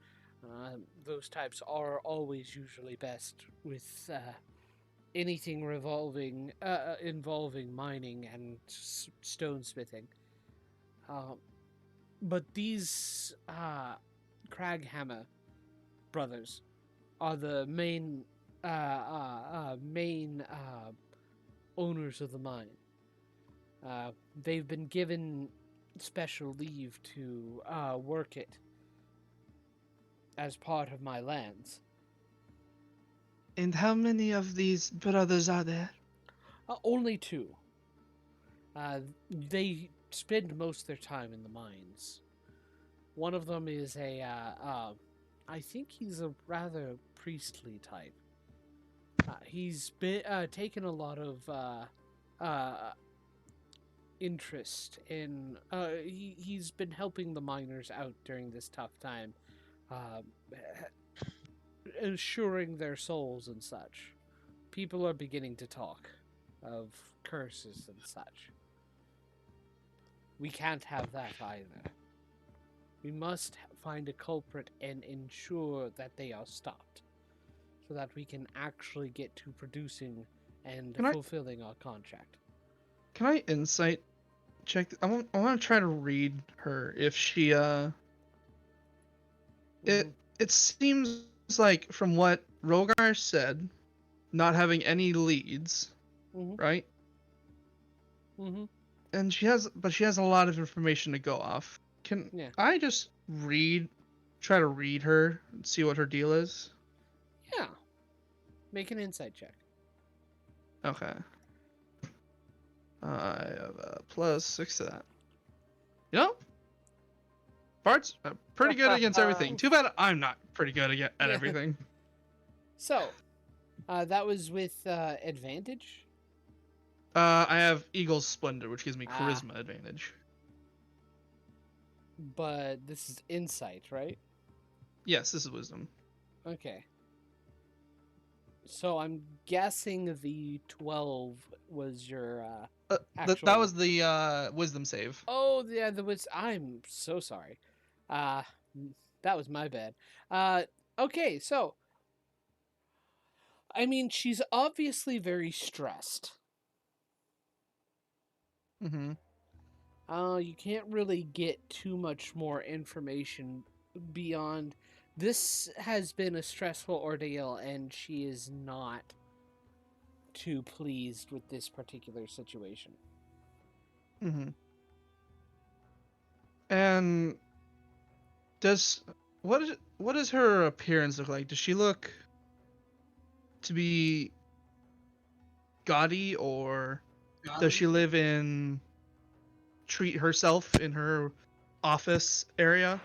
Those types are always usually best with anything involving mining and stone smithing. Um, but these Craghammer brothers are the main owners of the mine. They've been given special leave to work it as part of my lands. And how many of these brothers are there? Only two. They spend most of their time in the mines. One of them is I think he's a rather priestly type. He's been taken a lot of interest in. He's been helping the miners out during this tough time, uh, ensuring their souls and such. People are beginning to talk of curses and such. We can't have that either. We must find a culprit and ensure that they are stopped, so that we can actually get to producing and Can I- fulfilling our contract. Can I insight check? I want to try to read her if she Mhm. It seems like from what Rogar said, not having any leads, Mhm. right? Mhm. And she has a lot of information to go off. Can Yeah. I just try to read her and see what her deal is? Yeah. Make an insight check. Okay. I have a +6 to that. You know, Bart's pretty good against everything. Too bad I'm not pretty good at Yeah. everything. So, that was with advantage. I have Eagle's Splendor, which gives me Ah. charisma advantage. But this is insight, right? Yes, this is wisdom. Okay. So I'm guessing the 12 was your actual. That was the wisdom save. Oh, yeah, there was. I'm so sorry. Uh, that was my bad. Okay, so I mean, she's obviously very stressed. Mm-hmm. You can't really get too much more information beyond this has been a stressful ordeal, and she is not too pleased with this particular situation. Mm-hmm. And what does her appearance look like? Does she look to be gaudy, or does she live in treat herself in her office area?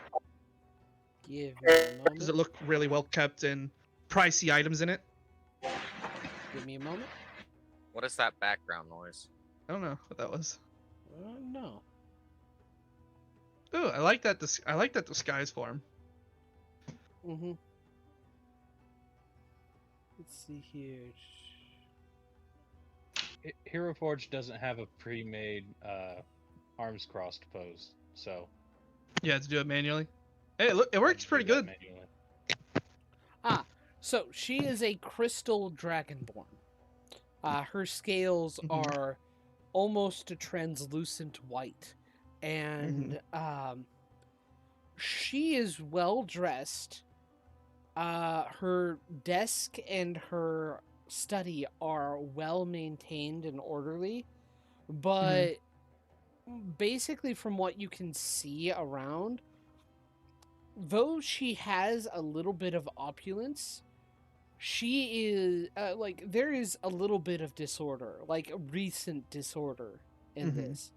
Give me a moment. Does it look really well kept and pricey items in it? Give me a moment. What is that background noise? I don't know what that was. No. Ooh, I like that. I like that disguise form. Mm-hmm. Let's see here. Hero Forge doesn't have a pre-made arms crossed pose, so Yeah, to do it manually. Hey, look, it I works just do pretty that good. manually. So she is a crystal dragonborn. Her scales Mhm. are almost a translucent white, and she is well dressed. Her desk and her study are well maintained and orderly, but basically, from what you can see around, though she has a little bit of opulence, She is like there is a little bit of disorder, like recent disorder in Mhm. this.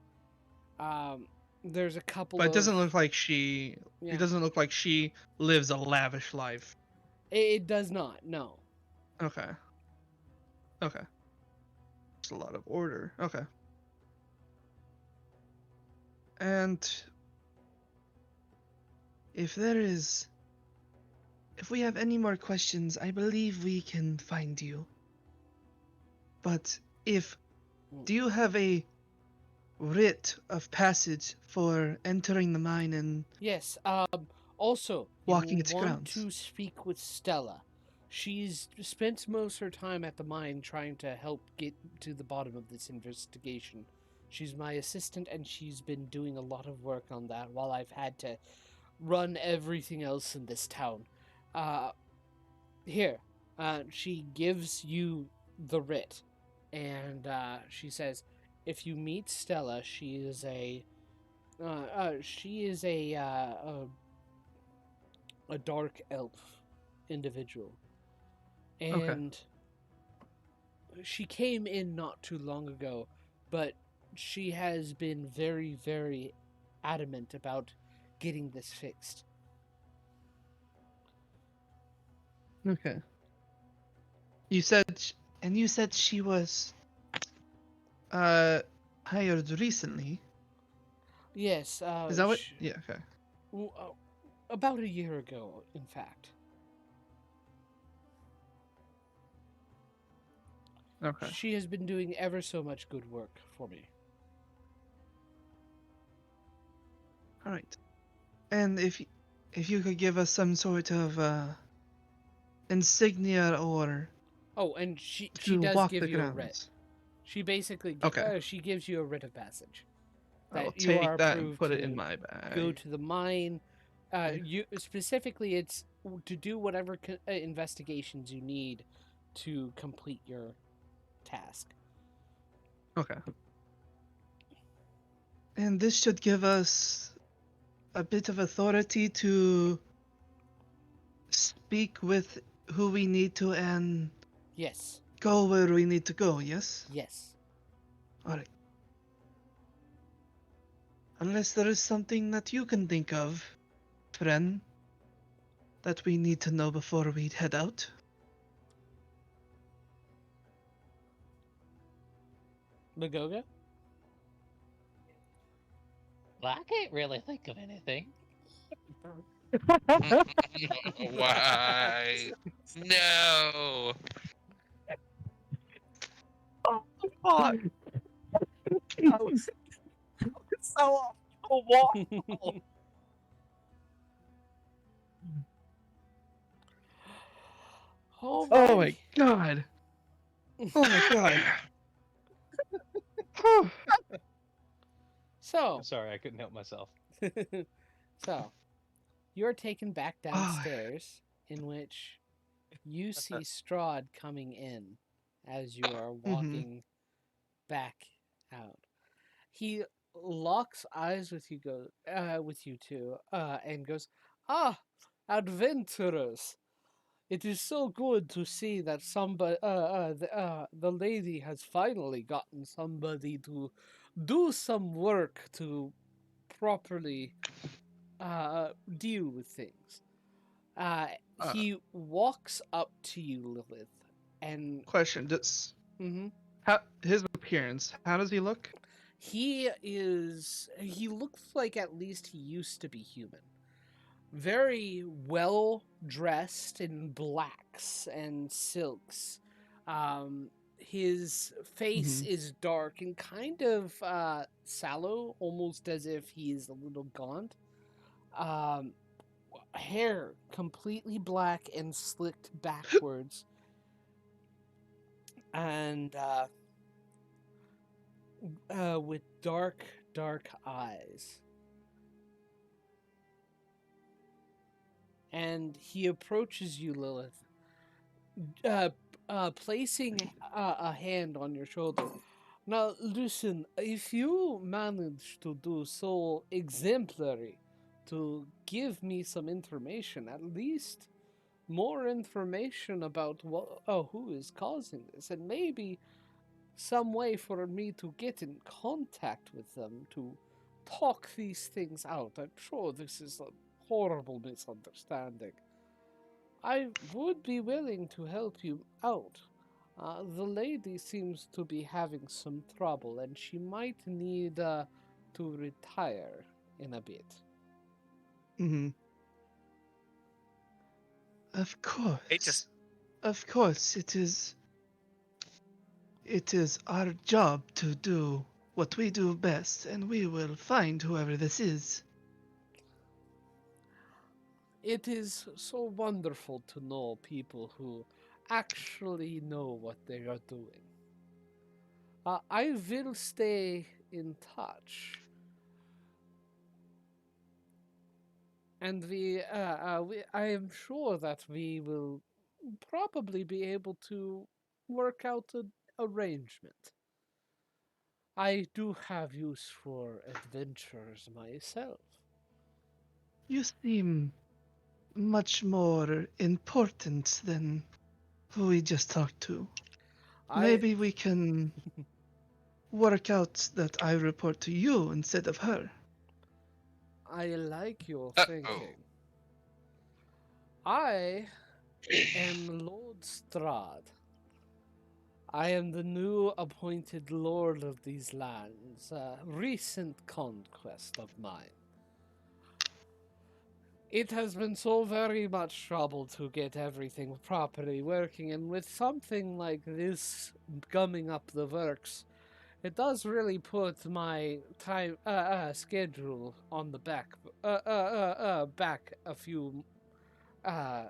There's a couple But it of doesn't look like she. It yeah. doesn't look like she lives a lavish life. It does not. No. Okay. Okay. Just a lot of order. Okay. And if there is, if we have any more questions, I believe we can find you. But if, do you have a writ of passage for entering the mine and Yes. Also, walking you its want grounds? to speak with Stella. She's spent most of her time at the mine trying to help get to the bottom of this investigation. She's my assistant, and she's been doing a lot of work on that while I've had to run everything else in this town. Uh, Here, she gives you the writ, and she says, if you meet Stella, she is a dark elf individual, Okay. and she came in not too long ago, but she has been very, very adamant about getting this fixed. Okay. You said, and you said she was hired recently. Yes, Is that what? Yeah. Okay. about a year ago, in fact. Okay. She has been doing ever so much good work for me. All right. And if you could give us some sort of insignia or Oh, and she to does walk give the you a writ. grounds. She basically Okay. She gives you a writ of passage I will that you are take that and approved put it in to my go bag. to the mine. Yeah. You specifically, it's to do whatever investigations you need to complete your task. Okay. And this should give us a bit of authority to speak with who we need to and Yes, go where we need to go, yes? yes. Alright. Unless there is something that you can think of, friend, that we need to know before we head out. Magoga? Well, I can't really think of anything. Why? No. Oh, fuck. I was so off the wall. Oh my Alrighty. god! Oh my god! So, Sorry, I couldn't help myself. so you're taken back Ah, downstairs, in which you see Strahd coming in as you are mm-hmm. walking back out. He locks eyes with with you two, and goes, "Ah, adventurers! It is so good to see that the lady has finally gotten somebody to do some work to properly deal with things." Uh, Uh, he walks up to you, Lilith, and question, just mhm, how his appearance, how does he look? he looks like at least he used to be human. Very well dressed in blacks and silks. His face Mm-hmm. is dark and kind of sallow, almost as if he's a little gaunt. Um, Hair completely black and slicked backwards, and with dark, dark eyes. And he approaches you, Lilith, uh, placing a hand on your shoulder. Now, listen, if you manage to do so exemplary to give me some information, at least more information about who is causing this, and maybe some way for me to get in contact with them to talk these things out. I'm sure this is a horrible misunderstanding. I would be willing to help you out. The lady seems to be having some trouble, and she might need to retire in a bit. Hmm. Of It just course. Of course, it is our job to do what we do best, and we will find whoever this is. It is so wonderful to know people who actually know what they are doing. I will stay in touch, and I am sure that we will probably be able to work out an arrangement. I do have use for adventures myself. You seem much more important than who we just talked to. I Maybe we can work out that I report to you instead of her. I like your Oh. thinking. I am Lord Strahd. I am the new appointed lord of these lands, a recent conquest of mine. It has been so very much trouble to get everything properly working, and with something like this gumming up the works, it does really put my time schedule on the back a few uh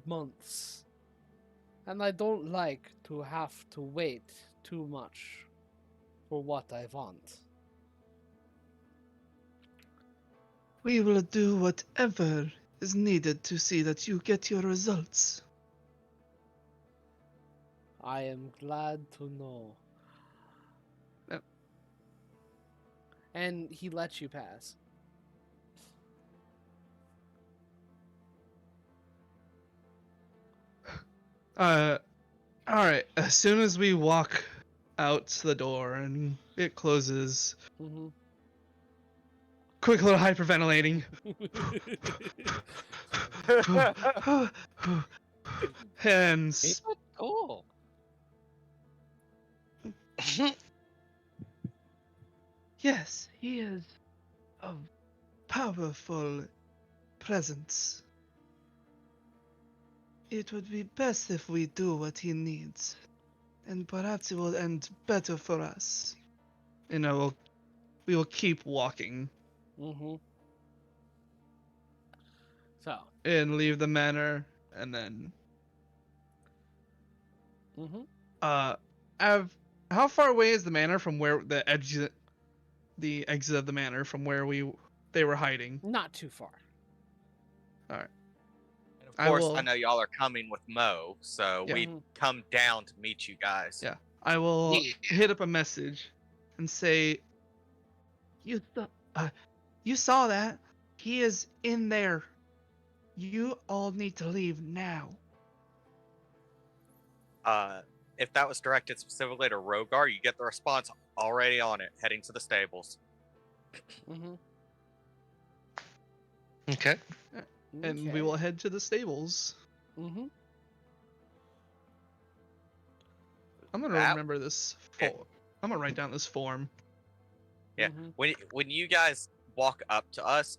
months, and I don't like to have to wait too much for what I want. We will do whatever is needed to see that you get your results. I am glad to know. Yep. And he lets you pass. Alright, as soon as we walk out the door and it closes, Mm-hmm. quick little hyperventilating. and He's not cool. yes, he is a powerful presence. It would be best if we do what he needs, and perhaps it will end better for us. You know, we will keep walking Mm-hmm. So. and leave the manor, and then Mm-hmm. how far away is the manor from where the exit of the manor from where they were hiding? Not too far. All right. And of I course, I will- know y'all are coming with Mo, so Yeah. we'd come down to meet you guys. Yeah. I will Yeah. hit up a message and say, you saw that? He is in there. You all need to leave now. If that was directed specifically to Rogar, you get the response already on it, heading to the stables. Mm-hmm. Okay. And we will head to the stables. Mm-hmm. I'm gonna That- remember this. I'm gonna write down this form. Yeah. Mm-hmm. When you guys walk up to us,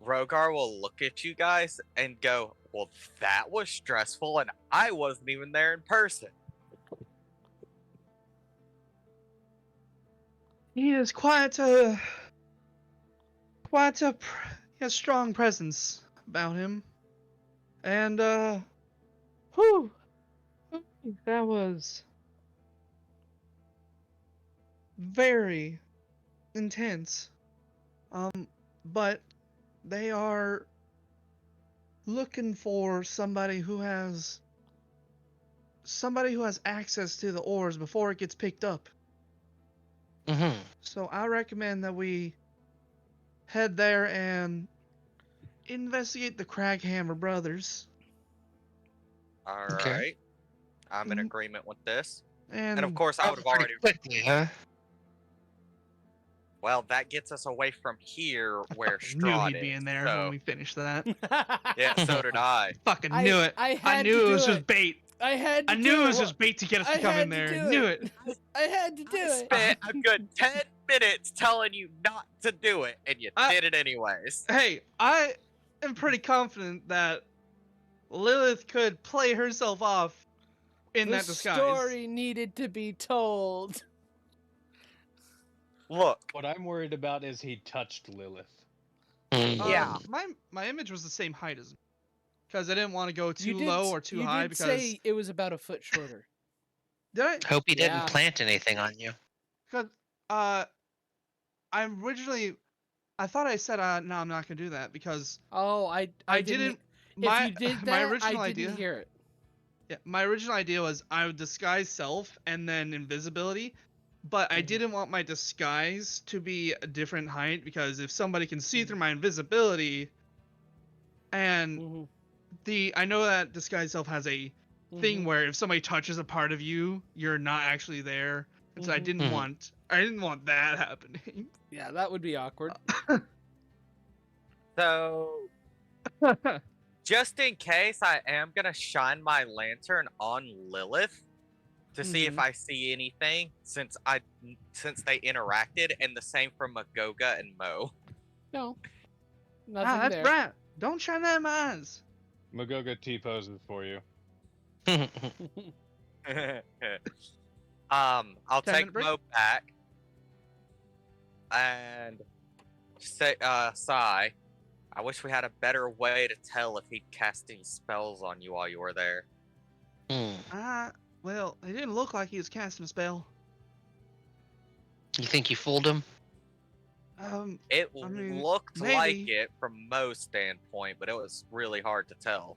Rogar will look at you guys and go, "Well, that was stressful, and I wasn't even there in person." He is he has strong presence about him. And whew, that was very intense. But they are looking for somebody who has access to the ores before it gets picked up. Mm-hmm. So I recommend that we head there and investigate the Craghammer brothers. All Okay. right. I'm in Mhm. agreement with this. And And of course, I would have Pretty already. quickly, huh? Well, that gets us away from here where fucking knew Strahd he'd be is. in there So, when we finished that. yeah, so did I. Fucking I- knew it. I had knew to it was do just it. bait. I had to I do knew it it. was just bait to get us I to come in had to there. do Knew it. it. I had to do I it. spent a good 10 minutes telling you not to do it, and you I- did it anyways. Hey, I am pretty confident that Lilith could play herself off in The that disguise. story needed to be told. Look, What I'm worried about is he touched Lilith. Yeah. My image was the same height as him. Because I didn't want to go You too did, low or too you high did because say it was about a foot shorter. did I? Hope he Yeah. didn't plant anything on you. Because I'm originally I thought I said no, I'm not gonna do that because Oh, I didn't. my If you did my that, original I didn't idea. hear it. Yeah, my original idea was I would disguise self and then invisibility, but I Mhm. didn't want my disguise to be a different height because if somebody can see through my invisibility, and Mhm. I know that disguise self has a thing Mhm. where if somebody touches a part of you, you're not actually there, and so I Mhm. didn't Mhm. want that happening. Yeah, that would be awkward. so just in case, I am gonna shine my lantern on Lilith to see if Mhm. I see anything since they interacted, and the same for Magoga and Mo. No, Ah, nothing that's there. right. Don't shine that in my eyes. Magoga T-poses for you. I'll 10-minute take break? Mo back and say, sigh. I wish we had a better way to tell if he'd cast any spells on you while you were there. Well, it didn't look like he was casting a spell. You think you fooled him? It I mean, looked maybe. like it from Mo's standpoint, but it was really hard to tell.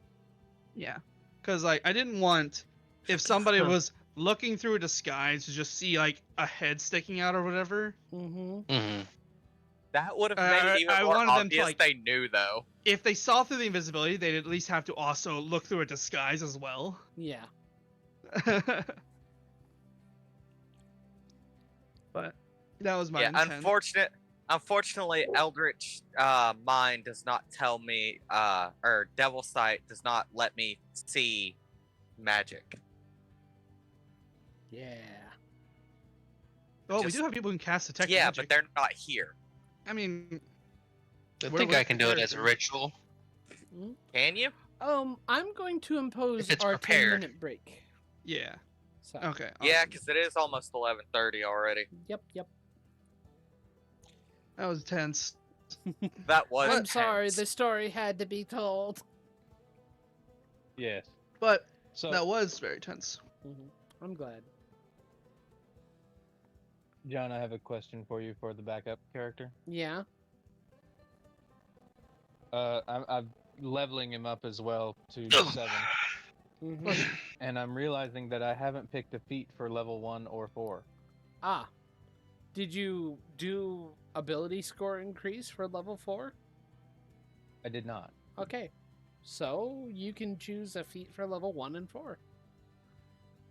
Yeah, because like I didn't want if somebody was looking through a disguise to just see like a head sticking out or whatever. Mm-hmm. Mm-hmm. That would have made it even I more wanted them to, obvious like- they knew, though. If they saw through the invisibility, they'd at least have to also look through a disguise as well. Yeah. But that was my Yeah, intent. unfortunately, Eldritch Mind does not tell me, or Devil Sight does not let me see magic. Yeah. Well, we just- do have people who can cast detect Yeah, magic. but they're not here. I mean, I Where think was I the can do it as a character? ritual. Can you? I'm going to impose it's our prepared. 10-minute break. yeah. So. Okay. Yeah, awesome. because it is almost 11:30 already. Yep. That was tense. That was. I'm sorry, tense. the story had to be told. Yes. But So, that was very tense. I'm glad. John, I have a question for you for the backup character. Yeah. I'm leveling him up as well to 7, Mm-hmm. and I'm realizing that I haven't picked a feat for level 1 or 4. Ah. Did you do ability score increase for level 4? I did not. Okay. So you can choose a feat for level 1 and 4.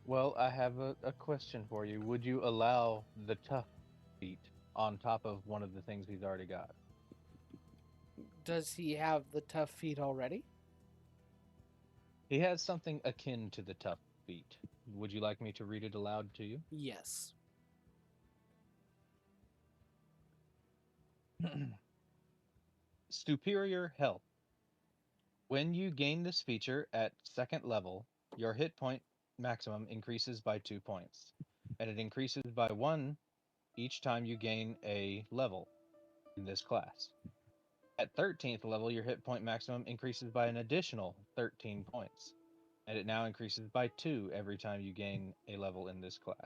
Well, I have a question for you. Would you allow the tough feat on top of one of the things he's already got? Does he have the tough feat already? He has something akin to the tough feat. Would you like me to read it aloud to you? Yes. Superior Health. When you gain this feature at 2nd level, your hit point maximum increases by 2 points, and it increases by 1 each time you gain a level in this class. At 13th level, your hit point maximum increases by an additional 13 points, and it now increases by 2 every time you gain a level in this class.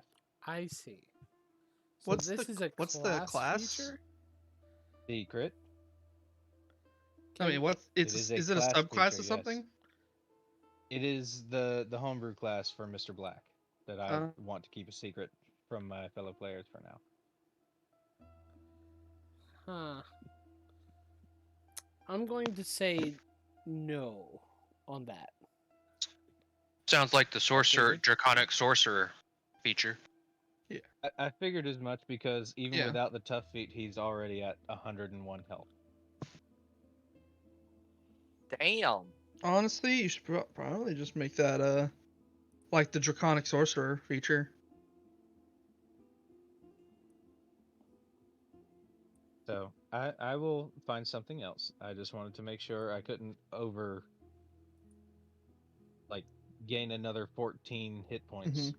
I see. So What's this the- is a what's the class? feature? Secret. I mean, what? It is a Is it a class subclass feature, or yes. something? It is the homebrew class for Mr. Black that I Uh. want to keep a secret from my fellow players for now. Huh. I'm going to say no on that. Sounds like the sorcerer, figured. draconic sorcerer feature. I figured as much because even Yeah. without the tough feat, he's already at 101 health. Damn. Honestly, you should probably just make that like the draconic sorcerer feature. So I will find something else. I just wanted to make sure I couldn't like gain another 14 hit points.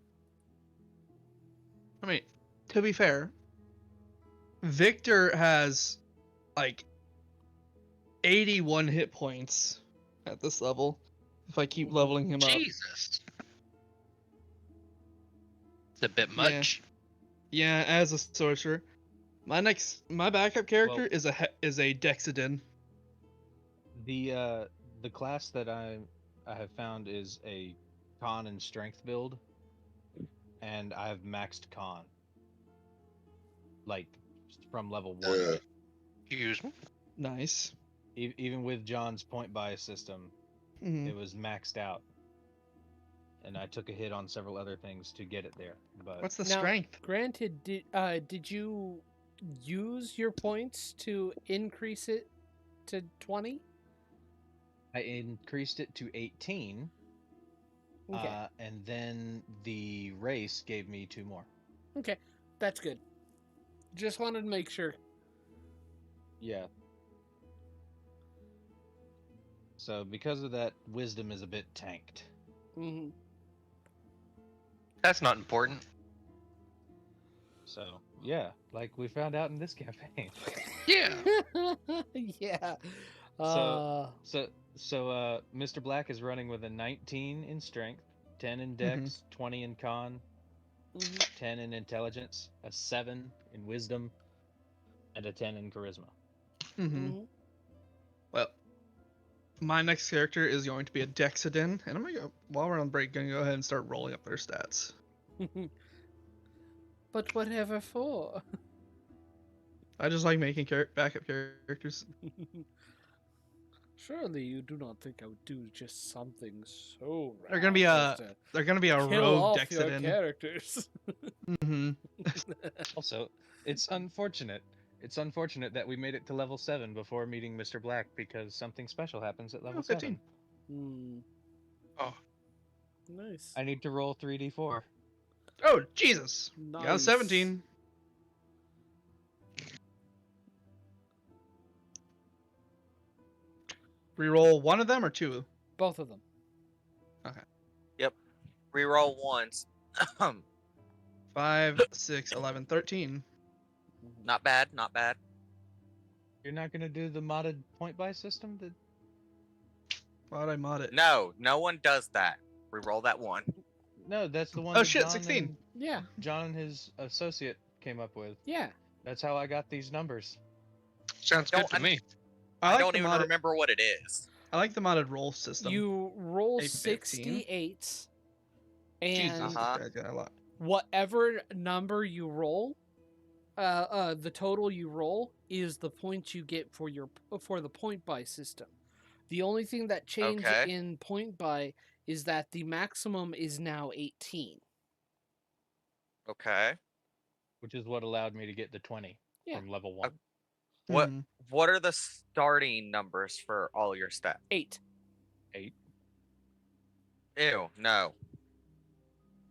I mean, to be fair, Victor has like 81 hit points at this level. If I keep leveling him up. Jesus. It's a bit Yeah. much. Yeah, as a sorcerer. My backup character is a Dexedin. The class that I have found is a con and strength build, and I've maxed con like from level 1. Excuse me. Nice. Even with John's point buy system, Mhm. it was maxed out, and I took a hit on several other things to get it there. But What's the Now, strength? Granted, did you use your points to increase it to 20? I increased it to 18, Okay. and then the race gave me 2 more. Okay, that's good. Just wanted to make sure. Yeah. So because of that, wisdom is a bit tanked. Hmm. That's not important. So yeah, like we found out in this campaign. Yeah. Yeah. So Mr. Black is running with a 19 in strength, 10 in dex, 20 in con, Mhm. 10 in intelligence, a 7 in wisdom, and a 10 in charisma. Mhm. Well, my next character is going to be a Dexedin, and I'm gonna go while we're on break. Gonna go ahead and start rolling up their stats. But whatever for? I just like making backup characters. Surely you do not think I would do just something so They're gonna be rash a as to they're gonna be a kill rogue off your Dexedin. characters. Mm-hmm. Also, it's unfortunate. It's unfortunate that we made it to level 7 before meeting Mr. Black because something special happens at level 15. 7. Hmm. Oh. Nice. I need to roll 3d4. Oh Jesus! Nice. Got a 17. Reroll one of them or two? Both of them. Reroll once. 5, 6, 11, 13. Not bad, not bad. You're not going to do the modded point buy system? Why'd I mod it? No, no one does that. Reroll that one. No, that's the one Oh that shit, John 16. and Yeah. John and his associate came up with. Yeah. That's how I got these numbers. Sounds good to me. I like don't the even modded, remember what it is. I like the modded roll system. You roll 8, 15. 68s, and Jesus, Uh-huh. this guy's got a lot. whatever number you roll, the total you roll is the points you get for the point buy system. The only thing that changed Okay. in point buy is that the maximum is now 18. Okay. Which is what allowed me to get the 20 Yeah. from level 1. What Mhm. what are the starting numbers for all your stats? 8. 8. Ew, no.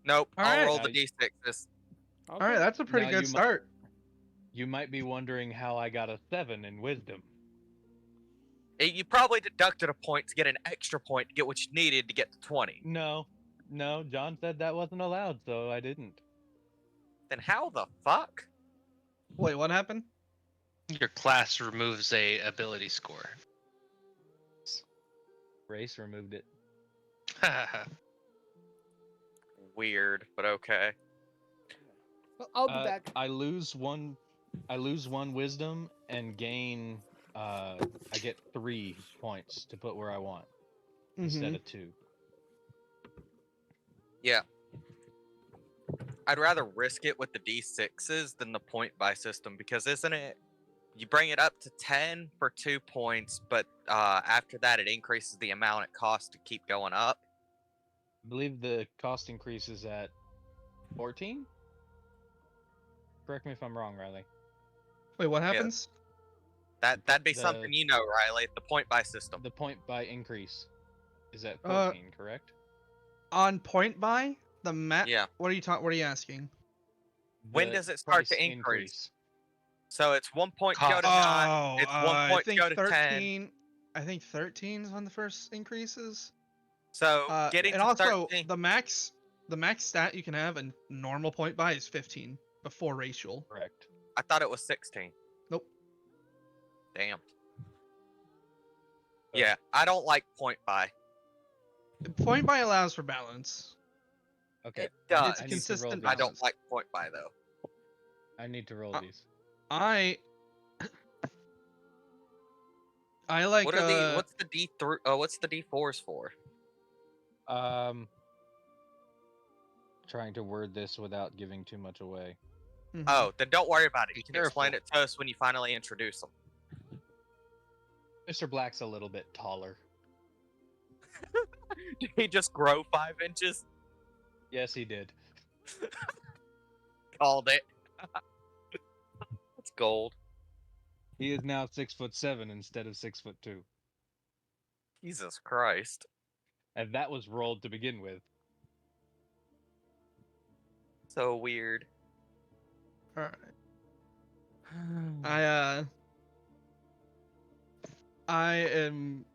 Nope, All I'll right. roll the d6s. All right, that's a pretty Now good you start. You might be wondering how I got a 7 in wisdom. You probably deducted a point to get an extra point to get what you needed to get to 20. No, John said that wasn't allowed, so I didn't. Then how the fuck? Wait, what happened? Your class removes a ability score. Race removed it. Weird, but okay. Well, I'll be back. I lose one wisdom and gain I get 3 points to put where I want instead of 2. Yeah. I'd rather risk it with the d6s than the point buy system because isn't it you bring it up to 10 for 2 points, but after that it increases the amount it costs to keep going up. I believe the cost increase is at 14. Correct me if I'm wrong, Riley. Wait, what happens? That'd be The- something you know, Riley. The point buy system. The point buy increase is at Uh, 14, correct? On point buy, the map. Yeah. What are you talking? What are you asking? When The does it start to price increase? So it's 1 point go to Cost. 9. Oh, It's 1 I point think go to 10. 13. I think 13 is when the first increases. So getting And to also 13. the max stat you can have in normal point buy is 15 before racial. Correct. I thought it was 16. Nope. Damn. Yeah, I don't like point buy. Point buy allows for balance. Okay. It does. It's I need to roll consistent these. I don't balance. like point buy though. I need to roll Uh, these. I like What's the D3 what's the D4s for? Trying to word this without giving too much away. mhm. Oh, then don't worry about it. Be You can explain careful. it to us when you finally introduce them. Mr. Black's a little bit taller. Did he just grow 5 inches? Yes, he did. Called it. It's gold. He is now 6'7" instead of 6'2", Jesus Christ. and that was rolled to begin with. So weird. All right. I am.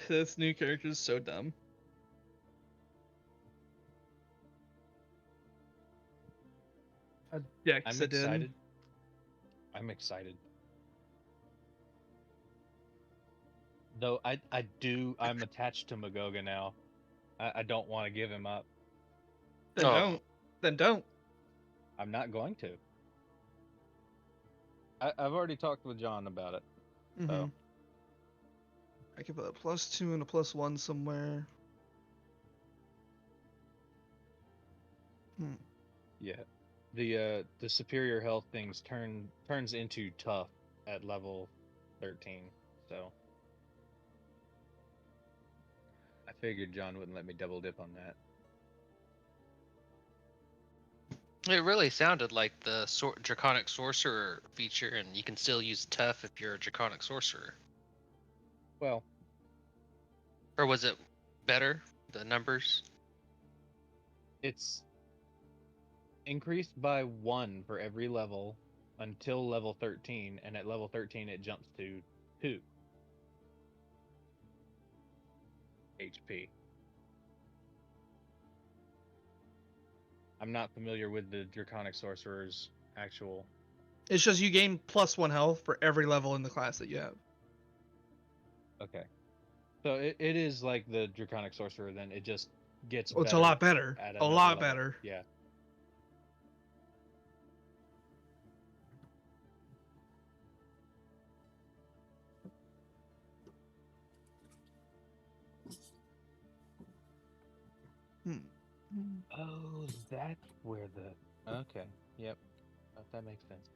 This new character is so dumb. A I'm Dexadin. excited. I'm excited. Though I'm attached to Magoga now. I don't want to give him up. Then Oh. don't. Then don't. I'm not going to. I've already talked with John about it. Mhm. I can put a +2 and a +1 somewhere. Yeah. The superior health things turns into tough at level 13. So I figured John wouldn't let me double dip on that. It really sounded like the Draconic Sorcerer feature, and you can still use Tough if you're a Draconic Sorcerer. Well, Or was it better, the numbers? it's increased by 1 for every level until level 13, and at level 13 it jumps to 2 HP. I'm not familiar with the Draconic Sorcerer's actual. It's just you gain +1 health for every level in the class that you have. Okay. So it is like the Draconic Sorcerer, then it just gets Oh, it's a better lot better. at A another lot level. better. Yeah. Oh, that's where the. Okay. Yep. That makes sense.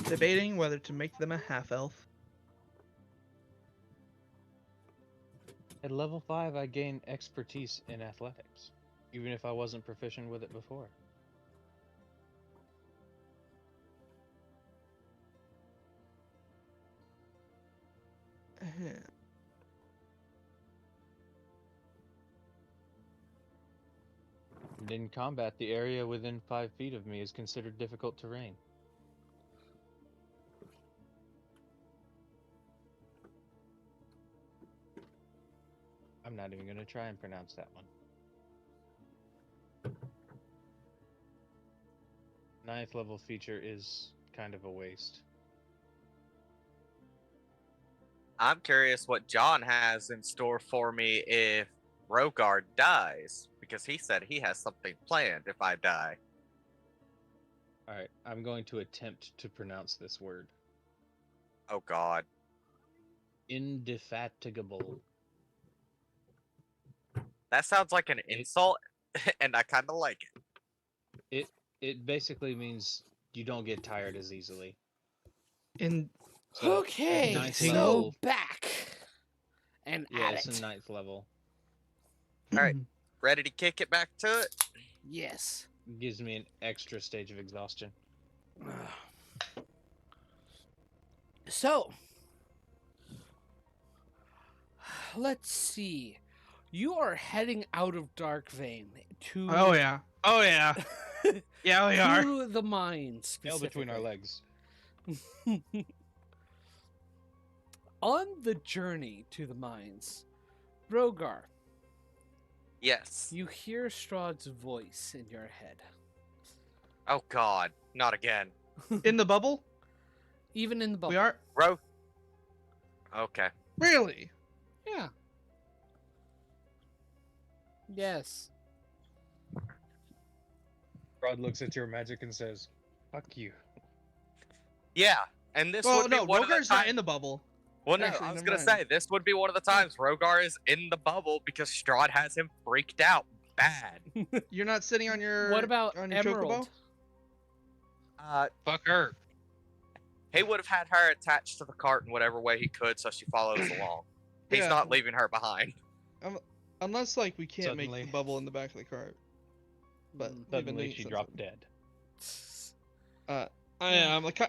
Debating whether to make them a half elf. At level 5, I gain expertise in athletics, even if I wasn't proficient with it before. And in combat, the area within 5 feet of me is considered difficult terrain. I'm not even going to try and pronounce that one. 9th level feature is kind of a waste. I'm curious what John has in store for me if Rogard dies, because he said he has something planned if I die. Alright, I'm going to attempt to pronounce this word. Oh god. Indefatigable. That sounds like an insult, and I kind of like it. It basically means you don't get tired as easily. In So, Okay, ninth so level- back and Yeah, at it's it. in 9th level. Alright. Ready to kick it back to it? Yes. Gives me an extra stage of exhaustion. So, let's see. You are heading out of Darkvein to Oh yeah. Oh yeah. Yeah, we are. to the mines. Tail between our specifically. legs. On the journey to the mines, Rogar, Yes. you hear Strahd's voice in your head. Oh god. Not again. In the bubble? Even in the bubble. We are? Bro. Okay. Really? Yeah. Yes. Rod looks at your magic and says, "Fuck you." Yeah. And this Well, would be no, one of the Rogar's not times. in the bubble. Well, no, Actually, I was never gonna mind. say this would be one of the times Rogar is in the bubble because Strahd has him freaked out bad. You're not sitting on your What about on your Emerald? chocobo? Fuck her. He would have had her attached to the cart in whatever way he could, so she follows along. He's Yeah. not leaving her behind. Unless like we can't make Suddenly- the bubble in the back of the cart. But we've been Suddenly, doing it she since dropped then. dead.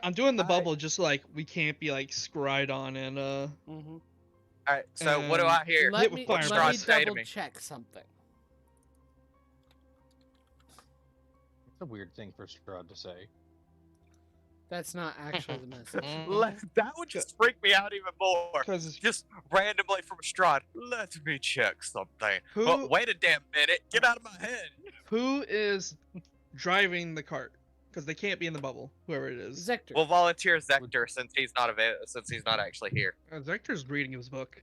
I'm doing the I- bubble just so, like we can't be like scried on and Mm-hmm. Alright, so what do I hear? Let hit me, with What fire Strahd let me blast. say to double me? check something. It's a weird thing for Strahd to say. That's not actually the message. That would just freak me out even more. because Just randomly from Strahd, let me check something. Who- Oh, wait a damn minute, get out of my head. who is driving the cart? Because they can't be in the bubble. Whoever it is. Zector. We'll volunteer Zector since he's not actually here. Zector's reading his book.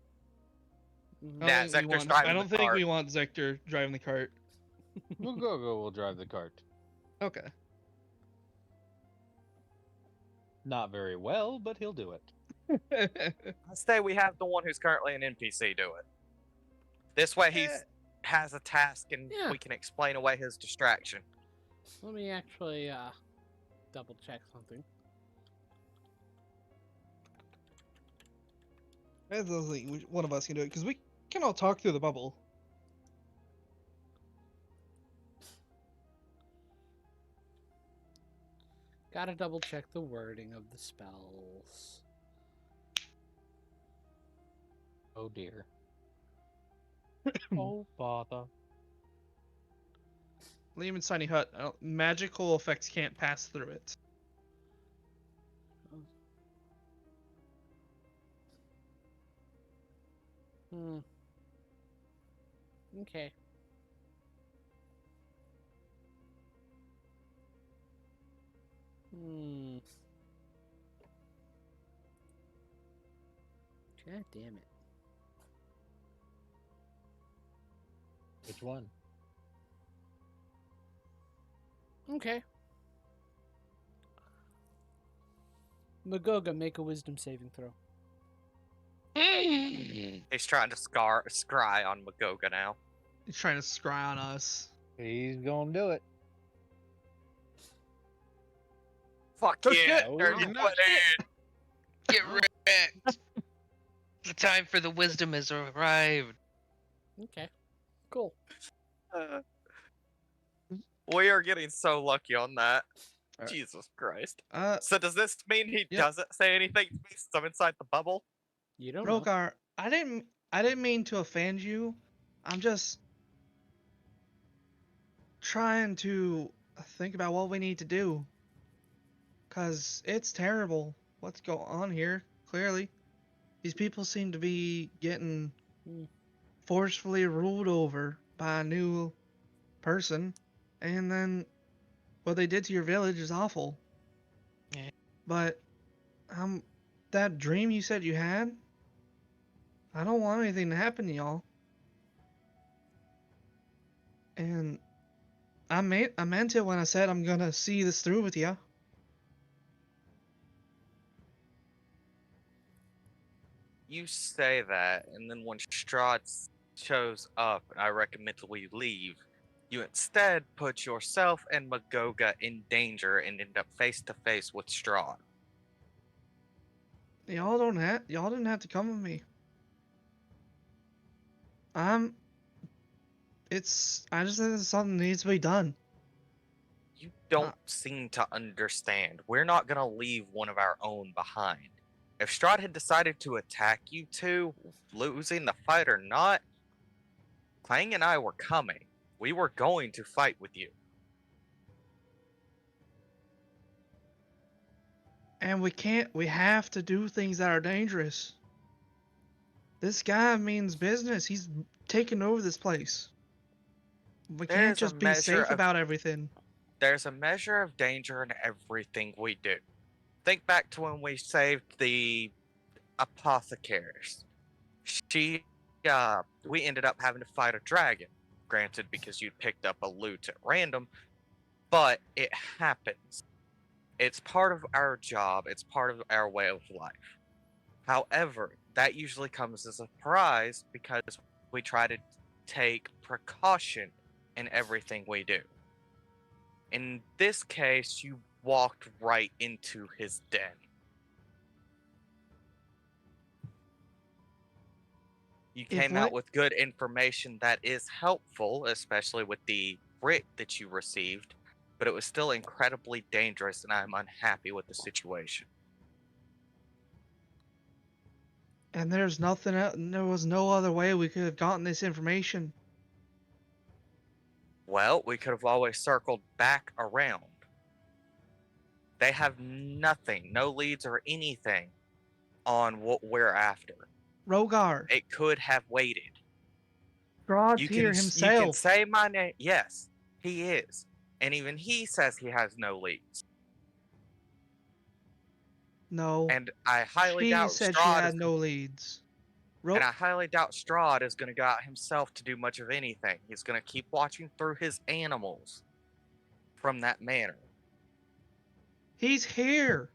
Mhm. Nah, I don't think we Zector's want- driving I the don't think cart. we want Zector driving the cart. Mugogo will drive the cart. Okay. Not very well, but he'll do it. I say we have the one who's currently an NPC do it. This way he has a task and Yeah. we can explain away his distraction. Let me actually double check something. I don't think one of us can do it because we can all talk through the bubble. Gotta double check the wording of the spells. Oh dear. Oh bother. Lehman's tiny hut. Magical effects can't pass through it. Hmm. Okay. Hmm. God damn it. Which one? Okay. Magoga, make a wisdom saving throw. He's trying to scry on Magoga now. He's trying to scry on us. He's gonna do it. Fuck That's yeah! good. Nerd, Oh, you no. put in. Get wrecked. The time for the wisdom has arrived. Okay. Cool. We are getting so lucky on that. Alright. Jesus Christ. So So does this mean he Yep. doesn't say anything to me since I'm inside the bubble? You don't know. Rogar, I didn't mean to offend you. I'm just trying to think about what we need to do. Cause it's terrible what's going on here, clearly. These people seem to be getting Hmm. forcefully ruled over by a new person, and then what they did to your village is awful. Yeah. But that dream you said you had, I don't want anything to happen to y'all. And I meant it when I said I'm gonna see this through with you. You say that, and then when Strahd shows up, I recommend we leave. You instead put yourself and Magoga in danger and end up face to face with Strahd. Y'all didn't have to come with me. I just think it's something that needs to be done. You don't seem to understand. We're not gonna leave one of our own behind. If Strahd had decided to attack you two, losing the fight or not, Clang and I were coming. We were going to fight with you. And we have to do things that are dangerous. This guy means business. He's taking over this place. We can't There's a just be measure safe of about everything. there's a measure of danger in everything we do. Think back to when we saved the apothecaries. We ended up having to fight a dragon. Granted, because you picked up a loot at random, but it happens. It's part of our job, it's part of our way of life. However, that usually comes as a surprise because we try to take precaution in everything we do. In this case, you walked right into his den. You If came out what with good information that is helpful, especially with the writ that you received, but it was still incredibly dangerous, and I'm unhappy with the situation. and there's nothing else, there was no other way we could have gotten this information. Well, we could have always circled back around. They have nothing, no leads or anything on what we're after. Rogar, It could have waited. Grodd's here You can himself. say my name. Yes, he is, and even he says he has no leads. No, And I highly she doubt said she Strahd had is. no leads. And I highly doubt Strahd is going to go out himself to do much of anything. He's going to keep watching through his animals from that manor. He's here.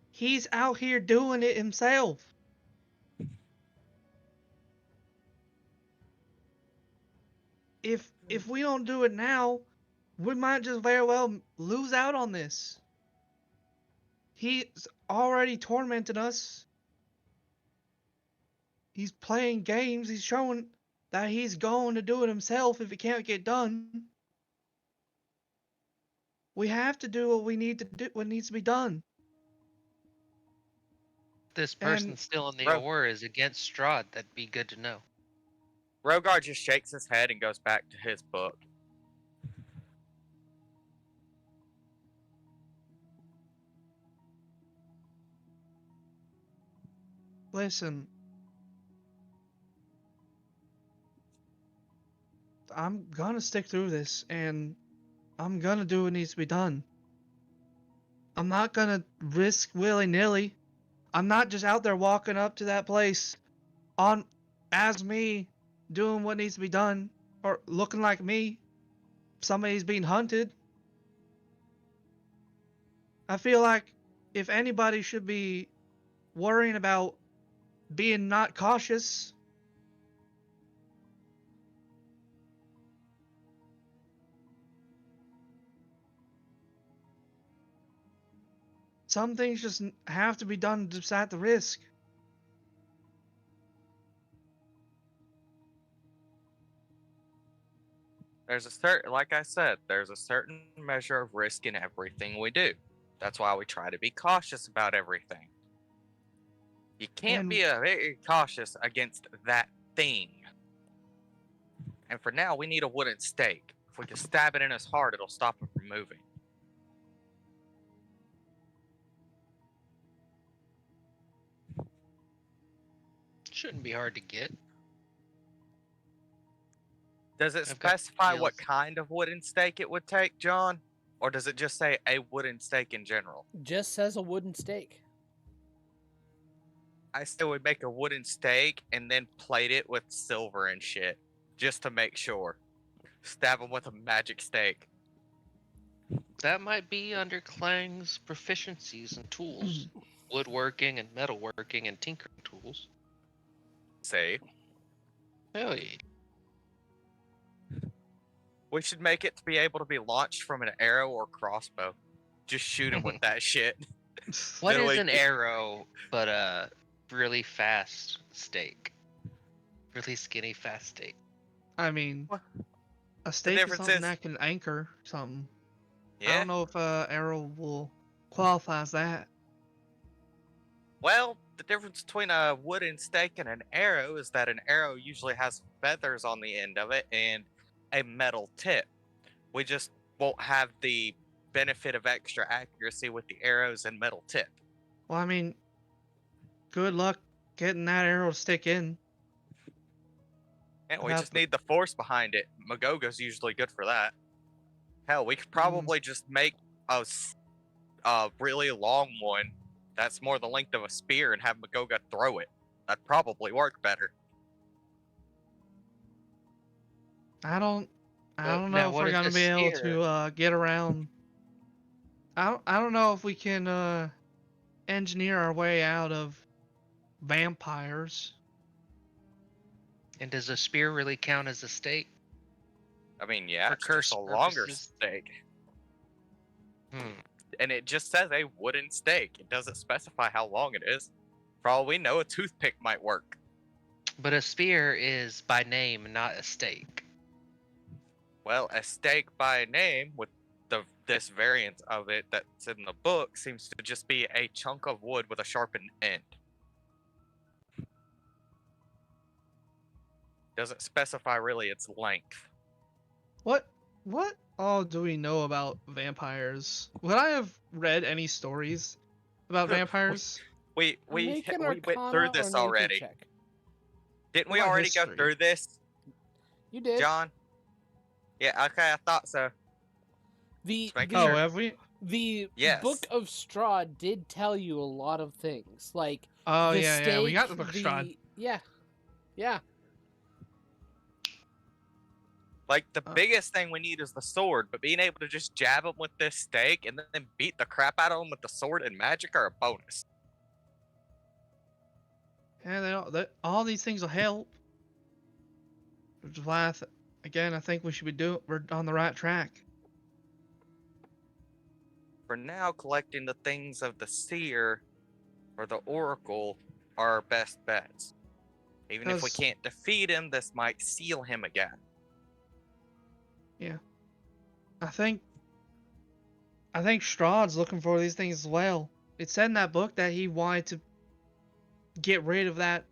He's out here doing it himself. If we don't do it now, we might just very well lose out on this. He's already tormented us. He's playing games. He's showing that he's going to do it himself if it can't get done. We have to do what we need to do. What needs to be done. This And person still in the Bro- ore is against Strahd. That'd be good to know. Rogar just shakes his head and goes back to his book. listen, I'm gonna stick through this, and I'm gonna do what needs to be done. I'm not gonna risk willy-nilly. I'm not just out there walking up to that place on as me doing what needs to be done or looking like me. Somebody's being hunted. I feel like if anybody should be worrying about being not cautious, some things just have to be done just at the risk. Like I said, there's a certain measure of risk in everything we do. That's why we try to be cautious about everything. You can't And be very cautious against that thing. And for now, we need a wooden stake. If we can stab it in his heart, it'll stop him from moving. Shouldn't be hard to get. Does it I've got specify what skills. kind of wooden stake it would take, John? Or does it just say a wooden stake in general? Just says a wooden stake. I still would make a wooden stake and then plate it with silver and shit. Just to make sure. Stab him with a magic stake. That might be under Klang's proficiencies and tools. Woodworking and metalworking and tinkering tools. See? Hell yeah. We should make it to be able to be launched from an arrow or crossbow. Just shoot him with that shit. What Then is we an get- arrow but a really fast stake? Really skinny, fast stake. I mean, A stake is difference something is- that can anchor something. I Yeah. don't know if arrow will qualify as that. Well, the difference between a wooden stake and an arrow is that an arrow usually has feathers on the end of it and a metal tip. We just won't have the benefit of extra accuracy with the arrows and metal tip. Well, I mean, good luck getting that arrow to stick in. And we Without just the- need the force behind it. Magoga's usually good for that. Hell, we could probably just make a really long one that's more the length of a spear and have Magoga throw it. That'd probably work better. I don't Now, know if what we're if gonna the be able spear- to get around. I don't know if we can engineer our way out of vampires. And does a spear really count as a stake? I mean, yeah, For it's just curse a longer purposes? stake. Hmm. And it just says a wooden stake. It doesn't specify how long it is. For all we know, a toothpick might work. But a spear is by name, not a stake. Well, a stake by name with this variant of it that's in the book seems to just be a chunk of wood with a sharpened end. Doesn't specify really its length. What all do we know about vampires? Would I have read any stories about vampires? We Make an went Arcana through or this nature already. check. Didn't we What about already go history? through this, You did. John? Yeah, okay, I thought so. The Just making Oh, sure. have we? the Yes. Book of Straw did tell you a lot of things, like Oh the yeah, we got the stake, book of Strahd. yeah. Like, the Uh. biggest thing we need is the sword, but being able to just jab them with this stake and then beat the crap out of them with the sword and magic are a bonus. Yeah, all these things will help. Which is why I think we should we're on the right track. For now, collecting the things of the seer or the oracle are our best bets. Even if we 'Cause- can't defeat him, this might seal him again. I think Strahd's looking for these things as well. It said in that book that he wanted to get rid of that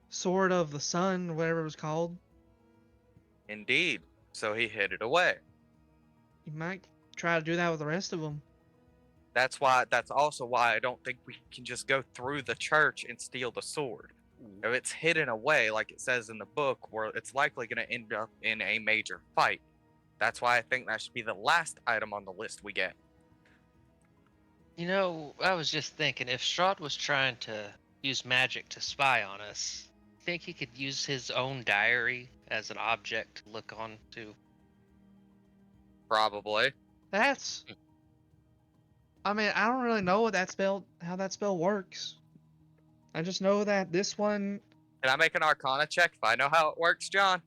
sword of the sun, whatever it was called. Indeed. So he hid it away. He might try to do that with the rest of them. That's also why I don't think we can just go through the church and steal the sword. If it's hidden away, like it says in the book, where it's likely going to end up in a major fight. That's why I think that should be the last item on the list we get. You know, I was just thinking, if Strahd was trying to use magic to spy on us, think he could use his own diary as an object to look on to? Probably. That's. I mean, I don't really know how that spell works. I just know that this one. Can I make an Arcana check if I know how it works, John?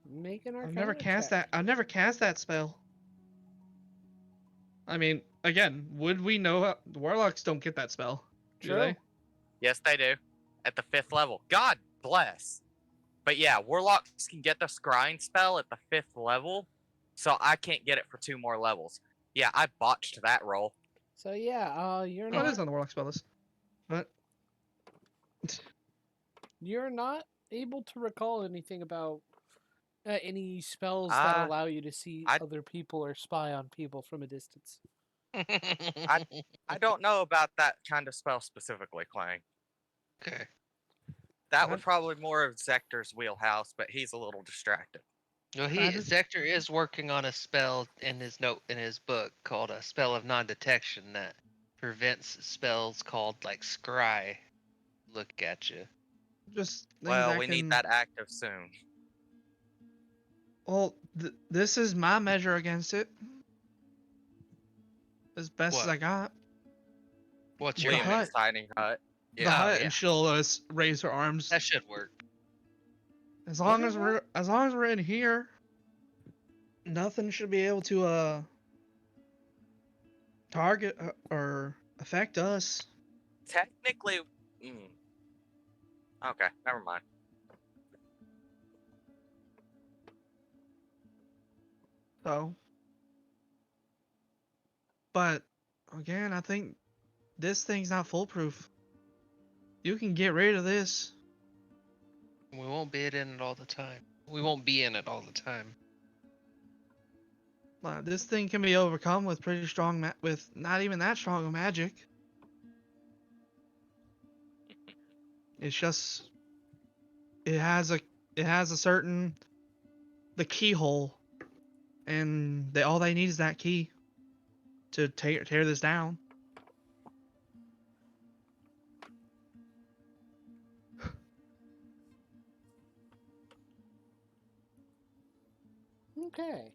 Make an Arcana I've never cast check. that. I've never cast that spell. I mean, again, would we know the warlocks don't get that spell? Do True. they? Yes, they do. At the 5th level. God bless. But yeah, warlocks can get the scrying spell at the 5th level, so I can't get it for 2 more levels. Yeah, I botched that roll. So yeah, you're What not is on the warlock spell list? What? you're not able to recall anything about any spells that Ah, allow you to see I- other people or spy on people from a distance. I don't know about that kind of spell specifically, Clang. Okay. That would probably more of Zector's wheelhouse, but he's a little distracted. Well, I just- Zector is working on a spell in his book called a spell of non-detection that prevents spells called like scry. Look at you. Just things Well, that we can. need that active soon. Well, this is my measure against it. As best as What? I got. What's Your your Liam hut. in tiny hut. The Yeah. hut, yeah. and she'll raise her arms. That should work. As long as we're in here, nothing should be able to target or affect us. Technically, okay, never mind. So, but again, I think this thing's not foolproof. You can get rid of this. We won't be in it all the time. We won't be in it all the time. This thing can be overcome with pretty strong, with not even that strong of magic. It's just, it has a certain, the keyhole, and all they need is that key to tear this down. Okay.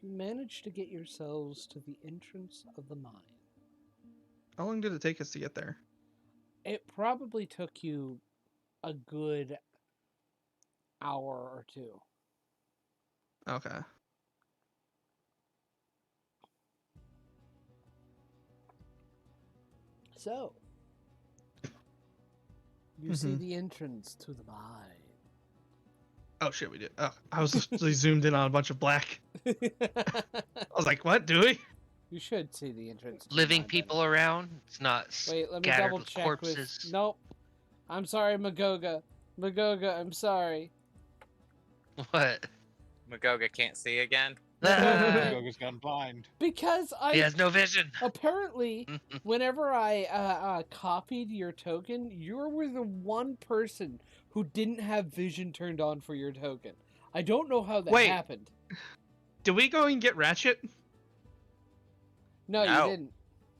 You managed to get yourselves to the entrance of the mine. How long did it take us to get there? It probably took you a good hour or two. Okay. So, you see the entrance to the mine. Oh shit, we did. Oh, I was just zoomed in on a bunch of black. I was like, what, do we? You should see the entrance. To Living the mine, people around. It's not Wait, let me scattered double with check corpses. with. Nope. I'm sorry, Magoga. Magoga, I'm sorry. What? Magoga can't see again. Goga's gone blind. Because He has no vision. apparently, whenever I copied your token, you were the one person who didn't have vision turned on for your token. I don't know how that Wait. happened. Did we go and get Ratchet? No, No. you didn't.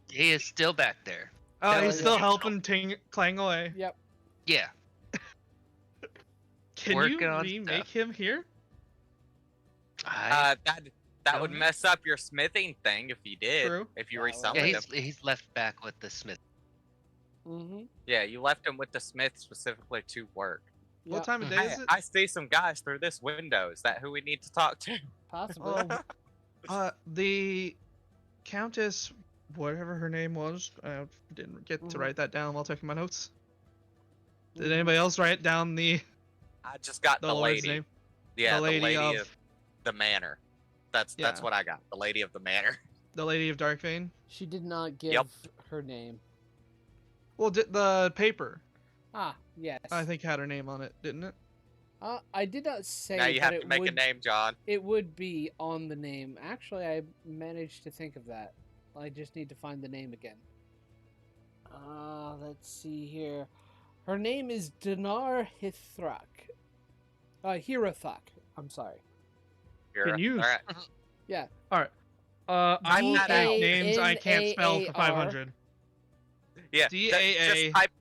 He is still back there. Oh, Yeah, he's yeah. still helping Clang away. Yep. Yeah. Can Working you on remake stuff. him here? That would mess up your smithing thing if you did. True. If you Yeah, resummoned Yeah, him. he's left back with the smith. Mm-hmm. Yeah, you left him with the smith specifically to work. What time of day Hey, is it? I see some guys through this window. Is that who we need to talk to? Possibly. The Countess, whatever her name was, I didn't get to write that down while taking my notes. Did anybody else write down the I just got the Lord's lady. name? Yeah, the lady of the manor. That's Yeah. what I got. The lady of the manor. The Lady of Darkvein? She did not give Yep. her name. Well, the paper, Ah, yes. I think, had her name on it, didn't it? I did not say Now you that have it to make would, a name, John. It would be on the name. Actually, I managed to think of that. I just need to find the name again. Let's see here. Her name is Dinar Hithrak. Hirathak. I'm sorry. Can you- All right. Yeah. I will D-A-N-A-A-R. take names I can't spell for 500. Yeah. D-A-A. Just type.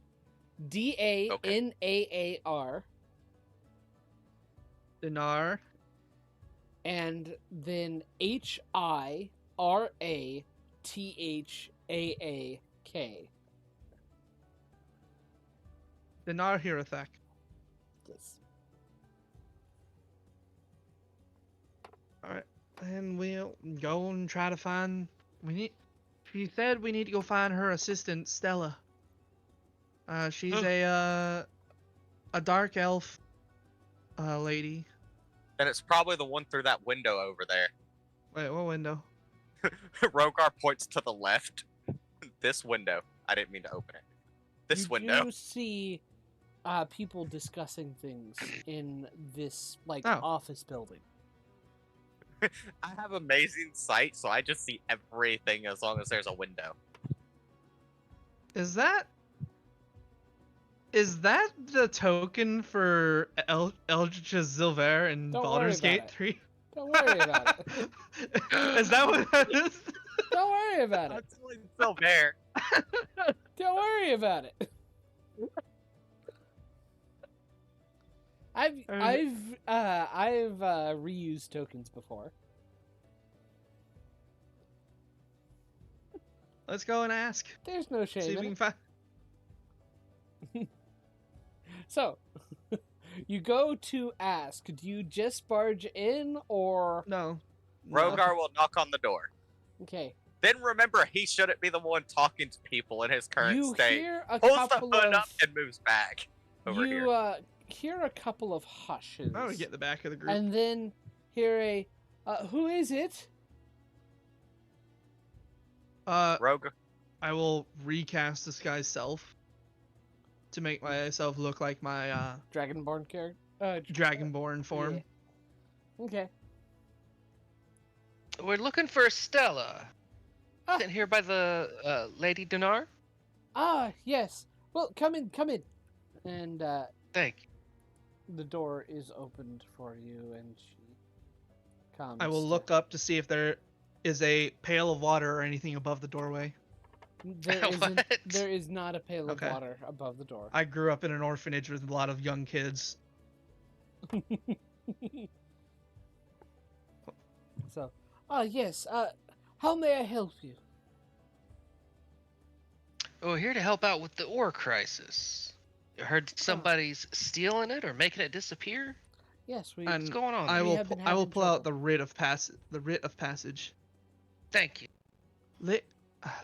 Danar. Dinar. And then Hirathak. Dinar Hirathak. Yes. Alright. And we'll go and try to find. She said we need to go find her assistant, Stella. She's a dark elf lady. And it's probably the one through that window over there. Wait, what window? Rogar points to the left. This window. I didn't mean to open it. This window. You see people discussing things in this Oh. office building. I have amazing sight, so I just see everything as long as there's a window. Is that the token for Eldritch Silver in Don't worry Baldur's about Gate it. 3? Don't worry about it. Is that what that is? Don't worry about it. It's still there. Don't worry about it. I've reused tokens before. Let's go and ask. There's no See shame if in we can it. find. So, you go to ask. Do you just barge in, or No. Rogar will knock on the door. okay? Then remember, he shouldn't be the one talking to people in his current You state. hear a Pulls the couple hood of up and moves back over here. hear a couple of hushes, I want to get in the back of the group. and then hear a, who is it? Rogue. I will recast this guy's self to make myself look like my Dragonborn character. dragonborn form. Yeah. Okay. We're looking for Stella. Ah. Sent here by the Lady Dinar. Yes. Well, come in. And Thank you. the door is opened for you, and she comes. I will look up to see if there is a pail of water or anything above the doorway. There isn't. What? There is not a pail Okay. of water above the door. I grew up in an orphanage with a lot of young kids. So, yes. How may I help you? We're here to help out with the ore crisis. You heard somebody's stealing it or making it disappear? Yes, we. And What's going on? I We will have been I will having pull out trouble. the writ of passage. Thank you.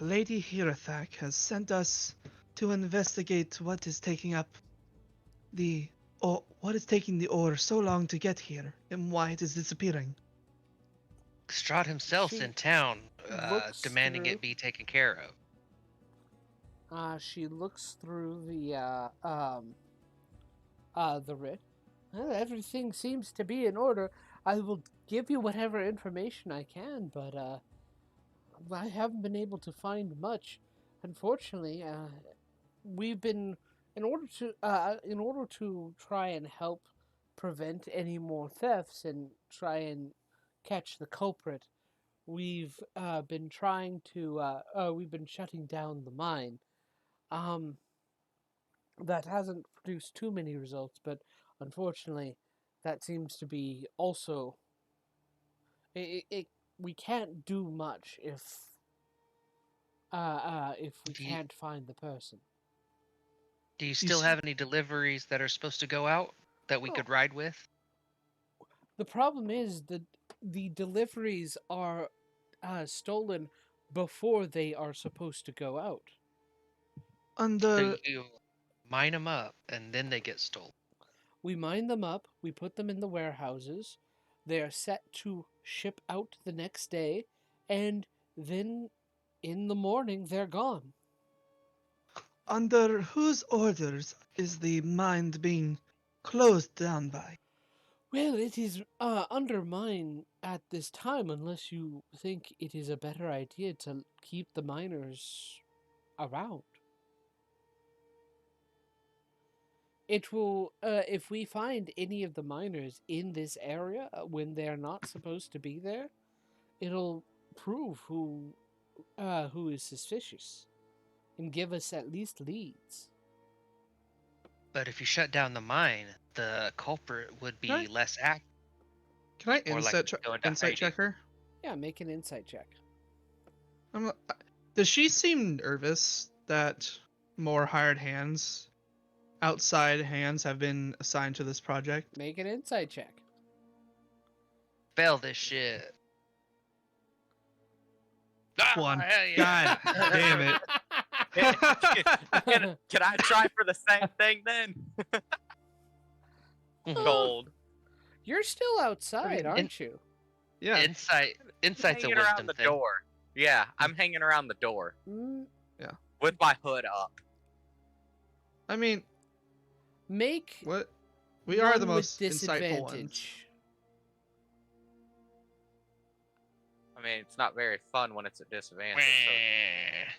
Lady Hirathak has sent us to investigate what is taking the ore so long to get here and why it is disappearing. Strahd himself's She in town, looks demanding through- it be taken care of. She looks through the writ. Well, everything seems to be in order. I will give you whatever information I can, but I haven't been able to find much. Unfortunately, we've been in order to try and help prevent any more thefts and try and catch the culprit. We've been trying to we've been shutting down the mine. That hasn't produced too many results, but unfortunately, that seems to be also. We can't do much if we Do you- can't find the person. Do you still have any deliveries that are supposed to go out that we Oh. could ride with? The problem is that the deliveries are stolen before they are supposed to go out. So Under you mine them up and then they get stolen. We mine them up, we put them in the warehouses, they are set to ship out the next day, and then in the morning they're gone. under whose orders is the mine being closed down by? Well, it is under mine at this time, unless you think it is a better idea to keep the miners around. It will, if we find any of the miners in this area when they're not supposed to be there, it'll prove who is suspicious, and give us at least leads. But if you shut down the mine, the culprit would be Right. less active. Can I Or like go into insight hiding. check her? Yeah, make an insight check. Does she seem nervous that more hired hands, outside hands, have been assigned to this project? Make an insight check. Fail this shit. One. Hell yeah. God damn it. Can I try for the same thing then? Gold. You're still outside, in- aren't you? Yeah. Insight's a Hanging around wisdom the thing. door. Yeah, I'm hanging around the door Mm, with my hood up. I mean, make what? We are the one with most insightful ones. disadvantage. I mean, it's not very fun when it's a disadvantage. So...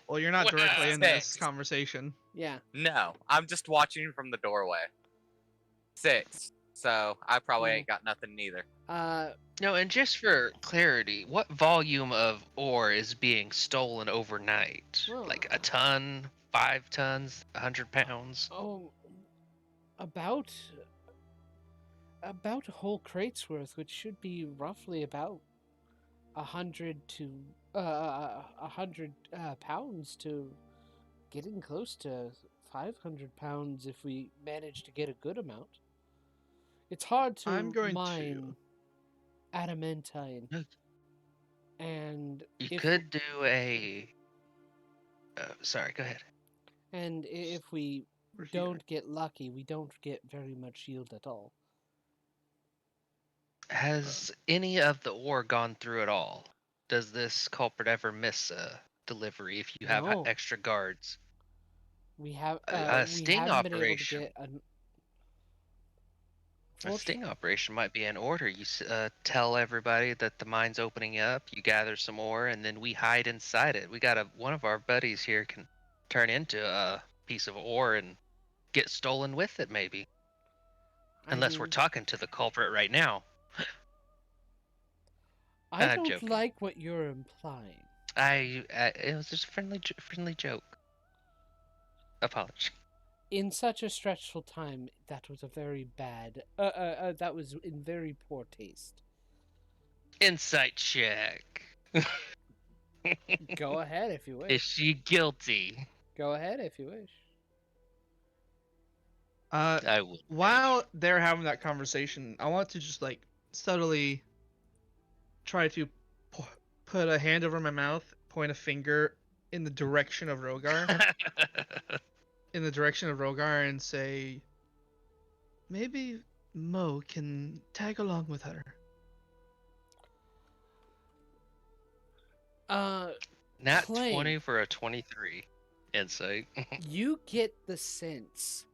Well, you're not What directly is in this this? conversation. Yeah. No, I'm just watching from the doorway. 6. So I probably ain't got nothing neither. No, and just for clarity, what volume of ore is being stolen overnight? Well, Like a ton, 5 tons, 100 pounds? Oh, about a whole crate's worth, which should be roughly about 100 to 100 pounds to getting close to 500 pounds if we manage to get a good amount. It's hard to I'm going mine adamantine, No. and You if could do a. Sorry, go ahead. and if we We're here. don't get lucky, we don't get very much yield at all. Has any of the ore gone through at all? Does this culprit ever miss a delivery if you have No. extra guards? We have A we sting haven't been able to operation. get an. A sting operation might be in order. You tell everybody that the mine's opening up. You gather some ore, and then we hide inside it. We got one of our buddies here can turn into a piece of ore and get stolen with it, maybe. Unless we're talking to the culprit right now. I I'm don't joking. like what you're implying. It was just a friendly joke. Apology. In such a stressful time, that was a very bad. That was in very poor taste. Insight check. Go ahead if you wish. Is she guilty? Go ahead if you wish. I will. While they're having that conversation, I want to just like subtly try to put a hand over my mouth, point a finger in the direction of Rogar, and say, maybe Mo can tag along with her. Nat Plain. 20 for a 23 insight. You get the sense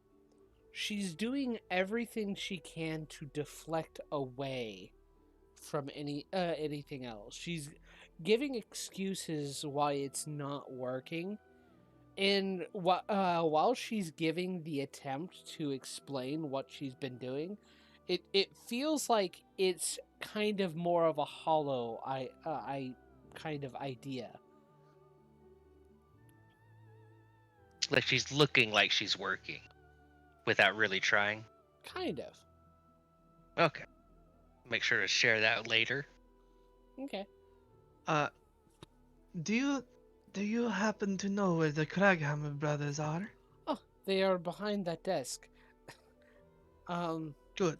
she's doing everything she can to deflect away from anything else. She's giving excuses why it's not working, and while she's giving the attempt to explain what she's been doing, it feels like it's kind of more of a hollow kind of idea. Like she's looking like she's working without really trying. Kind of. Okay. Make sure to share that later. Okay. Do you happen to know where the Craghammer brothers are? Oh, they are behind that desk. Good.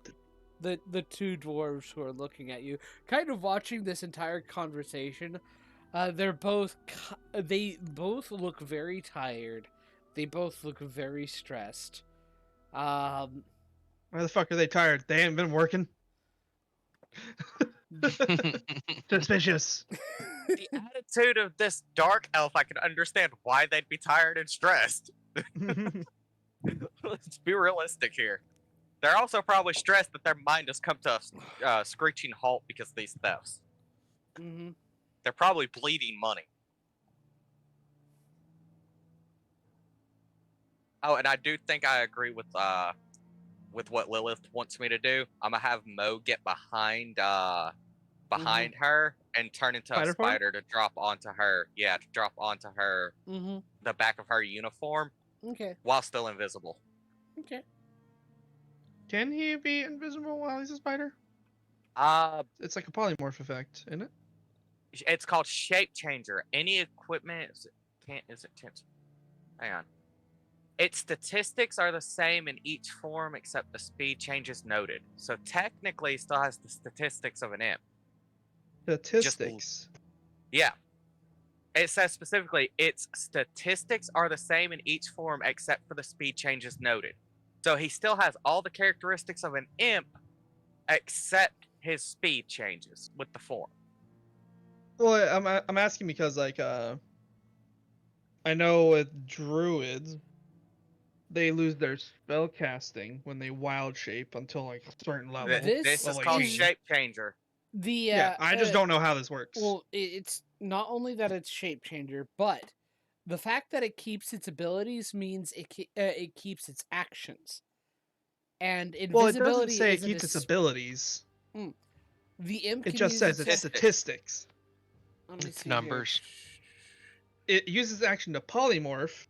The two dwarves who are looking at you, kind of watching this entire conversation, they both look very tired. They both look very stressed. Why the fuck are they tired? They ain't been working. Suspicious. The attitude of this dark elf, I can understand why they'd be tired and stressed. Let's be realistic here. They're also probably stressed that their mind has come to a screeching halt because of these thefts. Mm-hmm. They're probably bleeding money. Oh, and I do think I agree with what Lilith wants me to do. I'm gonna have Mo get behind her and turn into Spider a spider to drop onto her. Yeah, to drop onto her Mm-hmm. the back of her uniform Okay. while still invisible. Okay. Can he be invisible while he's a spider? It's like a polymorph effect, isn't it? It's called shape changer. Any equipment hang on. Its statistics are the same in each form except the speed changes noted. So technically it still has the statistics of an imp. Statistics. Yeah. It says specifically its statistics are the same in each form except for the speed changes noted. So he still has all the characteristics of an imp except his speed changes with the form. Well, I'm asking because like I know with druids they lose their spell casting when they wild shape until like a certain level. This is called shape changer. I just don't know how this works. Well, it's not only that it's shape changer, but the fact that it keeps its abilities means it keeps its actions. And invisibility. Well, it doesn't say it keeps its abilities. The imp. It just says its statistics. It's numbers. It uses action to polymorph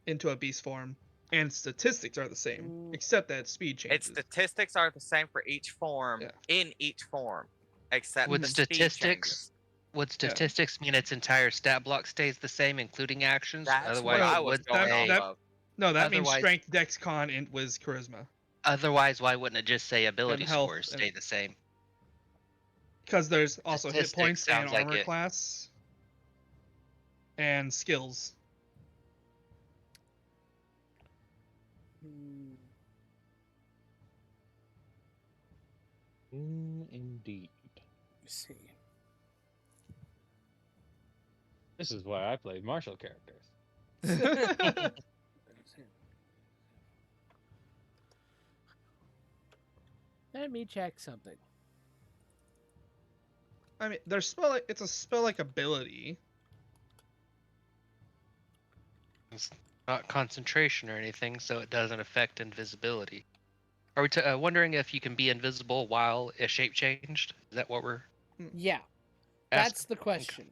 into a beast form, and statistics are the same, except that speed changes. Its statistics are the same for each form in each form, except would the statistics. Would statistics mean its entire stat block stays the same, including actions? That's otherwise, what I was going off of. No, that means strength, dex, con, and whiz, charisma. Otherwise, why wouldn't it just say ability scores stay the same? Because there's also hit points and armor class and skills. Indeed. Let's see. This is why I played martial characters. Let me check something. I mean, their spell. It's a spell-like ability. It's not concentration or anything, so it doesn't affect invisibility. Are we wondering if you can be invisible while a shape changed? Is that what we're Yeah, asking? that's the question.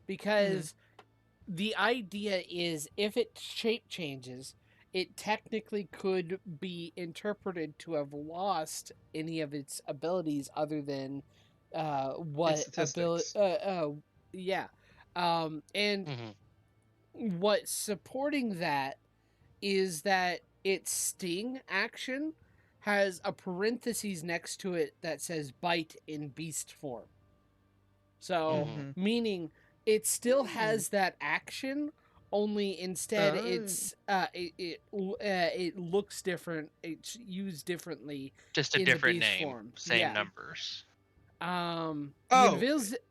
Because the idea is if it shape changes, it technically could be interpreted to have lost any of its abilities other than what ability. statistics. Yeah. And what's supporting that is that its sting action has a parentheses next to it that says bite in beast form. So, meaning it still has that action, only instead it's it looks different. It's used differently. Just a in the different beast name, form. same Yeah. numbers.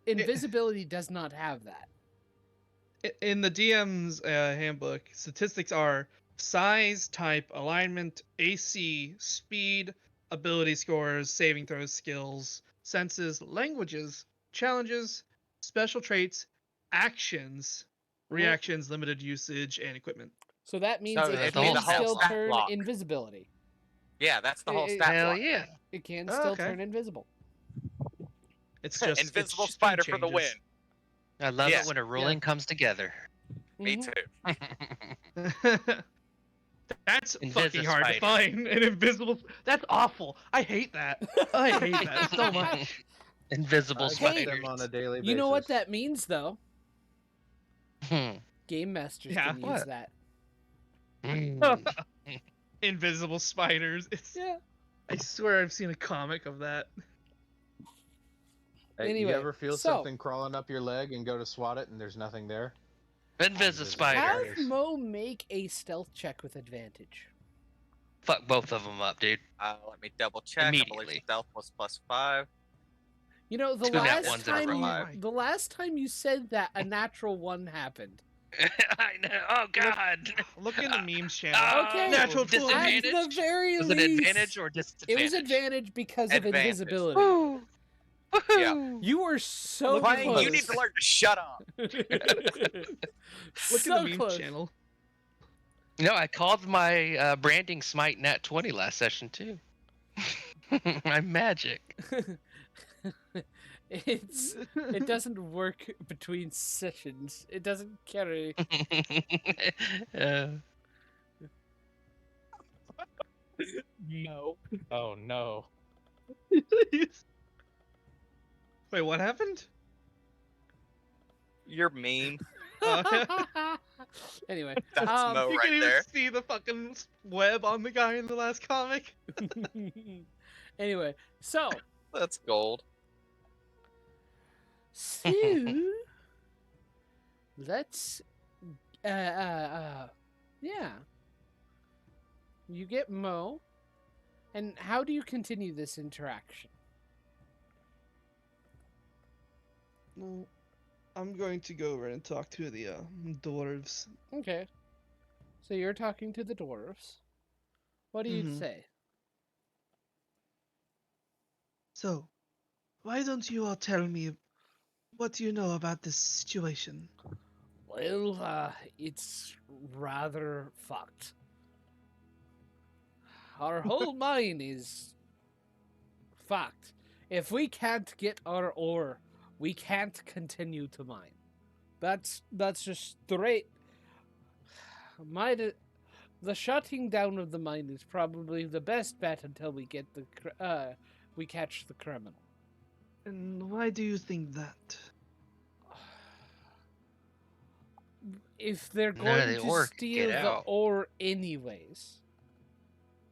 Invisibility does not have that. In the DM's handbook, statistics are size, type, alignment, AC, speed, ability scores, saving throws, skills, senses, languages, challenges, special traits, actions, reactions, limited usage, and equipment. So that means So it it'd the be can the whole still stat turn block. invisibility. Yeah, that's the whole stat Hell block. yeah. It can Oh, still okay. turn invisible. It's just Invisible it's spider for the win. changes. I love Yeah. it when a ruling comes together. Me Mhm. too. That's Invisispider. fucking hard to find. An invisible. That's awful. I hate that. I hate that so much. Invisible I Hey, get them spiders. on a daily basis. You know what that means, though? Hmm. Game masters Yeah, can use what? that. Invisible spiders. It's. Yeah. I swear I've seen a comic of that. Hey, Anyway, you ever feel so- something crawling up your leg and go to swat it and there's nothing there? Invisispider. Have Mo make a stealth check with advantage. Fuck both of them up, dude. Let me double check. I believe Immediately. stealth was +5. You know, the Two nat last ones in a time row. the last time you said that, a natural one happened. I know. Oh God. Look in the memes channel. Okay, Natural At disadvantage. the very Was least, it advantage or it disadvantage? was advantage because of Advantage. invisibility. Woo! Yeah. Woohoo! You were so Playing, close. you need to learn to shut up. Look so in the memes close. channel. You know, I called my branding smite nat 20 last session too. I'm magic. It doesn't work between sessions. It doesn't carry. No. Oh no. Wait, what happened? You're mean. Anyway, That's Mo You right can even there. see the fucking web on the guy in the last comic. anyway, so That's gold. let's yeah. You get Mo, and how do you continue this interaction? Well, I'm going to go over and talk to the dwarves. Okay, so you're talking to the dwarves. What do you Mhm. say? So, why don't you all tell me what you know about this situation? Well, it's rather fucked. Our whole mine is fucked. If we can't get our ore, we can't continue to mine. That's just straight. The shutting down of the mine is probably the best bet until we get we catch the criminal. And why do you think that? If they're None of going the to ore can steal get the out. ore anyways,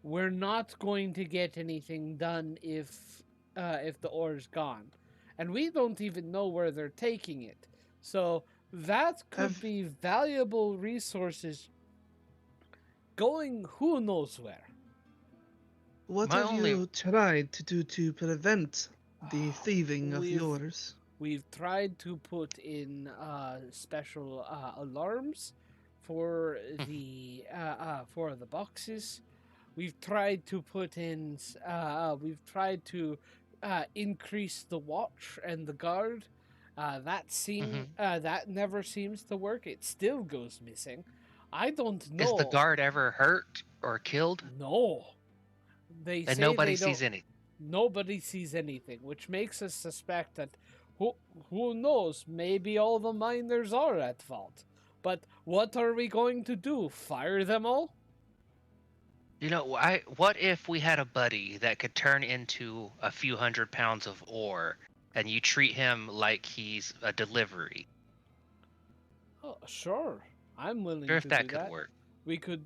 we're not going to get anything done if the ore's gone, and we don't even know where they're taking it. So that could be valuable resources going who knows where. What My have only- you tried to do to prevent the thieving of We've- yours? We've tried to put in special alarms for the boxes. We've tried to put in. We've tried to increase the watch and the guard. That never seems to work. It still goes missing. I don't know. Is the guard ever hurt or killed? No. They And say nobody they sees don't. anything. Nobody sees anything, which makes us suspect that who knows, maybe all the miners are at fault. But what are we going to do? Fire them all? You know, what if we had a buddy that could turn into a few 100 pounds of ore, and you treat him like he's a delivery? Oh, sure. I'm willing Sure, to if that do could that. work. We could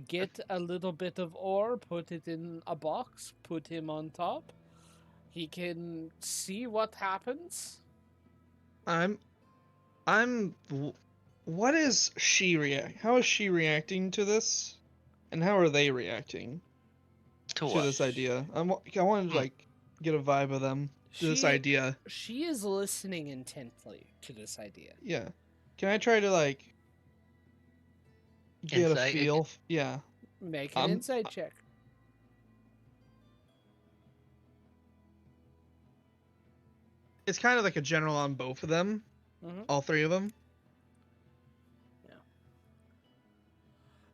get a little bit of ore, put it in a box, put him on top. He can see what happens. What is she react? How is she reacting to this? And how are they reacting To to what? this idea? I wanted to like get a vibe of them. To this idea. She is listening intently to this idea. Yeah. Can I try to like get Insight? a feel? Yeah. Make an insight check. It's kind of like a general on both of them. Mhm. All three of them.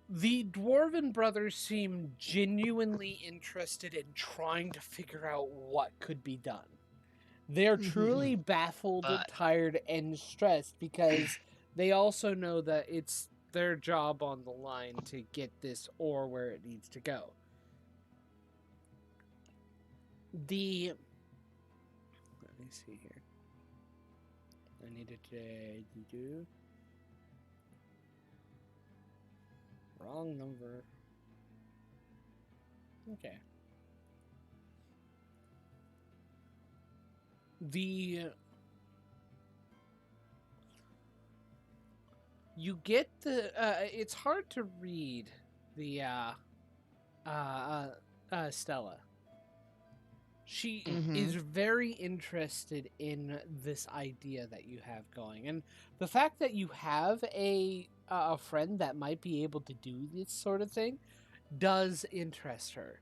The Dwarven brothers seem genuinely interested in trying to figure out what could be done. They're truly baffled, But- tired, and stressed because they also know that it's their job on the line to get this ore where it needs to go. Let me see here. I needed to do. Wrong number. Okay. You get the it's hard to read the Stella. She is very interested in this idea that you have going, and the fact that you have a friend that might be able to do this sort of thing does interest her.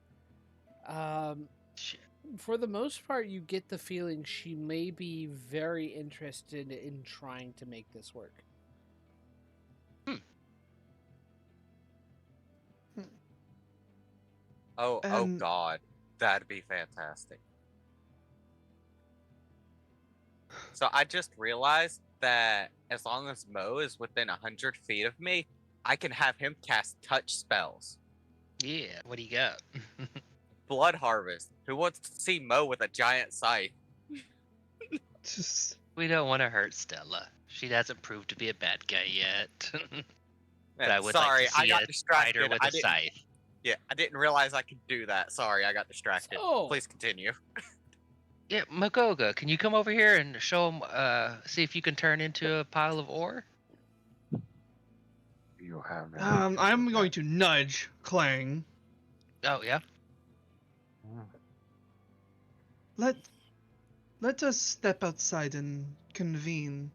For the most part, you get the feeling she may be very interested in trying to make this work. Oh God, that'd be fantastic. So I just realized that as long as Mo is within 100 feet of me, I can have him cast touch spells. Yeah, what do you got? Blood Harvest. Who wants to see Mo with a giant scythe? We don't want to hurt Stella. She hasn't proved to be a bad guy yet. But I would Sorry, like to see I got a distracted. spider with I a didn't- scythe. Yeah, I didn't realize I could do that. Sorry, I got distracted. So- Please continue. Yeah, Magoga, can you come over here and show him, see if you can turn into a pile of ore? You have. I'm going to nudge Clang. Oh, yeah? Let us step outside and convene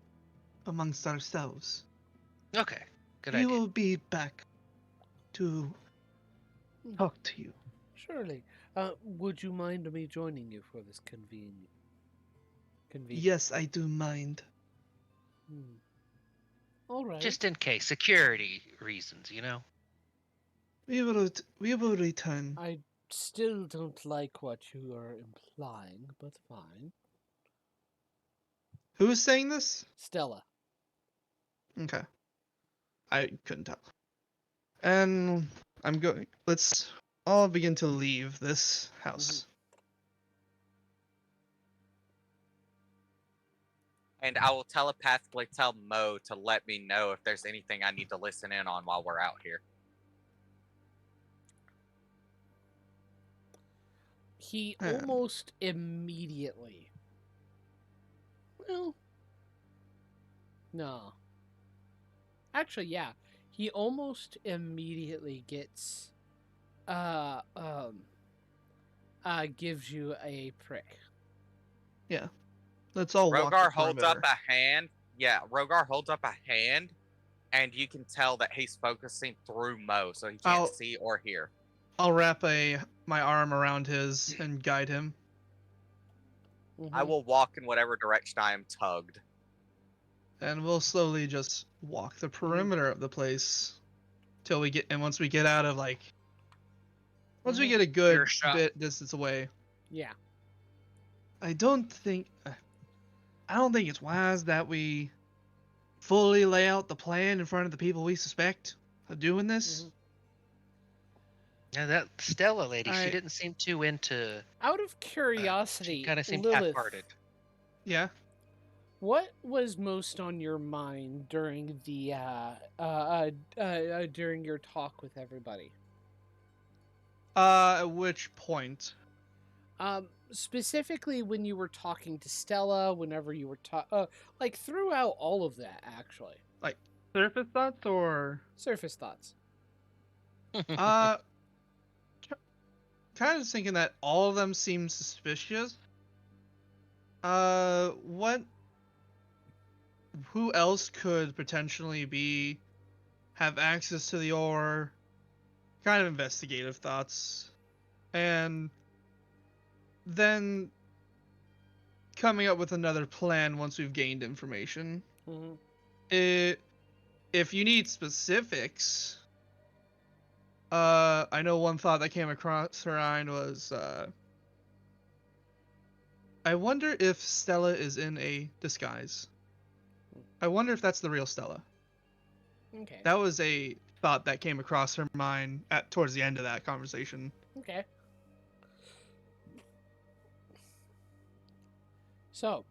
amongst ourselves. Okay, good We idea. will be back to talk to you. Surely. Would you mind me joining you for this convenience? Yes, I do mind. All right. Just in case, security reasons, you know? We will return. I still don't like what you are implying, but fine. Who is saying this? Stella. Okay. I couldn't tell. And I'm going. Let's all begin to leave this house. And I will telepathically tell Mo to let me know if there's anything I need to listen in on while we're out here. He almost immediately. Well, no. Actually, yeah. He almost immediately gets gives you a prick. Let's all walk the Rogar holds up perimeter. a hand. Yeah, Rogar holds up a hand, and you can tell that he's focusing through Mo, so he can't I'll- see or hear. I'll wrap my arm around his and guide him. I Mhm. will walk in whatever direction I am tugged. And we'll slowly just walk the perimeter of the place till we get, and once we get out of once we Mhm. get a good Earshot. bit distance away, Yeah. I don't think it's wise that we fully lay out the plan in front of the people we suspect of doing this. Mhm. Yeah, that Stella lady, she I- didn't seem too into. Out of She curiosity, kind of seemed Lilith, half-hearted. Yeah. what was most on your mind during the during your talk with everybody? At which point? Specifically when you were talking to Stella, whenever you were like throughout all of that, actually. Surface thoughts or Surface thoughts. uh kind of thinking that all of them seem suspicious. What? Who else could potentially have access to the ore? Kind of investigative thoughts, and then coming up with another plan once we've gained information. Mm-hmm. If you need specifics, I know one thought that came across her mind was, I wonder if Stella is in a disguise. I wonder if that's the real Stella. Okay. That was a thought that came across her mind towards the end of that conversation. Okay. So,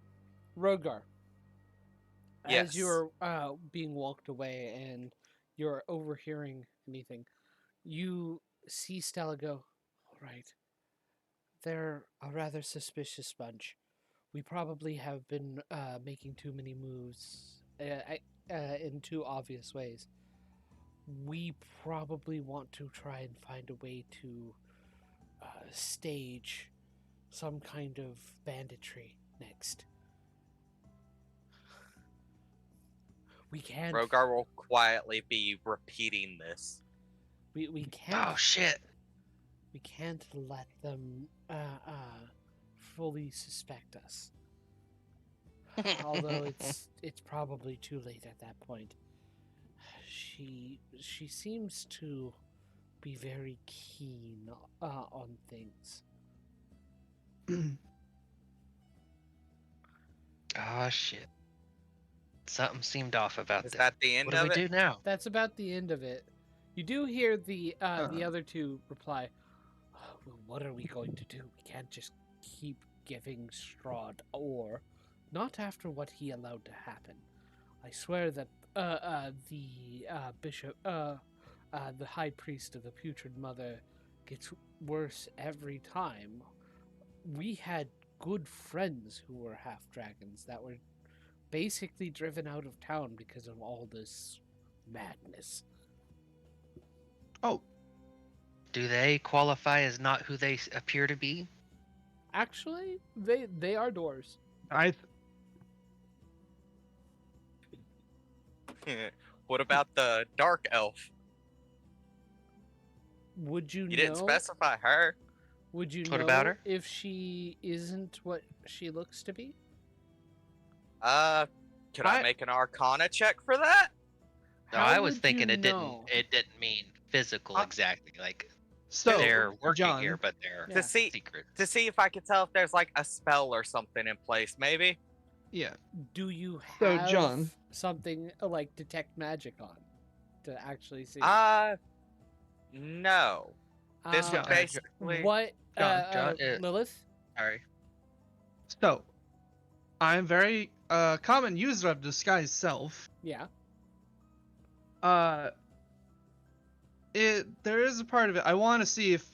Rogar, Yes. as you're being walked away and you're overhearing anything, you see Stella go, all right, they're a rather suspicious bunch. We probably have been making too many moves in too obvious ways. We probably want to try and find a way to stage some kind of banditry next. We can't. Rogar will quietly be repeating this. We can't. Oh shit! We can't let them fully suspect us. Although it's probably too late at that point. She seems to be very keen on things. Oh shit! Something seemed off about Is that. that the end What do of we it? do now? That's about the end of it. You do hear the other two reply, well, what are we going to do? We can't just keep giving Strahd ore. Not after what he allowed to happen. I swear that the bishop, the high priest of the Putrid Mother, gets worse every time. We had good friends who were half dragons that were basically driven out of town because of all this madness. Oh, Do they qualify as not who they appear to be? Actually, they are doors. I What about the dark elf? Would you, You know? didn't specify her. Would you What know about her? if she isn't what she looks to be? Could I make an Arcana check for that? No, How I was would thinking you it know? didn't mean physical exactly. Like so they're working John, here, but they're Yeah. secret. To see if I could tell if there's like a spell or something in place, maybe. Yeah. Do you So, have John- something like detect magic on to actually see? No. This Um, would basically. what? John, Lilith? Sorry. So, I'm very common user of disguise self. Yeah. There is a part of it I want to see if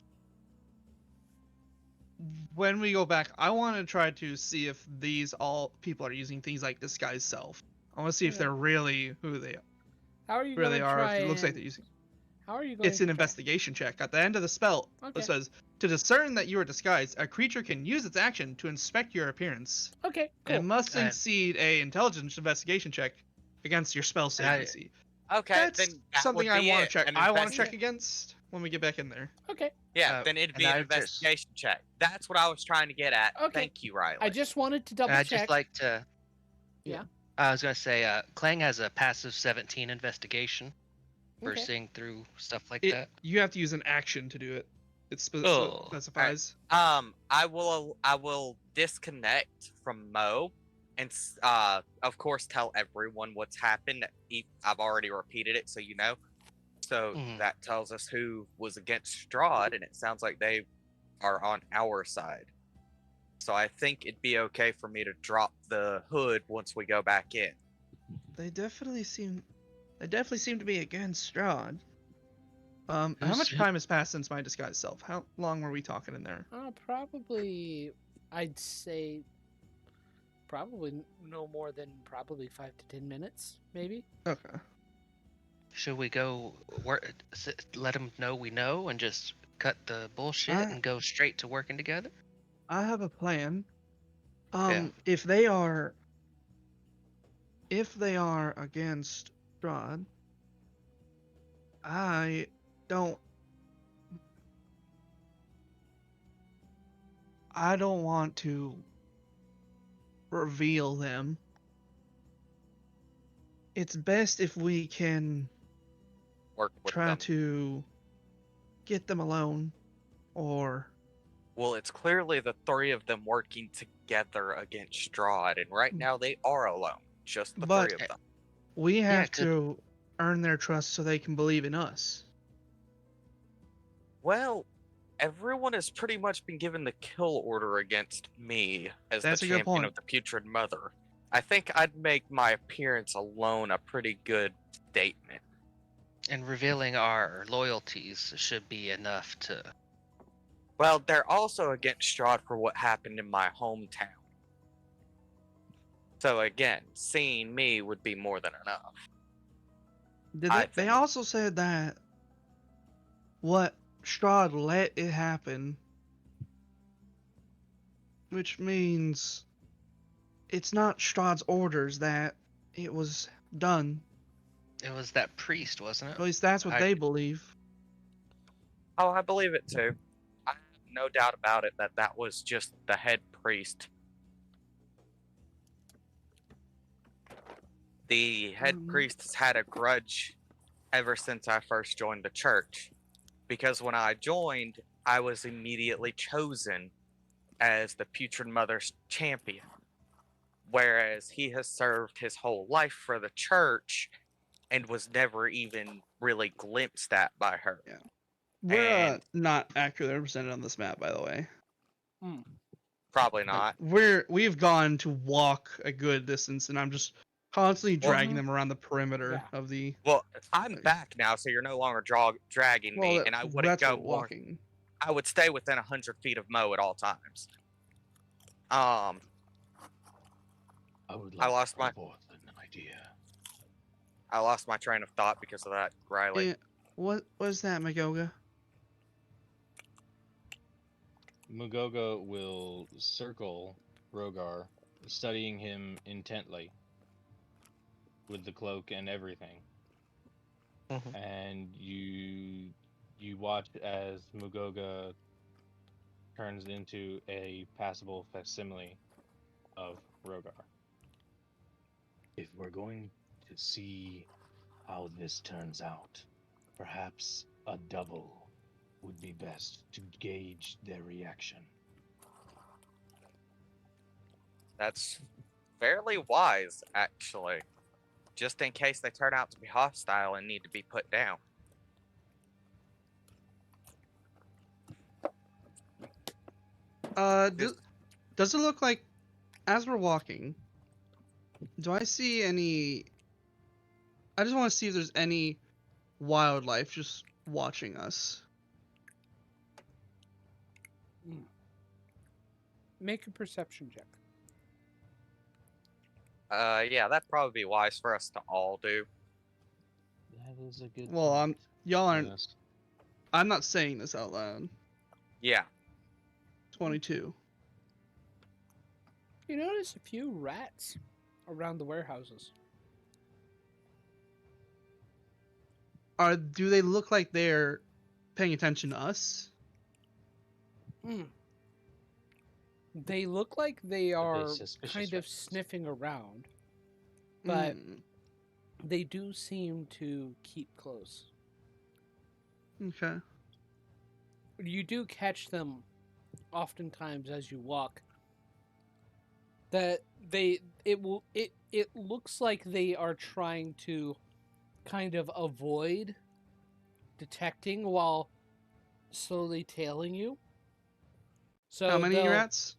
when we go back, I want to try to see if these all people are using things like disguise self. I want to see if Yeah. they're really who they How are you where going they to are. try If it looks like and- they're using. How are you going It's to an try? investigation check. At the end of the spell, Okay. it says, to discern that you are disguised, a creature can use its action to inspect your appearance. Okay, cool. And must And- succeed a intelligence investigation check against your spell save And I- DC. Okay, That's then that something would I be want it. to check. An I want to investi- check against when we get back in there. Okay. Yeah, then it'd and be an I just- investigation check. That's what I was trying to get at. Okay. Thank you, Riley. I just wanted to double And I'd check. just like to. Yeah. I was gonna say, Clang has a passive 17 investigation for Okay. seeing through stuff like It, that. you have to use an action to do it. It Oh. specifies. I will disconnect from Mo and of course tell everyone what's happened. I've already repeated it, so you know. So Mhm. that tells us who was against Strahd, and it sounds like they are on our side. So I think it'd be okay for me to drop the hood once we go back in. They definitely seem to be against Strahd. How Who's much it? time has passed since my disguised self? How long were we talking in there? Probably, I'd say, probably no more than probably 5 to 10 minutes, maybe. Okay. Should we go let them know we know and just cut the bullshit I- and go straight to working together? I have a plan. Yeah. If they are against Strahd, I don't want to reveal them. It's best if we can Work with try them. to get them alone, or Well, it's clearly the three of them working together against Strahd, and right now they are alone. Just the But- three of them. we have could- to earn their trust so they can believe in us. Well, everyone has pretty much been given the kill order against me as That's the a good champion point. of the Putrid Mother. I think I'd make my appearance alone a pretty good statement. And revealing our loyalties should be enough to. Well, they're also against Strahd for what happened in my hometown. So again, seeing me would be more than enough. They I think. also said that what Strahd let it happen, which means it's not Strahd's orders that it was done. It was that priest, wasn't At it? least that's what I- they believe. Oh, I believe it too. I have no doubt about it that that was just the head priest. The head Mhm. priest has had a grudge ever since I first joined the church. Because when I joined, I was immediately chosen as the Putrid Mother's champion. Whereas he has served his whole life for the church and was never even really glimpsed at by her. We're And- not accurately represented on this map, by the way. Probably Like, not. we've gone to walk a good distance, and I'm just constantly dragging them around the perimeter Yeah. of the. Well, I'm Nice. back now, so you're no longer dragging me, and I wouldn't that's go what more. walking. I would stay within 100 feet of Mo at all times. I would I lost my- forth an idea. I lost my train of thought because of that, Riley. Yeah, what was that, Magoga? Mugoga will circle Rogar, studying him intently with the cloak and everything. Mhm. And you watch as Mugoga turns into a passable facsimile of Rogar. If we're going to see how this turns out, perhaps a double would be best to gauge their reaction. That's fairly wise, actually. Just in case they turn out to be hostile and need to be put down. Does it look like, as we're walking, do I see any? I just want to see if there's any wildlife just watching us. Make a perception check. Yeah, that'd probably be wise for us to all do. That is a good Well, point. Y'all aren't. Honest. I'm not saying this out loud. Yeah. 22. You notice a few rats around the warehouses. Do they look like they're paying attention to us? They look like they are suspicious kind of rats? sniffing around, but Mm, they do seem to keep close. okay. You do catch them oftentimes as you walk. That it looks like they are trying to kind of avoid detecting while slowly tailing you. So How many they'll- rats?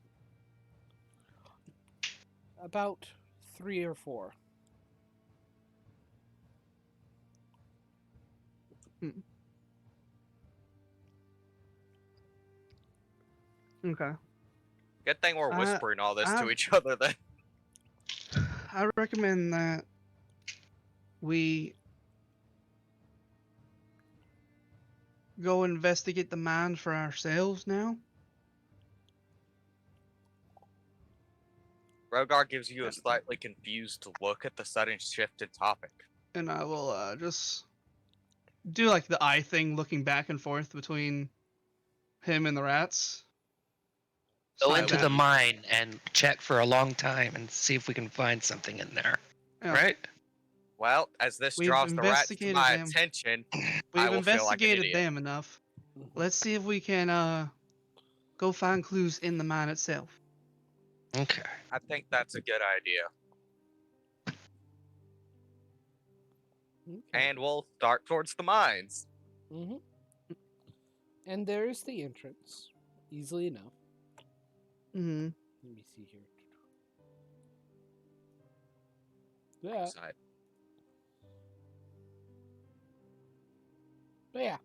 About 3 or 4. Okay. Good thing we're Uh, whispering all this to I've- each other then. I recommend that we go investigate the mine for ourselves now. Rogar gives you a slightly confused look at the sudden shift in topic. And I will just do like the eye thing, looking back and forth between him and the rats. Go Slide into that- the mine and check for a long time and see if we can find something in there. Yeah. Right? Well, as this We've draws the rats to investigated my them. attention, I We've will feel like an investigated idiot. them enough. Let's see if we can go find clues in the mine itself. Okay. I think that's a good idea. And we'll start towards the mines. Mm-hmm. And there's the entrance, easily enough. Mm-hmm. Let me see here. Yeah, Side. but yeah.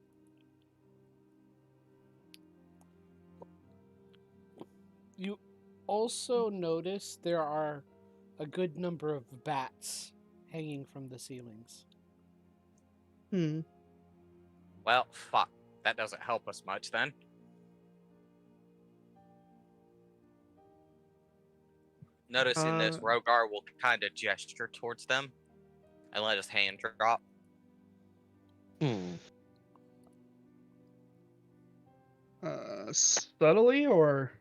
You also notice there are a good number of bats hanging from the ceilings. Hmm. Well, fuck. That doesn't help us much then. Noticing this, Uh, Rogar will kind of gesture towards them and let his hand drop. Subtly or?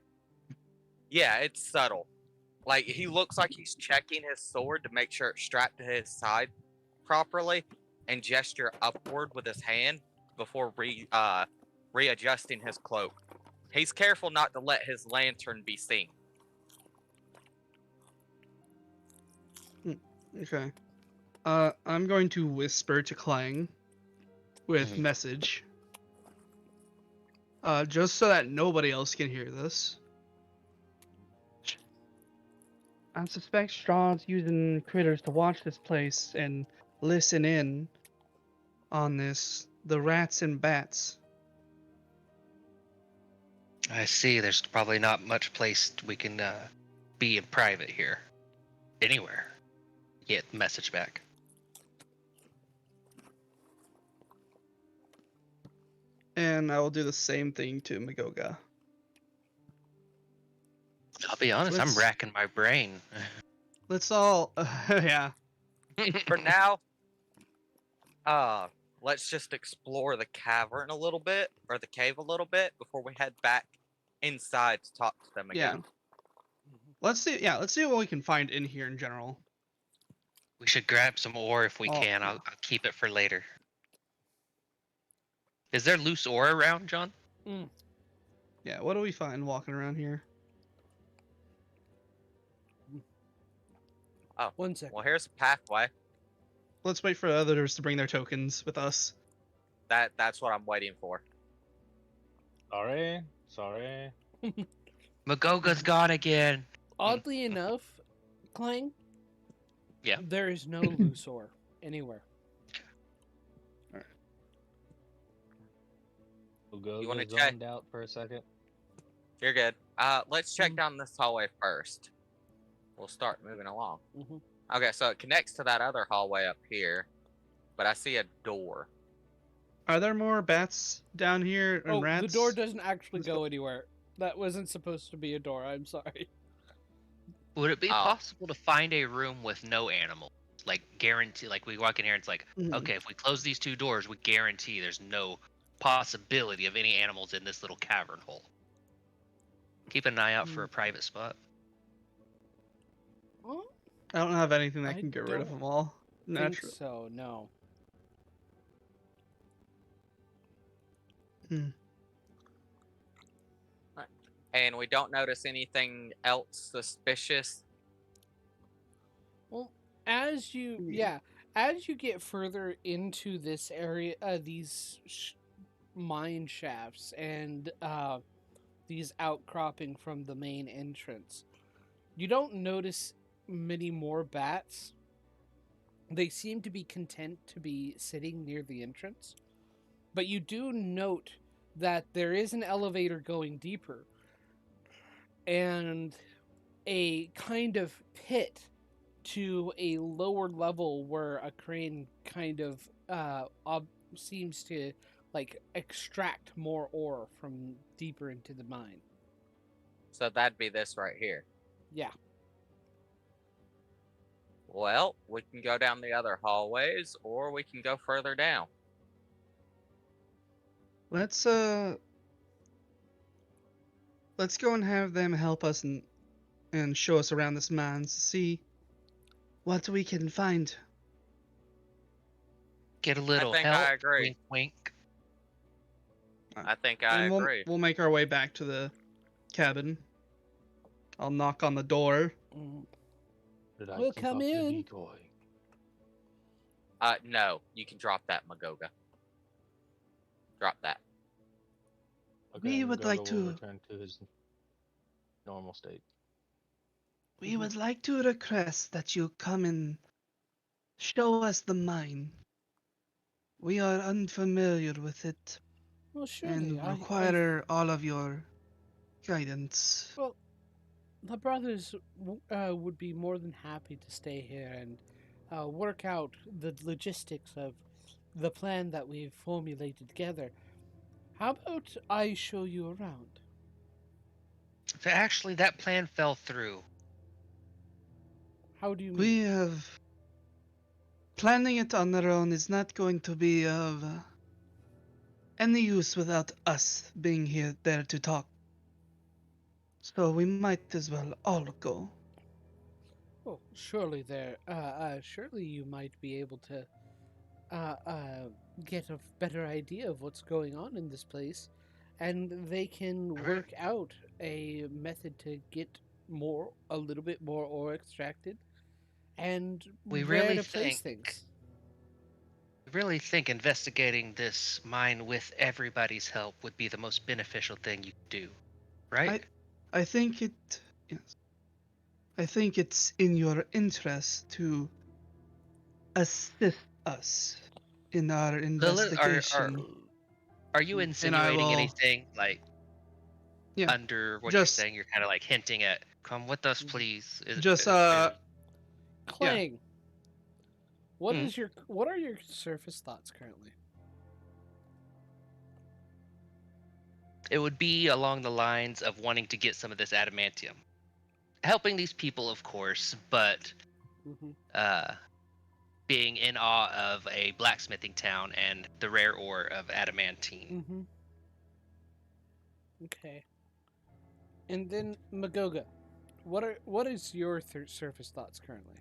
Yeah, it's subtle. Like, he looks like he's checking his sword to make sure it's strapped to his side properly and gesture upward with his hand before readjusting his cloak. He's careful not to let his lantern be seen. Okay. I'm going to whisper to Clang with Mhm. message. Just so that nobody else can hear this. I suspect Strahd's using critters to watch this place and listen in on this. The rats and bats. I see. There's probably not much place we can be in private here. Anywhere. Get the message back. And I will do the same thing to Magoga. I'll be honest, I'm Let's- racking my brain. Let's all, yeah. For now, let's just explore the cavern a little bit, or the cave a little bit, before we head back inside to talk to them Yeah. again. Let's see what we can find in here in general. We should grab some ore if we Oh, can. yeah. I'll keep it for later. Is there loose ore around, John? Yeah, what do we find walking around here? Oh, 1 second. well, here's a pathway. Let's wait for others to bring their tokens with us. That's what I'm waiting for. Sorry. Magoga's gone again. Oddly enough, Clang. Yeah. There is no loose ore anywhere. We'll go You wanna zoned check? out for a second. You're good. Let's check down this hallway first. We'll start moving along. Mhm. Okay, so it connects to that other hallway up here, but I see a door. Are there more bats down here and Oh, rats? the door doesn't actually Let's go go. anywhere. That wasn't supposed to be a door. I'm sorry. Would it be Oh. possible to find a room with no animals? Like guarantee, like we walk in here and it's like, Mhm. okay, if we close these two doors, we guarantee there's no possibility of any animals in this little cavern hole. Keep an eye out for a private spot. Well, I don't have anything that I can get rid of don't them all. think Natural. so. No. And we don't notice anything else suspicious. Well, as you as you get further into this area, these mine shafts and these outcropping from the main entrance, you don't notice many more bats. They seem to be content to be sitting near the entrance, but you do note that there is an elevator going deeper and a kind of pit to a lower level where a crane kind of seems to like extract more ore from deeper into the mine. So that'd be this right here. Yeah. Well, we can go down the other hallways, or we can go further down. Let's go and have them help us and show us around this mine to see what we can find. Get a little think help. I agree. Wink, wink. I think I And agree. we'll make our way back to the cabin. I'll knock on the door. Did I We'll keep come up the in. decoy? No, you can drop that, Magoga. Drop that. We would like Gogo will to- return to his normal state. We would like to request that you come and show us the mine. We are unfamiliar with it Well, surely and require all of your guidance. well, the brothers would be more than happy to stay here and work out the logistics of the plan that we've formulated together. How about I show you around? Actually, that plan fell through. How do you mean? We have... Planning it on our own is not going to be of any use without us being here there to talk. So we might as well all go. Well, surely surely you might be able to get a better idea of what's going on in this place, and they can work out a method to get a little bit more ore extracted, and We where really to place think- things. I really think investigating this mine with everybody's help would be the most beneficial thing you could do, right? I think it's in your interest to assist us in our Lilith, investigation. are you And I insinuating will- anything like Yeah, under what just- you're saying? You're kind of like hinting at, "Come with us, please." Clang. What Hmm. is what are your surface thoughts currently? It would be along the lines of wanting to get some of this adamantium, helping these people, of course, but being in awe of a blacksmithing town and the rare ore of adamantine. Mm-hmm. Okay. And then Magoga, what is your surface thoughts currently?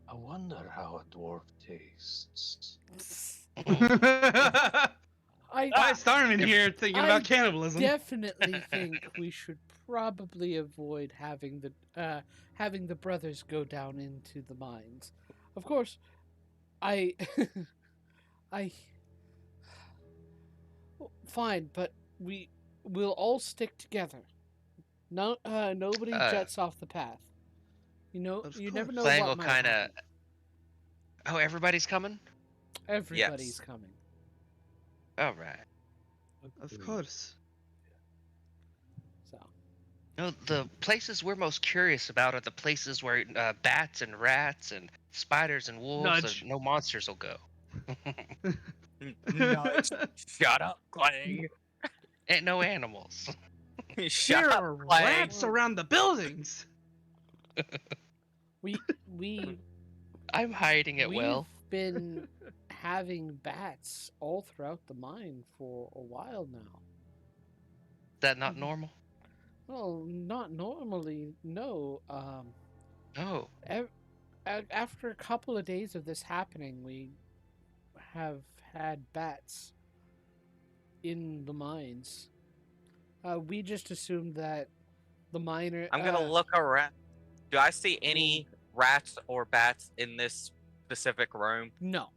I wonder how a dwarf tastes. I started in here thinking I about cannibalism. Definitely think we should probably avoid having the brothers go down into the mines. Of course, I fine, but we'll all stick together. No, nobody jets off the path. You know, Of you never course. know Clang what will might kind of. happen. Oh, everybody's coming. Everybody's coming. All right. Of course. So. No, the places we're most curious about are the places where bats and rats and spiders and wolves Nudge. and no monsters will go. Nuts. Shut up, Clang. Ain't no animals. Shut There up, are Clang. rats around the buildings. We I'm hiding it we've well. been having bats all throughout the mine for a while now. Is that not normal? Well, not normally, no. Oh, After a couple of days of this happening, we have had bats in the mines. We just assumed that the miner. I'm gonna look around. Do I see any rats or bats in this specific room? No.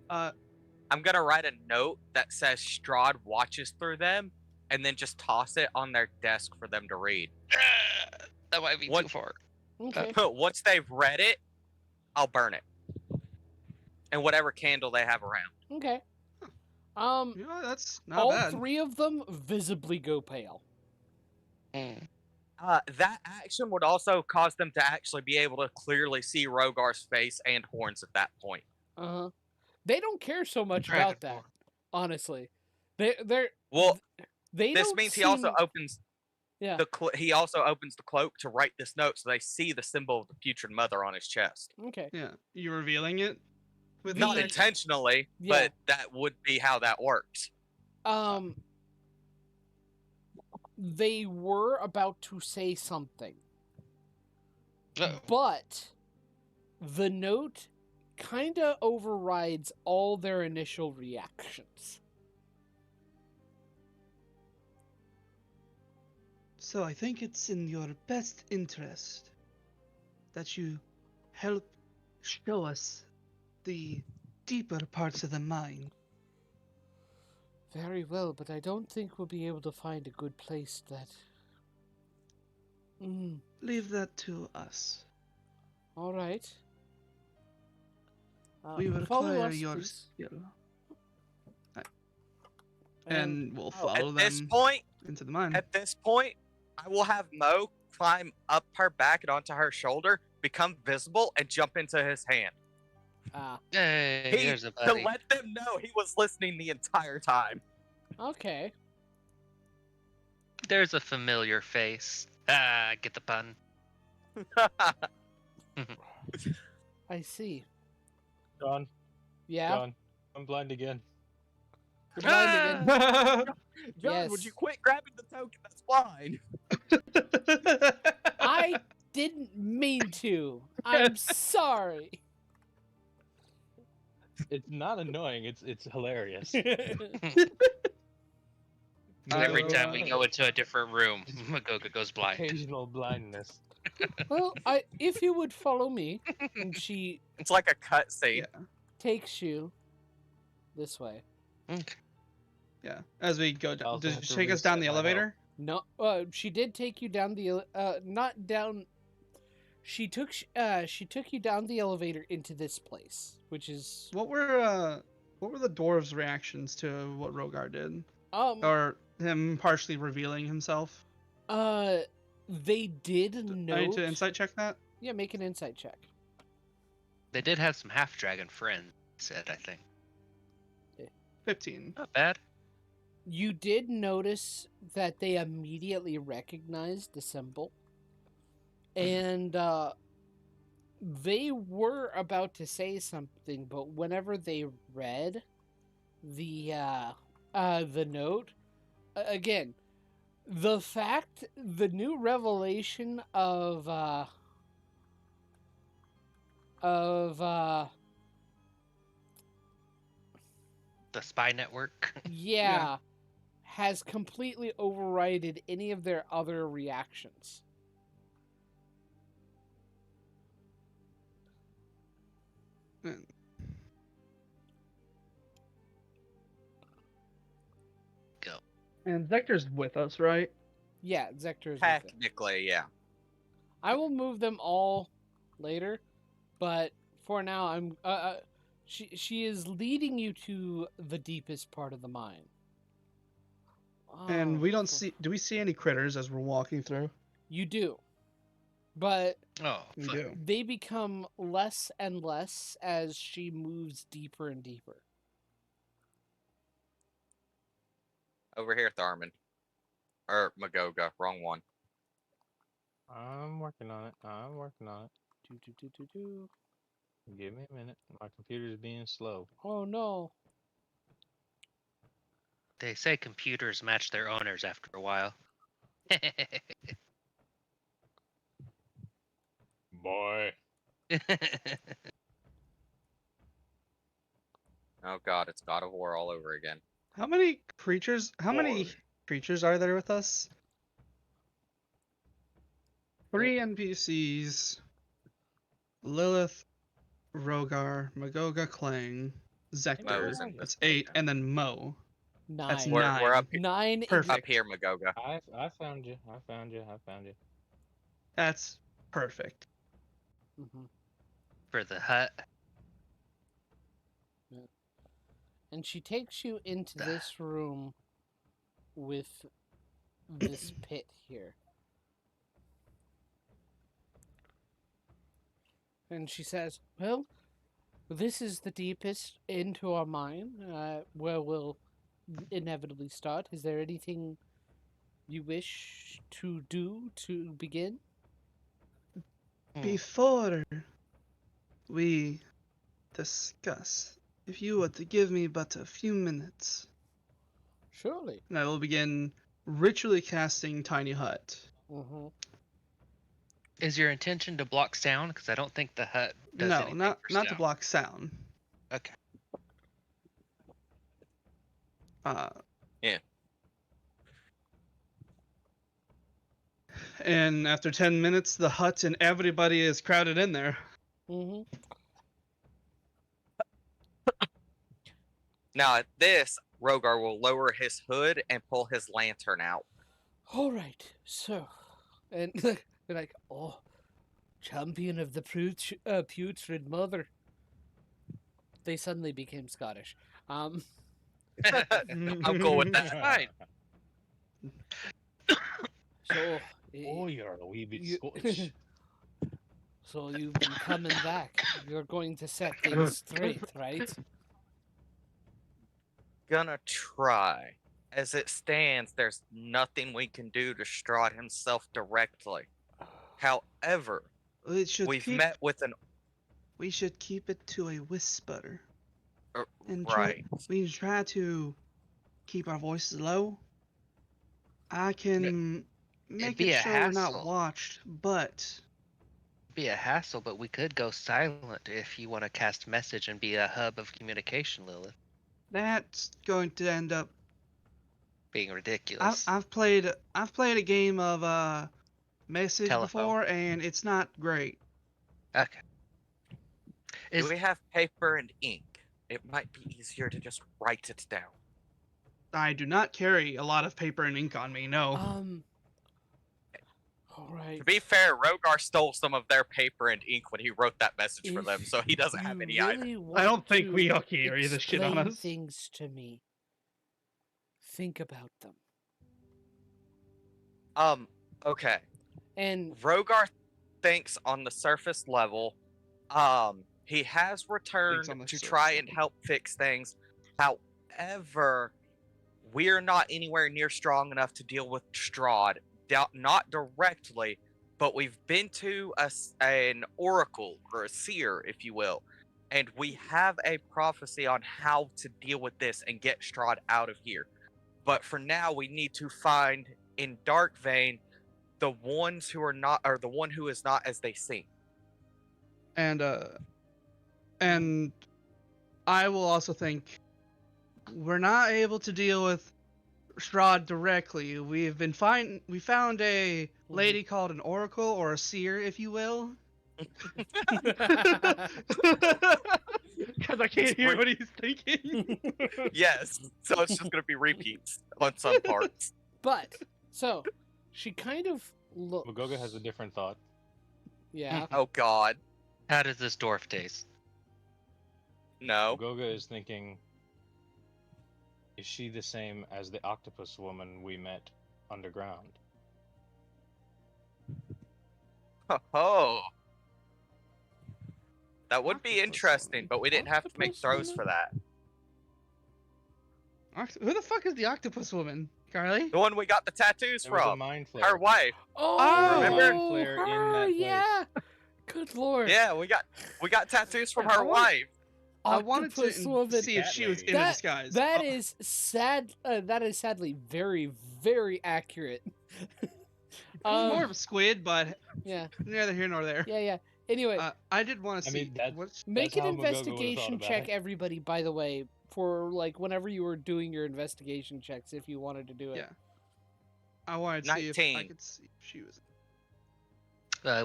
I'm gonna write a note that says Strahd watches through them, and then just toss it on their desk for them to read. that might be too What- far. Okay. Once they've read it, I'll burn it, and whatever candle they have around. Okay. Yeah, that's not All bad. three of them visibly go pale. Mm. That action would also cause them to actually be able to clearly see Rogar's face and horns at that point. They don't care so much Dragon about that, form. honestly. They're Well, they this don't means he seem- also opens Yeah. he also opens the cloak to write this note, so they see the symbol of the putrid mother on his chest. Okay. Yeah, you revealing it with Not the- intentionally, Yeah. but that would be how that works. They were about to say something, Uh-oh. but the note kind of overrides all their initial reactions. So I think it's in your best interest that you help show us the deeper parts of the mine. Very well, but I don't think we'll be able to find a good place that. Leave that to us. All right. We follow require us, your please. skill. And we'll At follow this them point, into the mine. At this point, I will have Mo climb up her back and onto her shoulder, become visible, and jump into his hand. Hey, He, here's a to buddy. let them know he was listening the entire time. Okay. There's a familiar face. Get the pun. I see. John, Yeah. John, I'm blind again. You're blind again. John, would Yes. you quit grabbing the token that's blind? I didn't mean to. I'm sorry. It's not annoying. It's hilarious. Every Oh, time we go into a different room, Magoga goes blind. Occasional blindness. Well, if you would follow me, and she It's like a cutscene. Yeah. takes you this way. Yeah. As we go I down, also did have she to take us down reset the my elevator? No, she did take you down the not down. She took you down the elevator into this place, which is What were the dwarves' reactions to what Rogar did, or him partially revealing himself? they did I need note. to insight check that. Yeah, make an insight check. They did have some half dragon friends, said, I think. 15. Not bad. You did notice that they immediately recognized the symbol, and they were about to say something, but whenever they read the note, again, the new revelation of The spy network. yeah, has completely overridden any of their other reactions. Go. And Zector's with us, right? Yeah, Zector is with it. Technically, yeah. I will move them all later, but for now, I'm. She is leading you to the deepest part of the mine. And we don't Oh, see. Do we see any critters as we're walking through? You do. but Oh, We fuck. do. they become less and less as she moves deeper and deeper. Over here, Tharman. Or Magoga, wrong one. I'm working on it. I'm working on it. Do, do, do, do, do. Give me a minute. My computer's being slow. Oh no. They say computers match their owners after a while. Boy. Oh god, it's God of War all over again. How many creatures? How many creatures are there with us? 3 NPCs. Lilith, Rogar, Magoga, Clang, Zector. Mo's and That's 8, and then Mo. That's 9. We're up 9. 9 Perfect. up here, Magoga. I found you. I found you. I found you. That's perfect. Mhm. For the hut. And she takes you into this room with this pit here. And she says, well, this is the deepest into our mine, where we'll inevitably start. Is there anything you wish to do to begin? Before we discuss, if you were to give me but a few minutes, Surely. and I will begin ritually casting Tiny Hut. Mm-hmm. Is your intention to block sound? Because I don't think the hut does No, anything not for not to sound. block sound. Okay. Yeah. And after 10 minutes, the hut and everybody is crowded in there. Mm-hmm. Now at this, Rogar will lower his hood and pull his lantern out. All right, so, and they're like, oh, champion of the putrid mother. They suddenly became Scottish. I'm cool with that. Fine. So, Oh, you're a wee bit you- Scottish. so you've been coming back. You're going to set things straight, right? Gonna try. As it stands, there's nothing we can do to Strahd himself directly. However, It should we've keep, met with an we should keep it to a whisper. And right. we try to keep our voices low. I can make be it a sure we're not hassle. watched, but Be a hassle, but we could go silent if you want to cast message and be a hub of communication, Lilith. that's going to end up. Being ridiculous. I've played a game of message Telephone. before, and it's not great. Okay. Do we have paper and ink? It might be easier to just write it down. I do not carry a lot of paper and ink on me. No. All right. To be fair, Rogar stole some of their paper and ink when he wrote that message for them, If so he doesn't have you any either. really I don't want think we to all carry this shit on explain us. things to me. Think about them. Okay. And Rogar thinks on the surface level, he has returned on the to surface try and level. help fix things. However, we're not anywhere near strong enough to deal with Strahd. Not directly, but we've been to an oracle or a seer, if you will, and we have a prophecy on how to deal with this and get Strahd out of here. But for now, we need to find in Darkvein the ones who are not, or the one who is not as they seem. And I will also think we're not able to deal with Strahd directly. We found a lady called an oracle or a seer, if you will. Because I can't hear what he's thinking. Yes, so it's just going to be repeats on some parts. but so she kind of looks. Magoga has a different thought. Yeah. Oh God, How does this dwarf taste? no. Magoga is thinking, is she the same as the octopus woman we met underground? Oh, that would be Octopus interesting, woman. but we didn't have to make Octopus throws woman? for that. Who the fuck is the octopus woman, Carly? The one we got the tattoos There was a from. mind flare. Her wife. Oh, Remember? Mind flare in her, that place. yeah. Good lord. Yeah, we got tattoos from I her want- wife. I wanted to Octopus woman. see if Cat she was lady. in a That- disguise. That is sad. That is sadly very, very accurate. More of a squid, but yeah, neither here nor there. yeah. Anyway, I did want to I see. mean, that's- what's make an how Magogo would've thought investigation about check, it. everybody. By the way, for like whenever you were doing your investigation checks, if you wanted to do it. Yeah. I wanted to see if I 19. could see if she was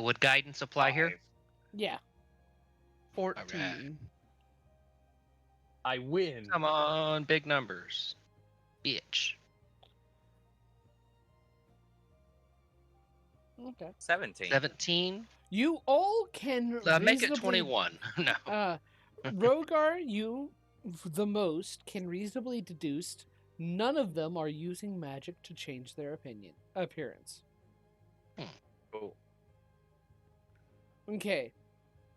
Would guidance apply here? Yeah. 14. I win. Come on, big numbers. Bitch. Okay. 17. 17. You all can Make it reasonably- 21. No. Rogar, you the most can reasonably deduce none of them are using magic to change their appearance. Cool. Okay.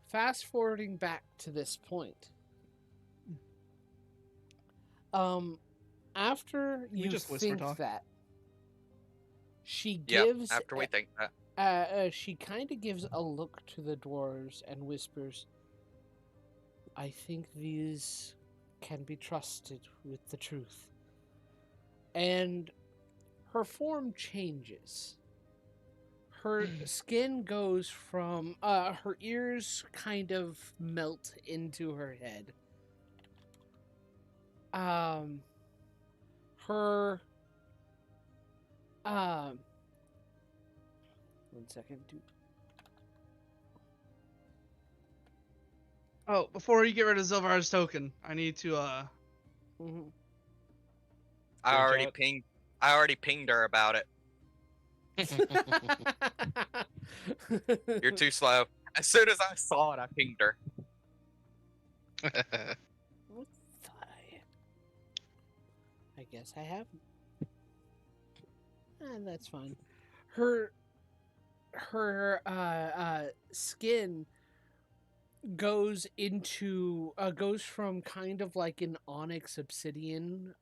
Fast forwarding back to this point. After we you just whisper think talk? that, she Yep, gives after we think that. she kind of gives a look to the dwarves and whispers, I think these can be trusted with the truth. And her form changes. Her skin goes from, her ears kind of melt into her head. Her, one second, dude. Oh, before you get rid of Zilvar's token, I need to Mhm. I already Screenshot. pinged her about it. You're too slow. As soon as I saw it, I pinged her. I guess I haven't. That's fine. Her skin goes from kind of like an onyx obsidian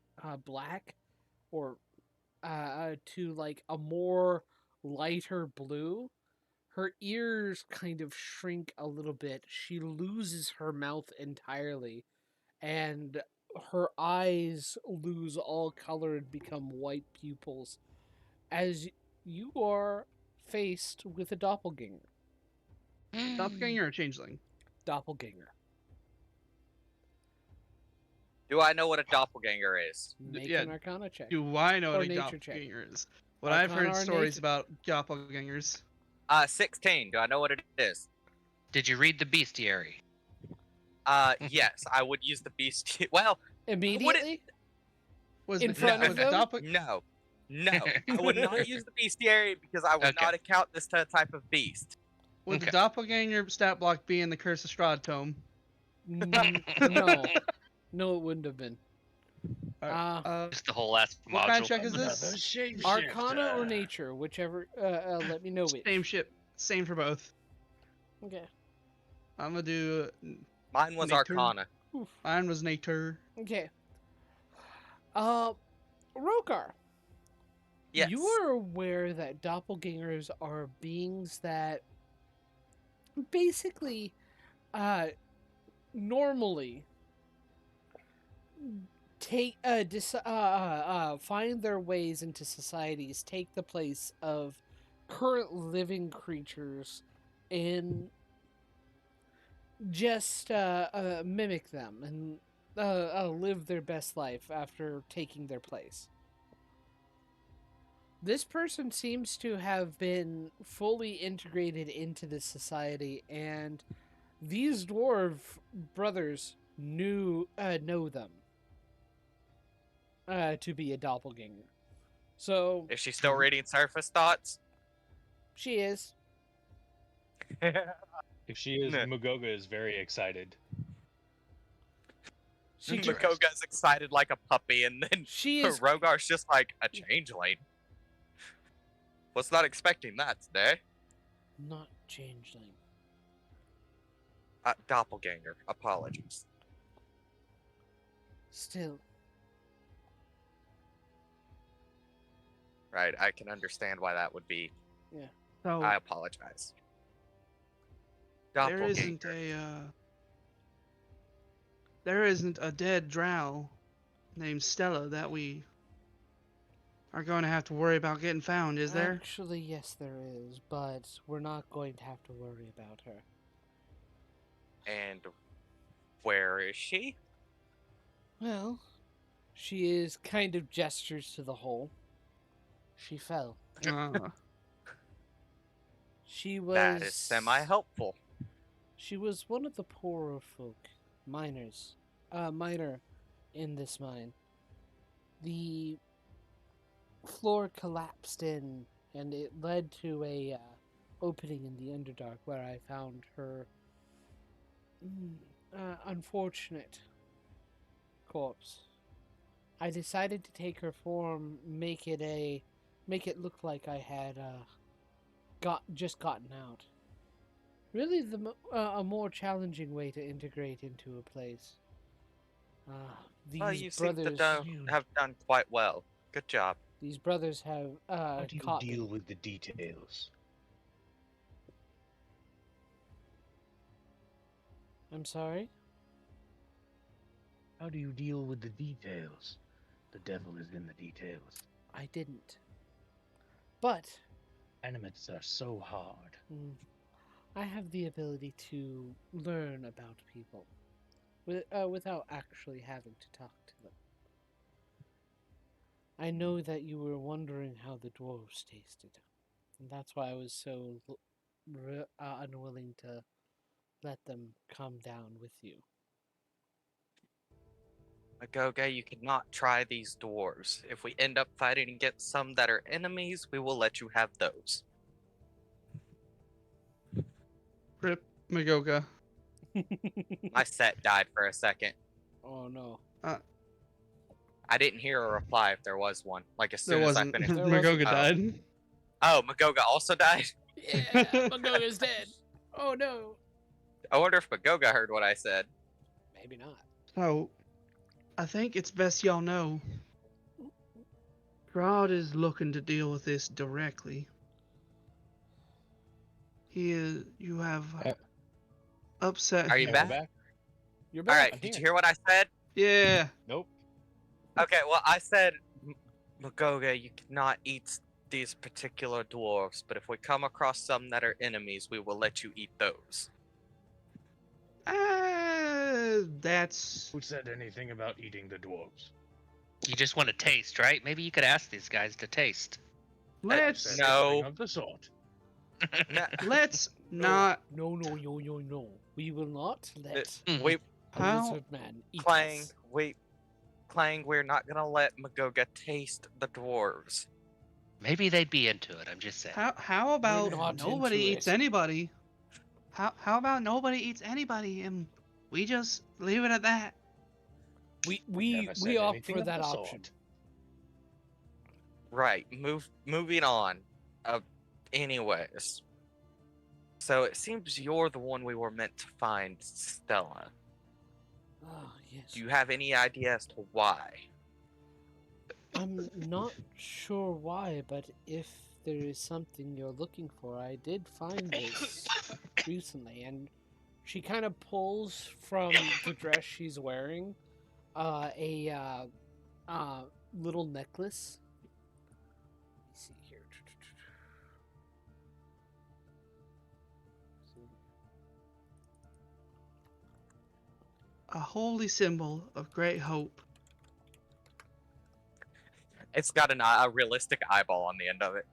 black or to like a more lighter blue. Her ears kind of shrink a little bit. She loses her mouth entirely, and her eyes lose all color and become white pupils as you are faced with a doppelganger. doppelganger or changeling. Doppelganger. Do I know what a doppelganger is? Make yeah, an Arcana check. Do I know Or what a nature check. doppelganger is? What I've Arcana heard or stories nature? about doppelgangers. 16. Do I know what it is? Did you read the bestiary? Yes, I would use the beast. Well, Immediately? Was In the, front was of the them? no. I would not use the bestiary because I would Okay. not account this type of beast. would the Okay. doppelganger stat block be in the Curse of Strahd tome? No. No, it wouldn't have been. Just the whole last module. What kind of check is this? Arcana or nature, whichever. Let me know which. Same shit. Same for both. Okay. I'm gonna do. Mine was Nature. Arcana. Oof. Mine was nature. Okay. Rokar. Yes. You are aware that doppelgangers are beings that basically, normally take find their ways into societies, take the place of current living creatures, and just mimic them and live their best life after taking their place. This person seems to have been fully integrated into this society, and these dwarf brothers know them to be a doppelganger. So Is she still reading surface thoughts? she is. If she is, Nah. Magoga is very excited. She Makoga's excited like a puppy, and then she is Rogar's just like a changeling. Was not expecting that today. Not changeling. Doppelganger. Apologies. Still, Right, I can understand why that would be. So I apologize. there Doppelganger. there isn't a dead drow named Stella that we are going to have to worry about getting found, is there? actually, yes, there is, but we're not going to have to worry about her. And where is she? Well, she is kind of gestures to the hole. She fell. She was. That is semi-helpful. She was one of the poorer folk, miners, miner in this mine. The floor collapsed in, and it led to a opening in the Underdark where I found her unfortunate corpse. I decided to take her form, make it look like I had just gotten out. Really, a more challenging way to integrate into a place. Well, These you seem to brothers, have done quite well. Good job. these brothers have How do you caught deal me. with the details? I'm sorry. How do you deal with the details? The devil is in the details. I didn't. But Animates are so hard. I have the ability to learn about people without actually having to talk to them. I know that you were wondering how the dwarves tasted, and that's why I was so unwilling to let them come down with you. Magoga, you cannot try these dwarves. If we end up fighting against some that are enemies, we will let you have those. Rip Magoga. My set died for a second. Oh no. I didn't hear a reply if there was one. Like as There soon as I wasn't. finished. There Magoga wasn't. died. Oh, Magoga also died? Yeah, Magoga's dead. Oh no. I wonder if Magoga heard what I said. Maybe not. So, I think it's best y'all know. Rod is looking to deal with this directly. You have upset Are you him. back? You're back. Alright, I'm did here. you hear what I said? Yeah. Nope. Okay, well, I said, Magoga, you cannot eat these particular dwarves, but if we come across some that are enemies, we will let you eat those. That's Who said anything about eating the dwarves? You just want to taste, right? Maybe you could ask these guys to taste. let's Said No. anything of the sort. No, let's No, not. no. We will not let we, a How- lizard man eat Clang, us. we're not gonna let Magoga taste the dwarves. Maybe they'd be into it. I'm just saying. How about not nobody into eats it. anybody? How about nobody eats anybody and we just leave it at that? We Never said opt anything for of that the option. sort. Right, moving on. Anyways. So it seems you're the one we were meant to find, Stella. Oh yes. Do you have any idea as to why? I'm not sure why, but if there is something you're looking for, I did find this recently, and she kind of pulls from the dress she's wearing a little necklace. Let me see here. A holy symbol of great hope. It's got a realistic eyeball on the end of it.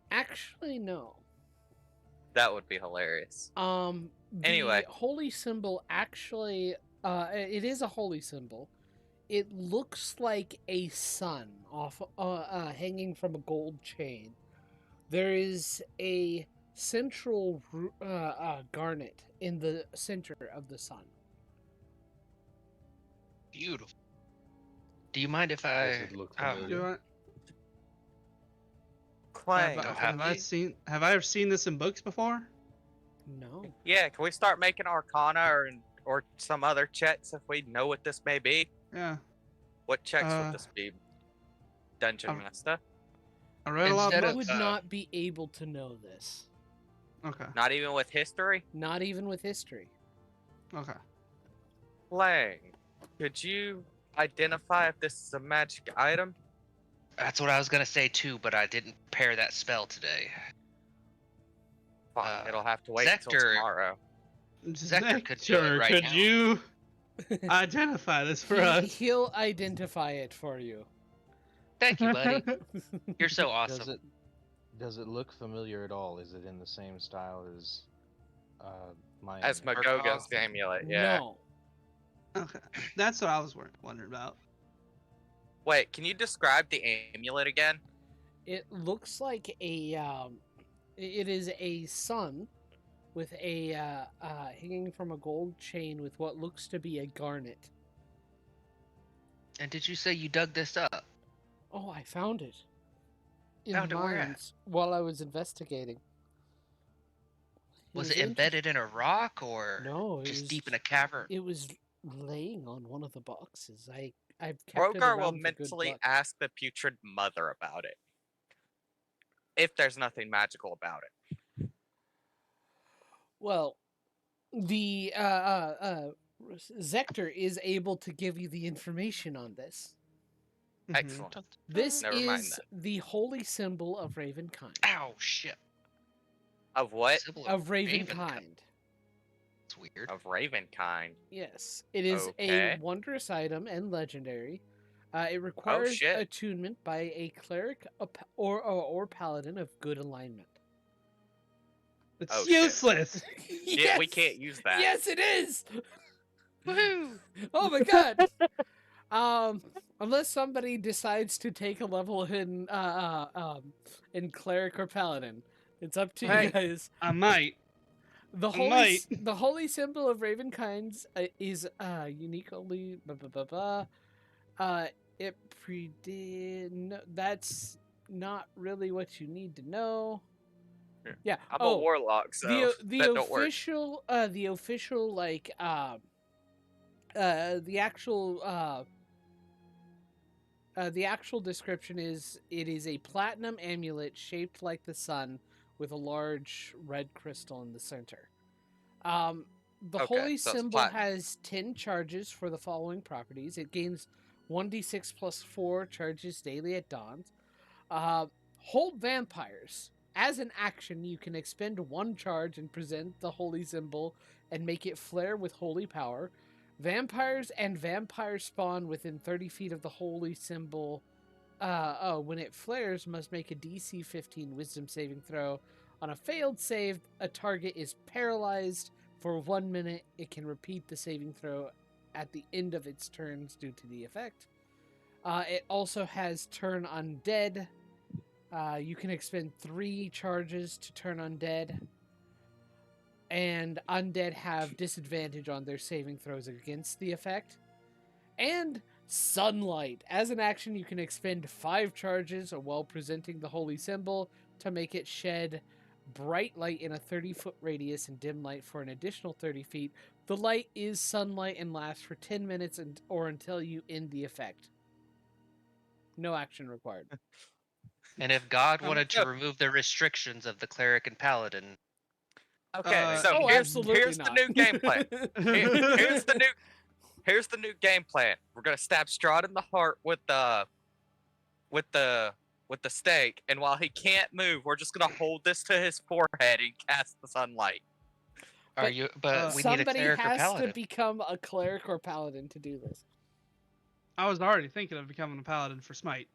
Actually, no. That would be hilarious. The Anyway. holy symbol actually, it is a holy symbol. It looks like a sun off, hanging from a gold chain. There is a central garnet in the center of the sun. Beautiful. Do you mind if Does I? it look Oh, familiar? Do I- Clang. Go have I happy. seen? Have I ever seen this in books before? No. Yeah, can we start making Arcana or some other checks if we know what this may be? Yeah. What checks would this be, Dungeon I've- Master? I read a lot Instead of You of, books. would not be able to know this. Okay. Not even with history? Not even with history. Okay. Lang, could you identify if this is a magic item? That's what I was gonna say too, but I didn't pair that spell today. Fine, it'll have to wait till Zector- tomorrow. Zector could do it Zector, right could now. you identify this for us? He'll identify it for you. Thank you, buddy. You're so awesome. Does it look familiar at all? Is it in the same style as my As Magogan's amulet, yeah. No. Okay. That's what I was wondering about. Wait, can you describe the amulet again? It looks like a it is a sun with a hanging from a gold chain with what looks to be a garnet. And did you say you dug this up? Oh, I found it. In Found the it where at? mines while I was investigating. Was it inter- embedded in a rock or No, it just was deep in a cavern? It was laying on one of the boxes. I've kept it Rogar around will for good mentally luck. ask the putrid mother about it. If there's nothing magical about it. Well, the Zector is able to give you the information on this. Mhm. Excellent. This Never mind is that. the holy symbol of Ravenkind. Ow, shit. Of what? Symbol Of Ravenkind. Ravenkind. It's weird. Of Ravenkind. Yes, it is Okay. a wondrous item and legendary. It requires shit. attunement by a cleric or paladin of good alignment. It's Oh, shit. useless. Yeah, we can't use that. Yes, it is. Woohoo! Oh my god. Unless somebody decides to take a level in cleric or paladin, it's up to Hey. you guys. I might. The I holy might. the holy symbol of Ravenkind is unique only. It predid. No, that's not really what you need to know. Yeah. Yeah. I'm a warlock, so the that don't work. official like the actual description is it is a platinum amulet shaped like the sun with a large red crystal in the center. The Okay, holy so it's symbol platinum. has 10 charges for the following properties. It gains 1d6 plus 4 charges daily at dawn. Hold vampires. As an action, you can expend 1 charge and present the holy symbol and make it flare with holy power. Vampires and vampire spawn within 30 feet of the holy symbol. When it flares, must make a DC 15 Wisdom saving throw. On a failed save, a target is paralyzed for 1 minute. It can repeat the saving throw at the end of its turns due to the effect. It also has turn undead. You can expend 3 charges to turn undead. And undead have disadvantage on their saving throws against the effect. And sunlight. As an action, you can expend 5 charges while presenting the holy symbol to make it shed bright light in a 30-foot radius and dim light for an additional 30 feet. The light is sunlight and lasts for 10 minutes or until you end the effect. No action required. And if God Um, wanted to yep. remove the restrictions of the cleric and paladin, Okay, so oh, here's absolutely the not. new game plan. Here's the new game plan. We're gonna stab Strahd in the heart with the stake, and while he can't move, we're just gonna hold this to his forehead and cast the sunlight. are you? But we need a Somebody cleric or has to paladin. become a cleric or paladin to do this. I was already thinking of becoming a paladin for Smite.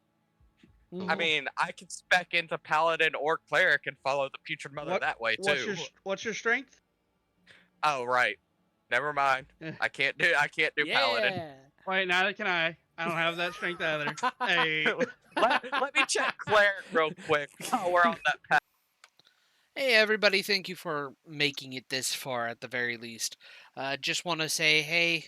I mean, I can spec into paladin or cleric and follow the putrid mother What- that way too. What's your strength? Oh right, never mind. Eh. I can't do paladin. Yeah. Wait, neither can I. I don't have that strength either. Hey. Let me check cleric real quick. Oh, we're on that path. Hey everybody, thank you for making it this far at the very least. Just want to say, hey,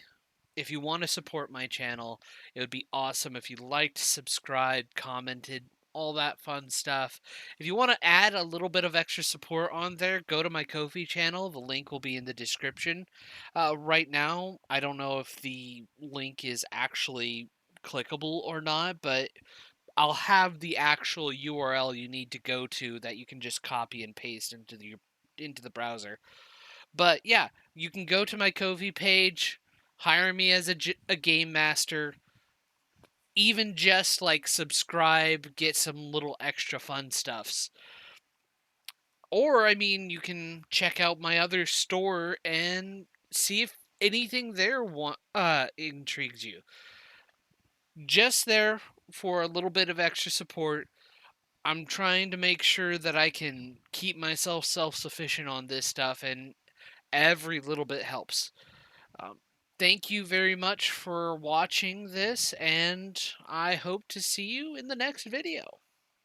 if you want to support my channel, it would be awesome if you liked, subscribed, commented, all that fun stuff. If you want to add a little bit of extra support on there, go to my Ko-fi channel. The link will be in the description. Right now, I don't know if the link is actually clickable or not, but I'll have the actual URL you need to go to that you can just copy and paste into the browser. But yeah, you can go to my Ko-fi page, hire me as a game master, even just like subscribe, get some little extra fun stuffs. Or, I mean, you can check out my other store and see if anything there intrigues you. Just there for a little bit of extra support. I'm trying to make sure that I can keep myself self-sufficient on this stuff, and every little bit helps. Um, Thank you very much for watching this, and I hope to see you in the next video.